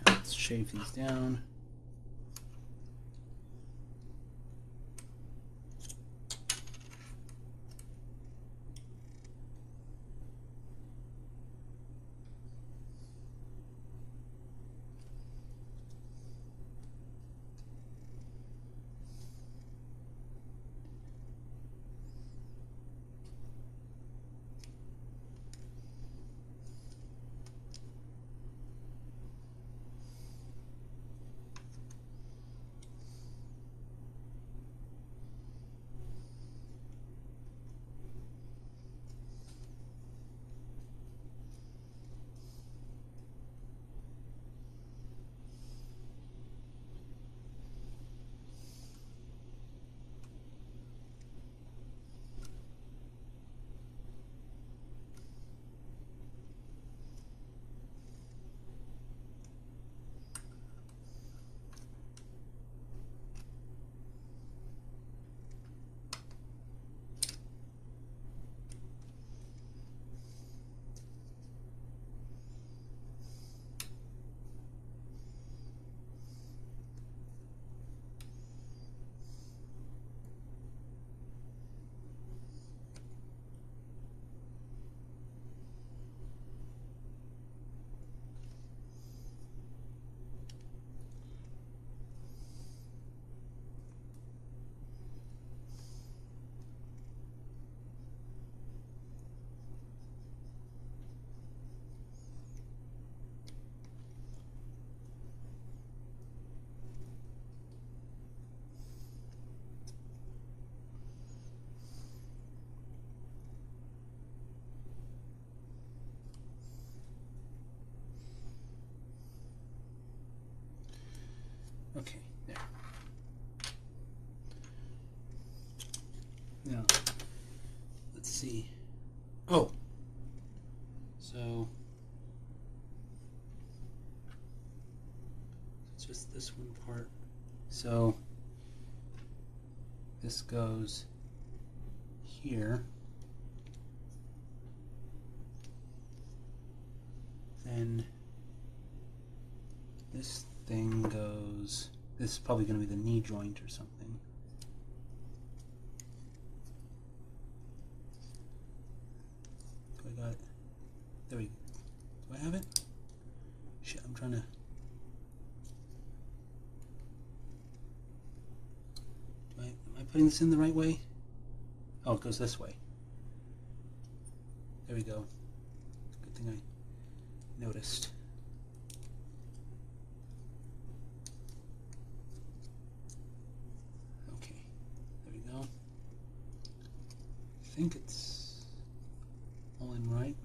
Let's shave these down. Okay, there. Now, let's see. Oh! So, it's just this one part. So, this goes here. Then this thing goes, this is probably going to be the knee joint or something. Do I got it? There we go. Do I have it? Shit, I'm trying to. Am I putting this in the right way? Oh, it goes this way. There we go. Good thing I noticed. Okay, there we go. I think it's all in right.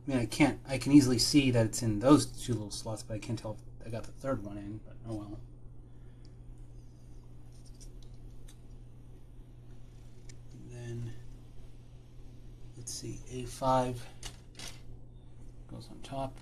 I mean, I can easily see that it's in those two little slots, but I can't tell if I got the third one in, but oh well. And then, let's see, A5 goes on top.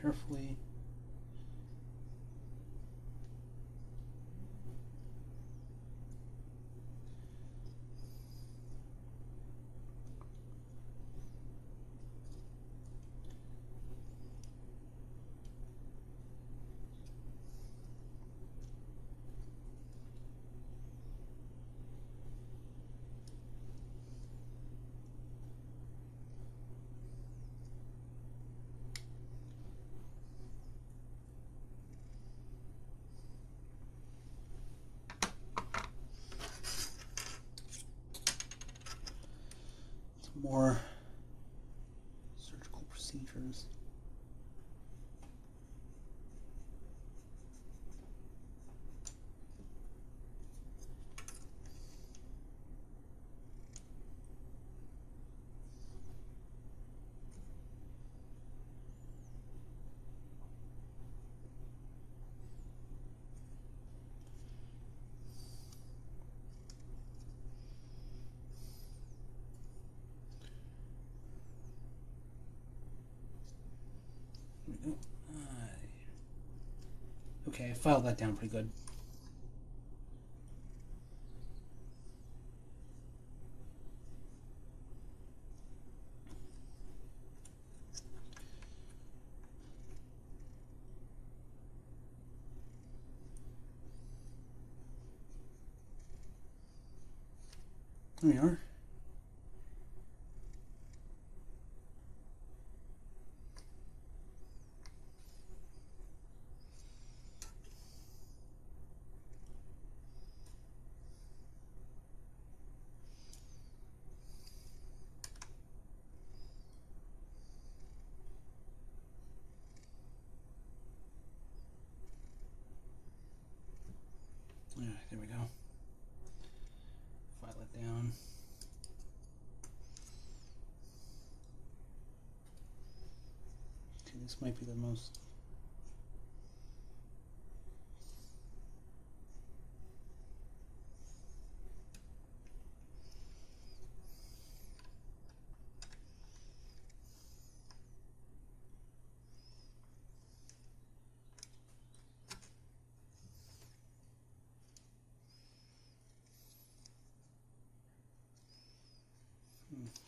Carefully. More surgical procedures. Okay, I filed that down pretty good. There we are. Yeah, there we go. File it down. Okay, this might be the most.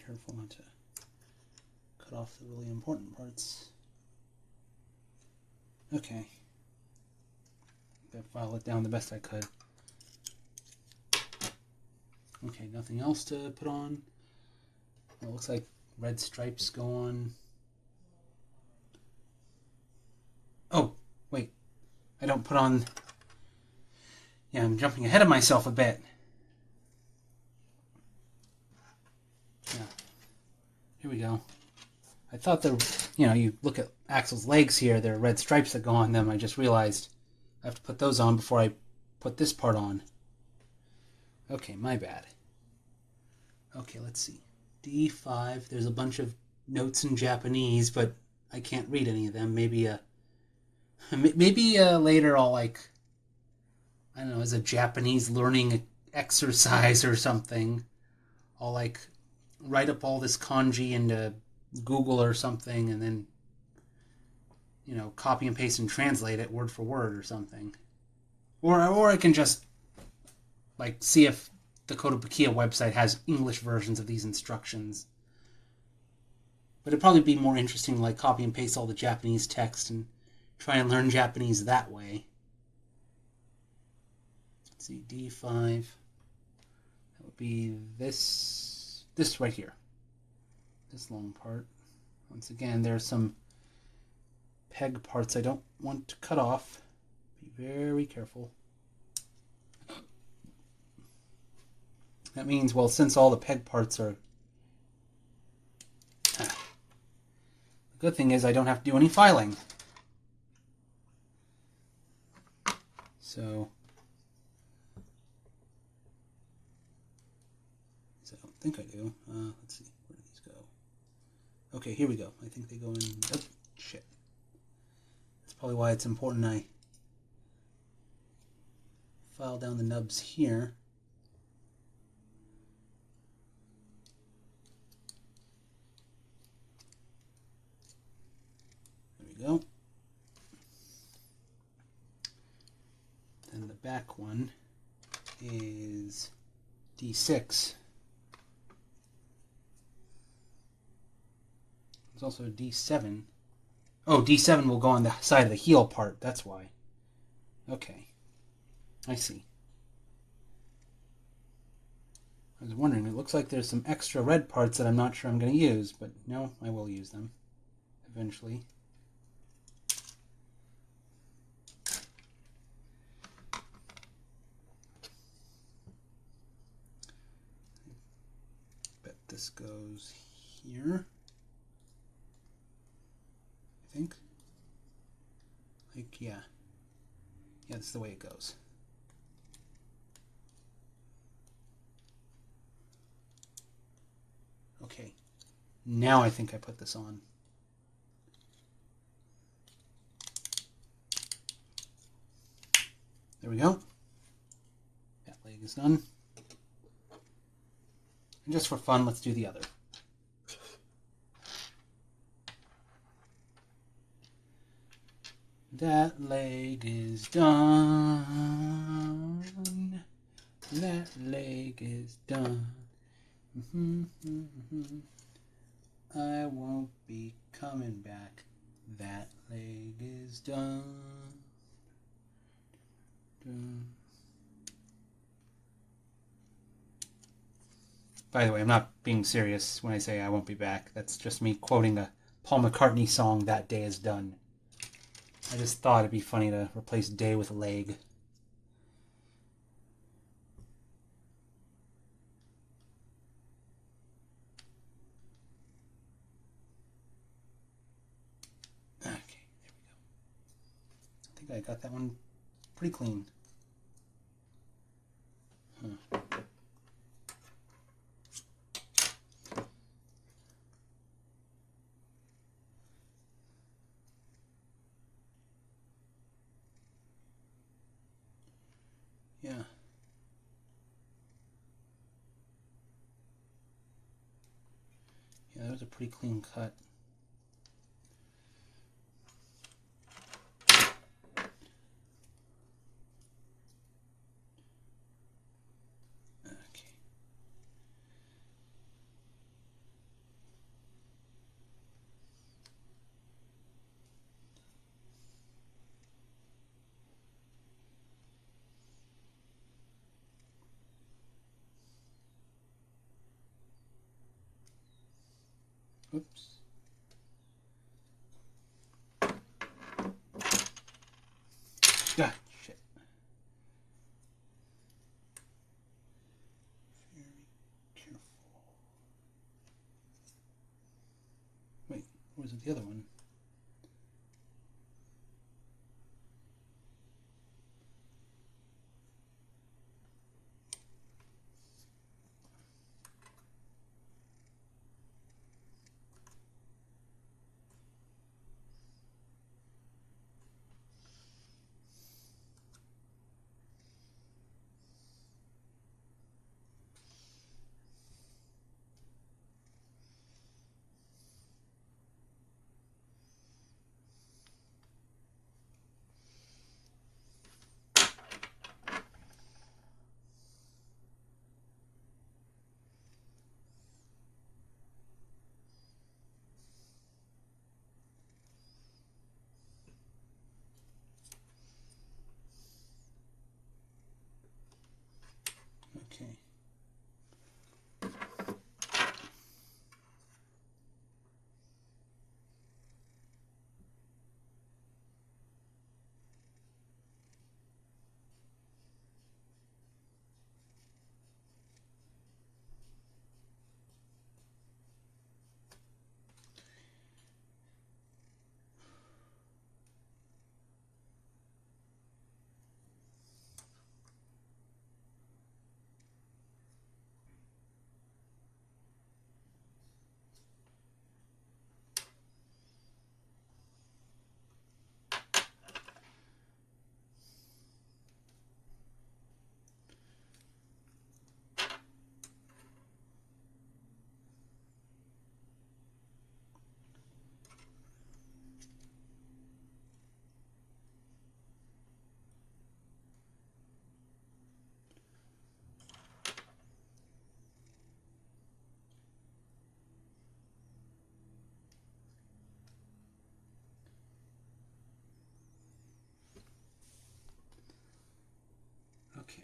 Careful not to cut off the really important parts. Okay. I filed it down the best I could. Okay, nothing else to put on. It looks like red stripes go on. Oh, wait. I don't put on... Yeah, I'm jumping ahead of myself a bit. Yeah. Here we go. I thought you look at Axel's legs here, there are red stripes that go on them. I just realized I have to put those on before I put this part on. Okay, my bad. Okay, let's see. D5, there's a bunch of notes in Japanese, but I can't read any of them. Maybe later I'll I don't know, as a Japanese learning exercise or something, I'll write up all this kanji into Google or something and then, copy and paste and translate it word for word or something. Or I can just, see if the Kotobukiya website has English versions of these instructions. But it'd probably be more interesting to, copy and paste all the Japanese text and try and learn Japanese that way. Let's see, D5. That would be this right here. This long part. Once again, there's some peg parts I don't want to cut off. Be very careful. That means, well, since all the peg parts are... The good thing is I don't have to do any filing. So I don't think I do. Let's see. Where do these go? Okay, here we go. I think they go in... Oh, shit. That's probably why it's important I file down the nubs here. There we go. Then the back one is D6. There's also a D7. Oh, D7 will go on the side of the heel part. That's why. Okay. I see. I was wondering, it looks like there's some extra red parts that I'm not sure I'm going to use, but no, I will use them eventually. Bet this goes here. I think. Yeah. Yeah, that's the way it goes. Okay. Now I think I put this on. There we go. That leg is done. And just for fun, let's do the other. That leg is done. That leg is done. I won't be coming back. That leg is done. By the way, I'm not being serious when I say I won't be back. That's just me quoting a Paul McCartney song, That Day Is Done. I just thought it'd be funny to replace day with leg. Okay, there we go. I think I got that one pretty clean. Huh. Yeah. Yeah, that was a pretty clean cut. Okay. Oops. Or was it the other one? Okay. Okay.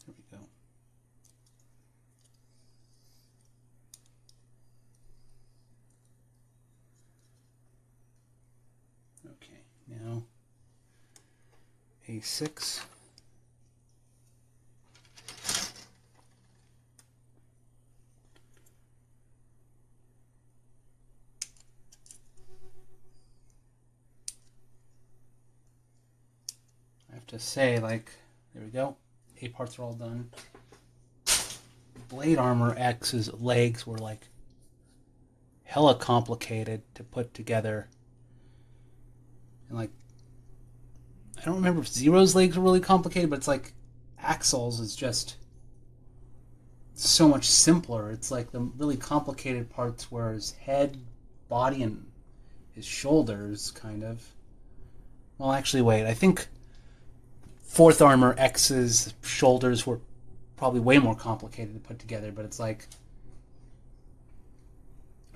There we go. Okay, now A6. I have to say, like, there we go. A parts are all done. Blade Armor X's legs were like hella complicated to put together. And like, I don't remember if Zero's legs were really complicated, but it's like Axel's is just so much simpler. It's like the really complicated parts were his head, body, and his shoulders, kind of. Well, actually, wait. I think Fourth Armor X's shoulders were probably way more complicated to put together, but it's like,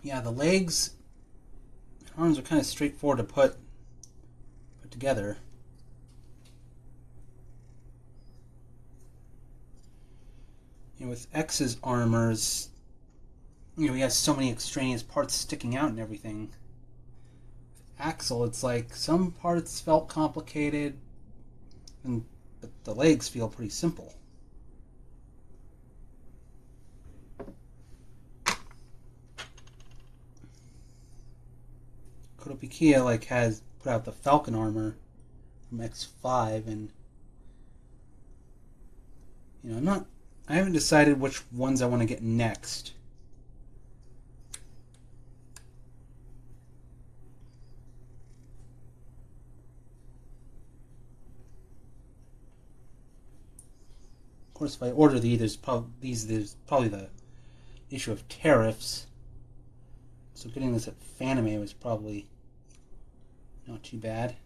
yeah, the legs and arms are kind of straightforward to put together. with X's armors, he has so many extraneous parts sticking out and everything. Axel, it's like some parts felt complicated, but the legs feel pretty simple. Kotobukiya has put out the Falcon armor from X5, and I haven't decided which ones I want to get next. Of course, if I order there's probably the issue of tariffs. So getting this at Fanime was probably not too bad.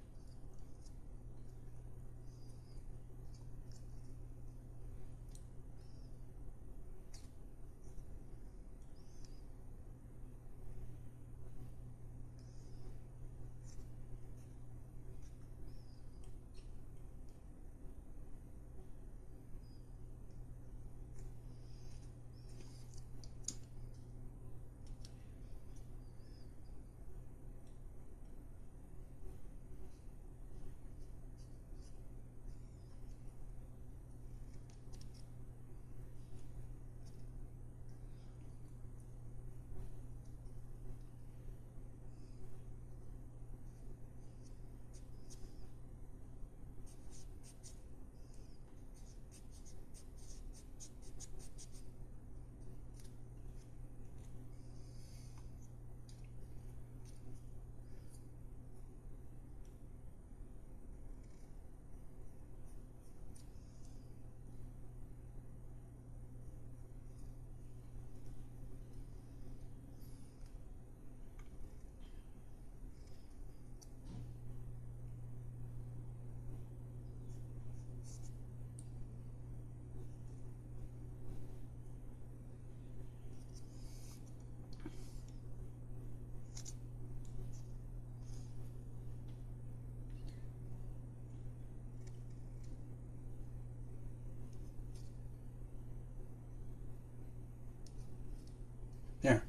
There.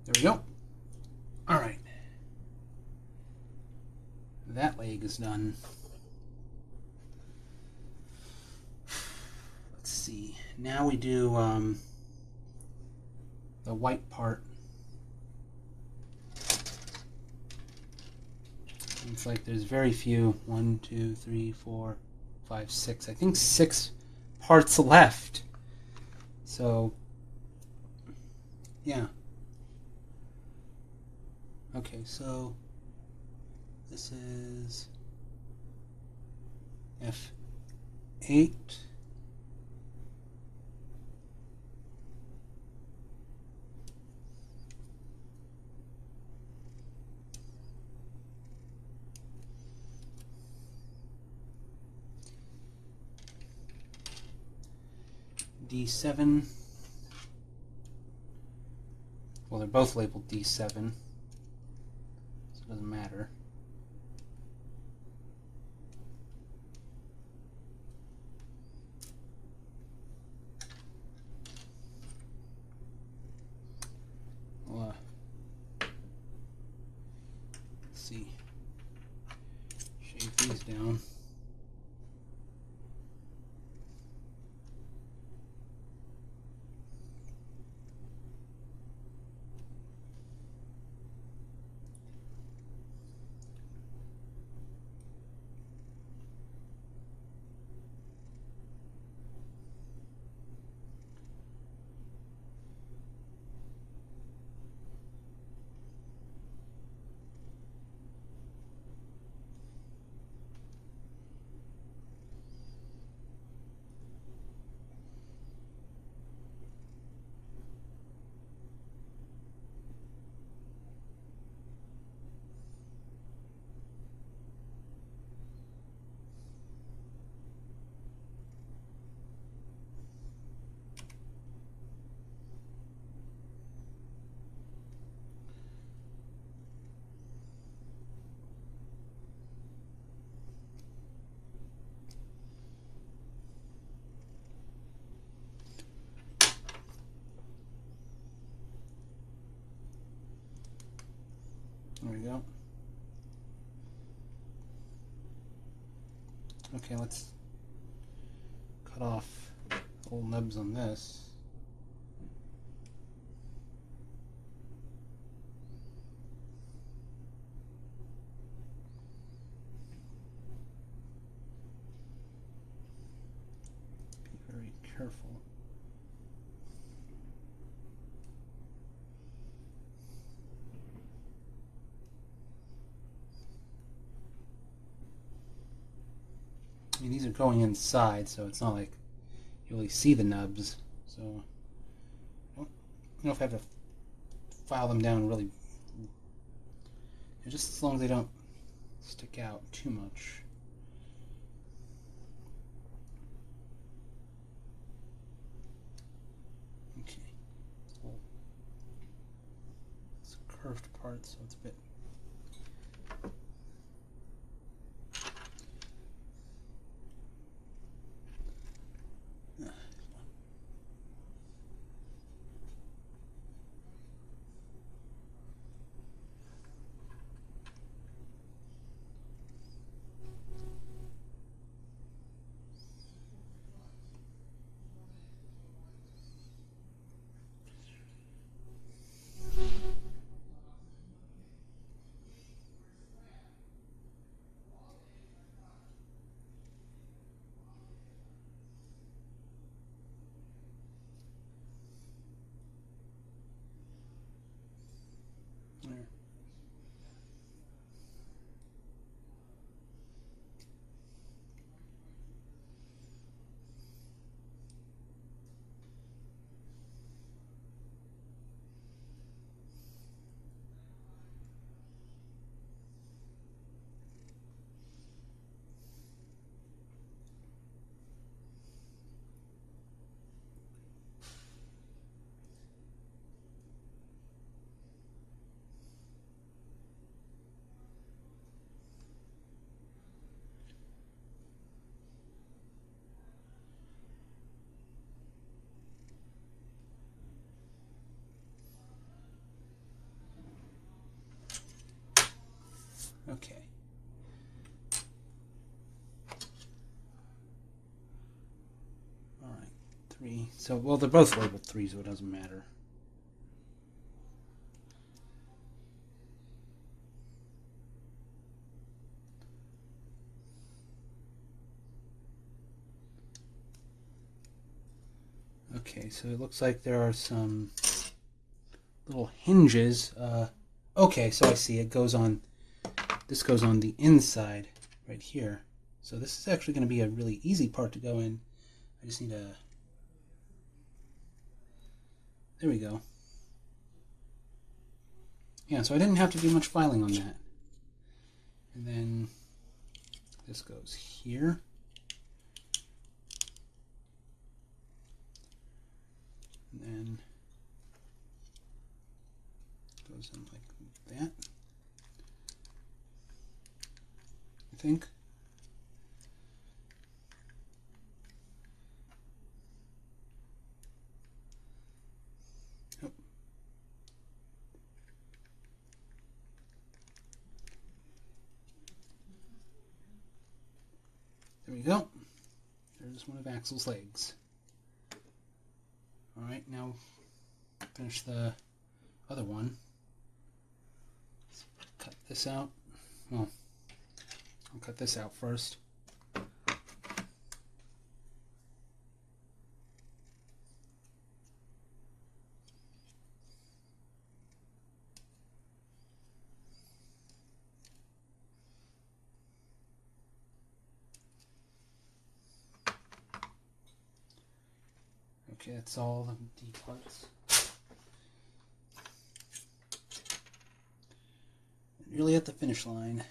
There we go. Alright. That leg is done. Let's see. Now we do the white part. It's like there's very few. 1, 2, 3, 4, 5, 6. I think 6 parts left. So, yeah. Okay, so this is F8. D7. Well, they're both labeled D7, so it doesn't matter. Well, let's see. Shave these down. There we go. Okay, let's cut off little nubs on this. Be very careful. I mean, these are going inside, so it's not like you really see the nubs. So I don't know if I have to file them down really, just as long as they don't stick out too much. Okay, it's a curved part, so it's a bit. There. Okay. All right, 3. So, well, they're both labeled 3, so it doesn't matter. Okay, so it looks like there are some little hinges. Okay, so I see it goes on. This goes on the inside right here. So this is actually going to be a really easy part to go in. I just need to. There we go. Yeah, so I didn't have to do much filing on that. And then this goes here. And then goes in like that, I think. Oh. There we go. There's one of Axel's legs. Alright, now finish the other one. Let's cut this out. Well, I'll cut this out first. Okay, that's all the D parts. Nearly at the finish line.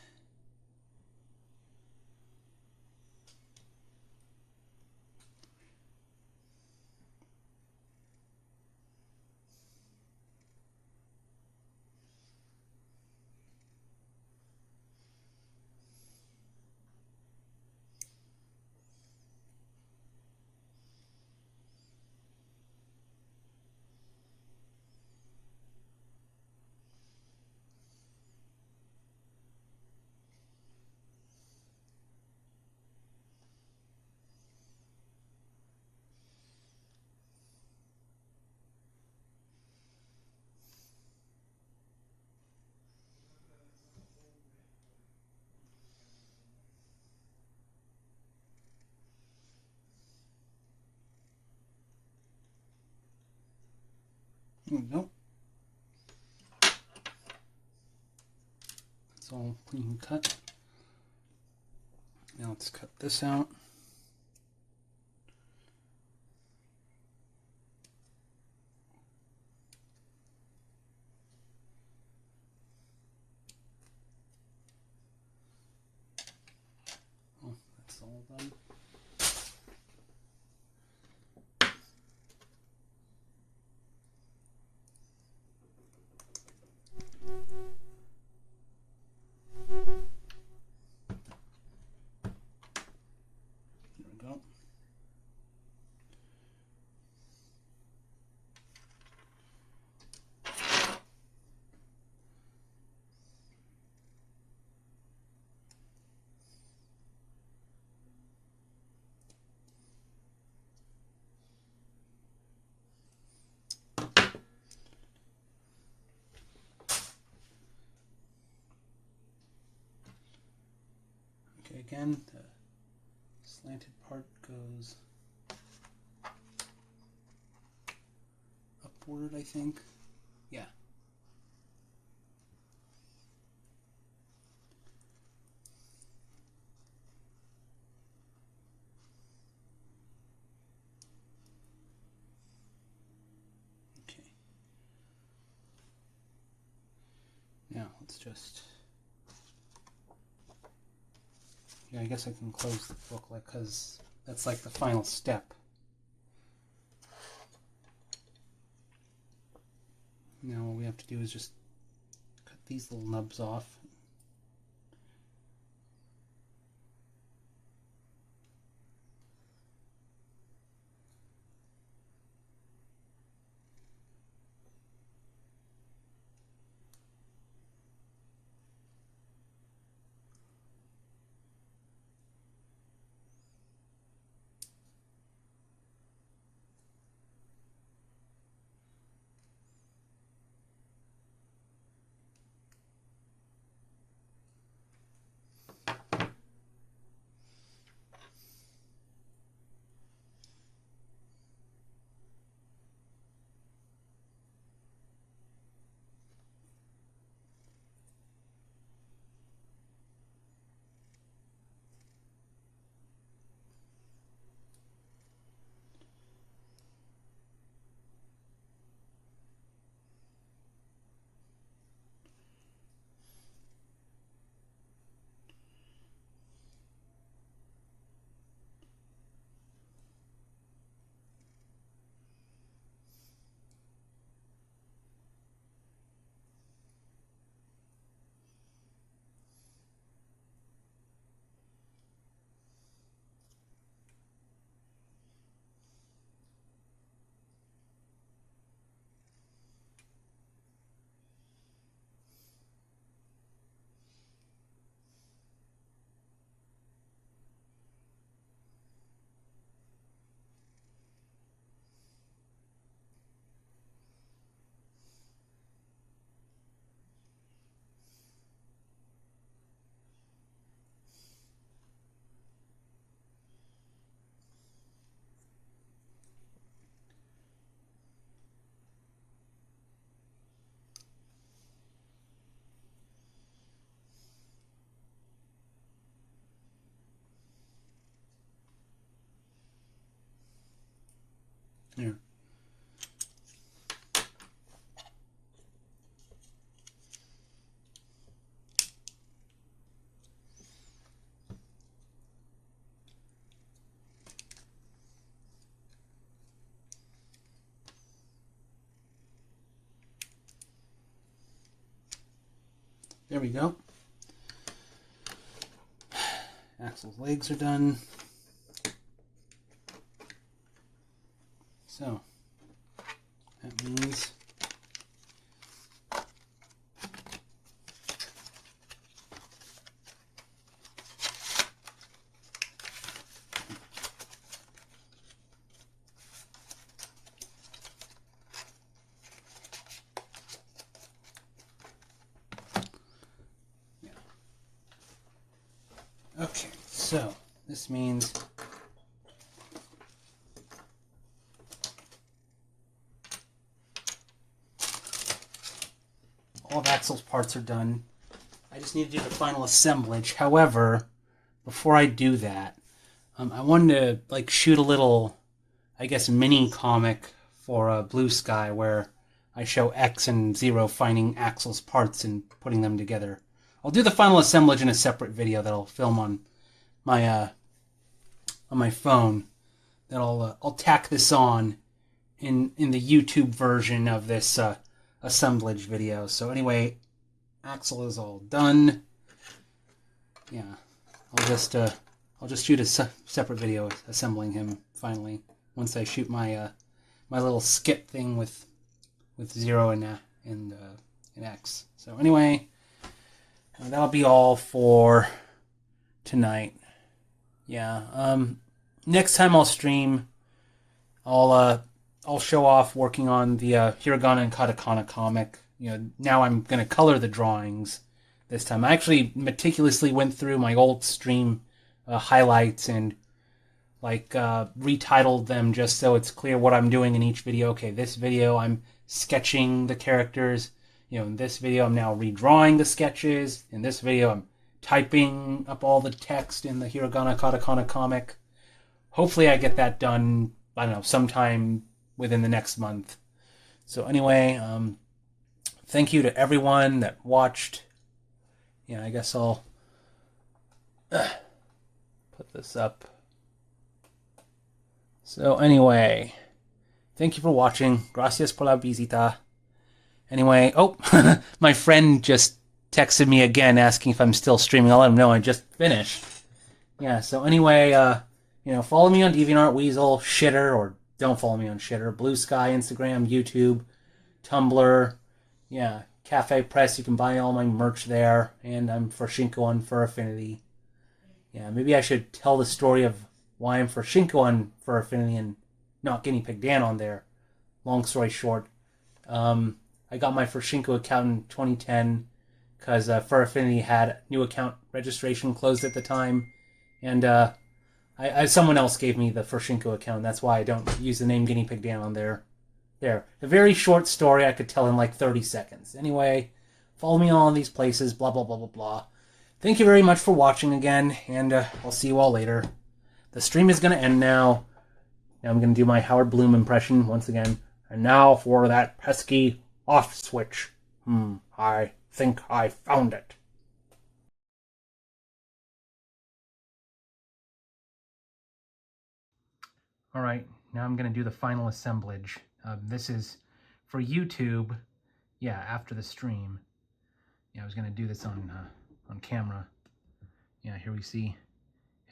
There we go. It's all clean cut. Now let's cut this out. Oh, that's all done. There we go. Okay, again, the slanted part goes upward, I think. Yeah. Okay. Now, let's just... Yeah, I guess I can close the booklet because that's like the final step. Now what we have to do is just cut these little nubs off. Here. There we go. Axle's legs are done. So, that means okay, so this means all of Axel's parts are done. I just need to do the final assemblage. However, before I do that, I wanted to shoot a little, I guess, mini comic for Blue Sky where I show X and Zero finding Axel's parts and putting them together. I'll do the final assemblage in a separate video that I'll film on my phone. That I'll tack this on in the YouTube version of this assemblage video. So anyway, Axel is all done. Yeah, I'll just shoot a separate video assembling him finally once I shoot my my little skit thing with Zero and X. So anyway, that'll be all for tonight. Yeah. Next time I'll stream, I'll show off working on the hiragana and katakana comic. Now I'm gonna color the drawings this time. I actually meticulously went through my old stream highlights and retitled them just so it's clear what I'm doing in each video. Okay, this video I'm sketching the characters. In this video I'm now redrawing the sketches. In this video I'm typing up all the text in the hiragana katakana comic. Hopefully I get that done, I don't know, sometime within the next month. So anyway, thank you to everyone that watched. Yeah, I guess I'll put this up. So anyway, thank you for watching. Gracias por la visita. Anyway, oh, my friend just texted me again asking if I'm still streaming. I'll let him know I just finished. Yeah, so anyway, follow me on DeviantArt, Weasel, Shitter, or don't follow me on Shitter. Blue Sky, Instagram, YouTube, Tumblr. Yeah, Cafe Press. You can buy all my merch there. And I'm for Shinko on Fur Affinity. Yeah, maybe I should tell the story of why I'm for Shinko on Fur Affinity and not Guinea Pig Dan on there. Long story short, I got my Furshinko account in 2010 because Fur Affinity had new account registration closed at the time, and someone else gave me the Furshinko account. That's why I don't use the name Guinea Pig Dan on there. There, a very short story I could tell in 30 seconds. Anyway, follow me on all these places. Blah blah blah blah blah. Thank you very much for watching again, and I'll see you all later. The stream is going to end now. Now I'm going to do my Howard Bloom impression once again. And now for that pesky off switch. I think I found it. Alright, now I'm going to do the final assemblage. This is for YouTube, yeah, after the stream. Yeah, I was going to do this on camera. Yeah, here we see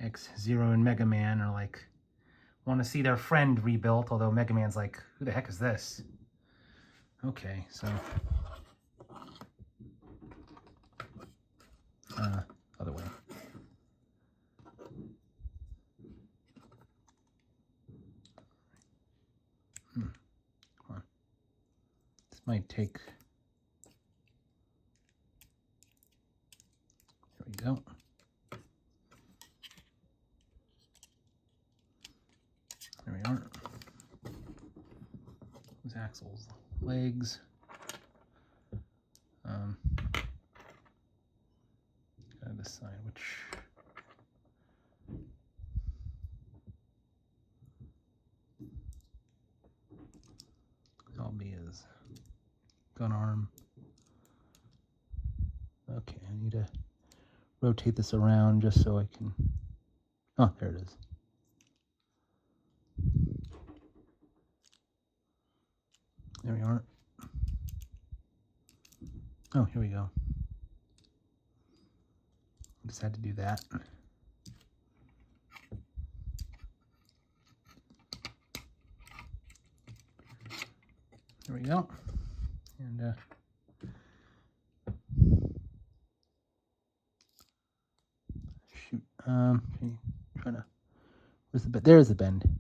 X, Zero, and Mega Man are want to see their friend rebuilt, although Mega Man's like, who the heck is this? Okay, so other way. Come on. This might take. There we go. There we are. There's Axel's legs. Gotta decide which. I'll be his gun arm. Okay, I need to rotate this around just so I can. Oh, there it is. There we are. Oh, here we go. Just had to do that. There we go. And shoot. Okay, trying to. Where's the bend? There's the bend.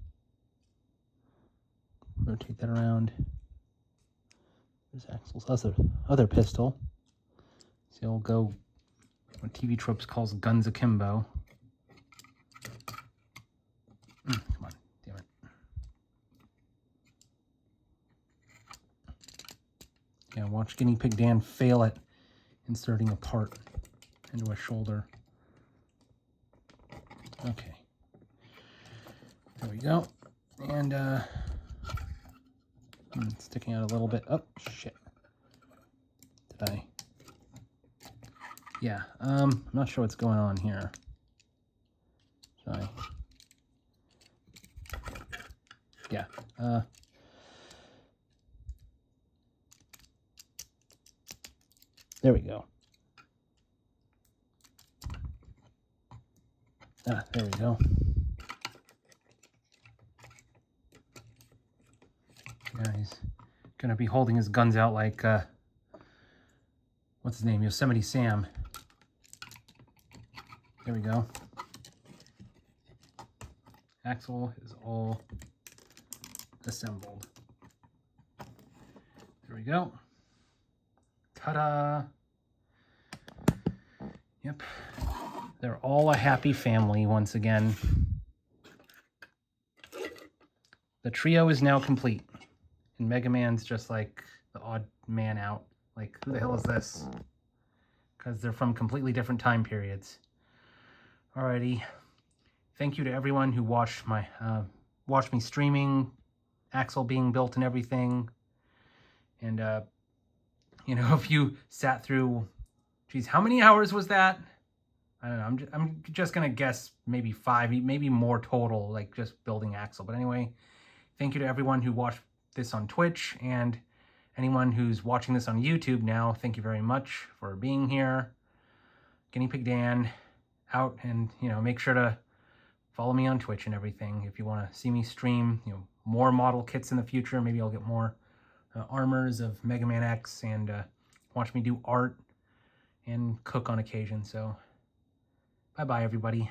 Rotate that around. There's Axel's other pistol. So we'll go what TV Tropes calls guns akimbo. Come on, damn it. Yeah, watch Guinea Pig Dan fail at inserting a part into a shoulder. Okay. There we go. And sticking out a little bit. Oh, shit. Did I? Yeah, I'm not sure what's going on here. Sorry. Yeah, there we go. There we go. Yeah, he's gonna be holding his guns out like, what's his name? Yosemite Sam. There we go. Axle is all assembled. There we go. Ta-da! Yep. They're all a happy family once again. The trio is now complete. And Mega Man's just like the odd man out. Like, who the hell is this? Because they're from completely different time periods. Alrighty. Thank you to everyone who watched me streaming, Axle being built and everything. And, you know, if you sat through, geez, how many hours was that? I don't know. I'm just going to guess maybe 5, maybe more total, like just building Axle. But anyway, thank you to everyone who watched this on Twitch, and anyone who's watching this on YouTube now, thank you very much for being here. Guinea Pig Dan out, and, you know, make sure to follow me on Twitch and everything if you want to see me stream, you know, more model kits in the future. Maybe I'll get more armors of Mega Man X, and watch me do art and cook on occasion. So bye-bye, everybody.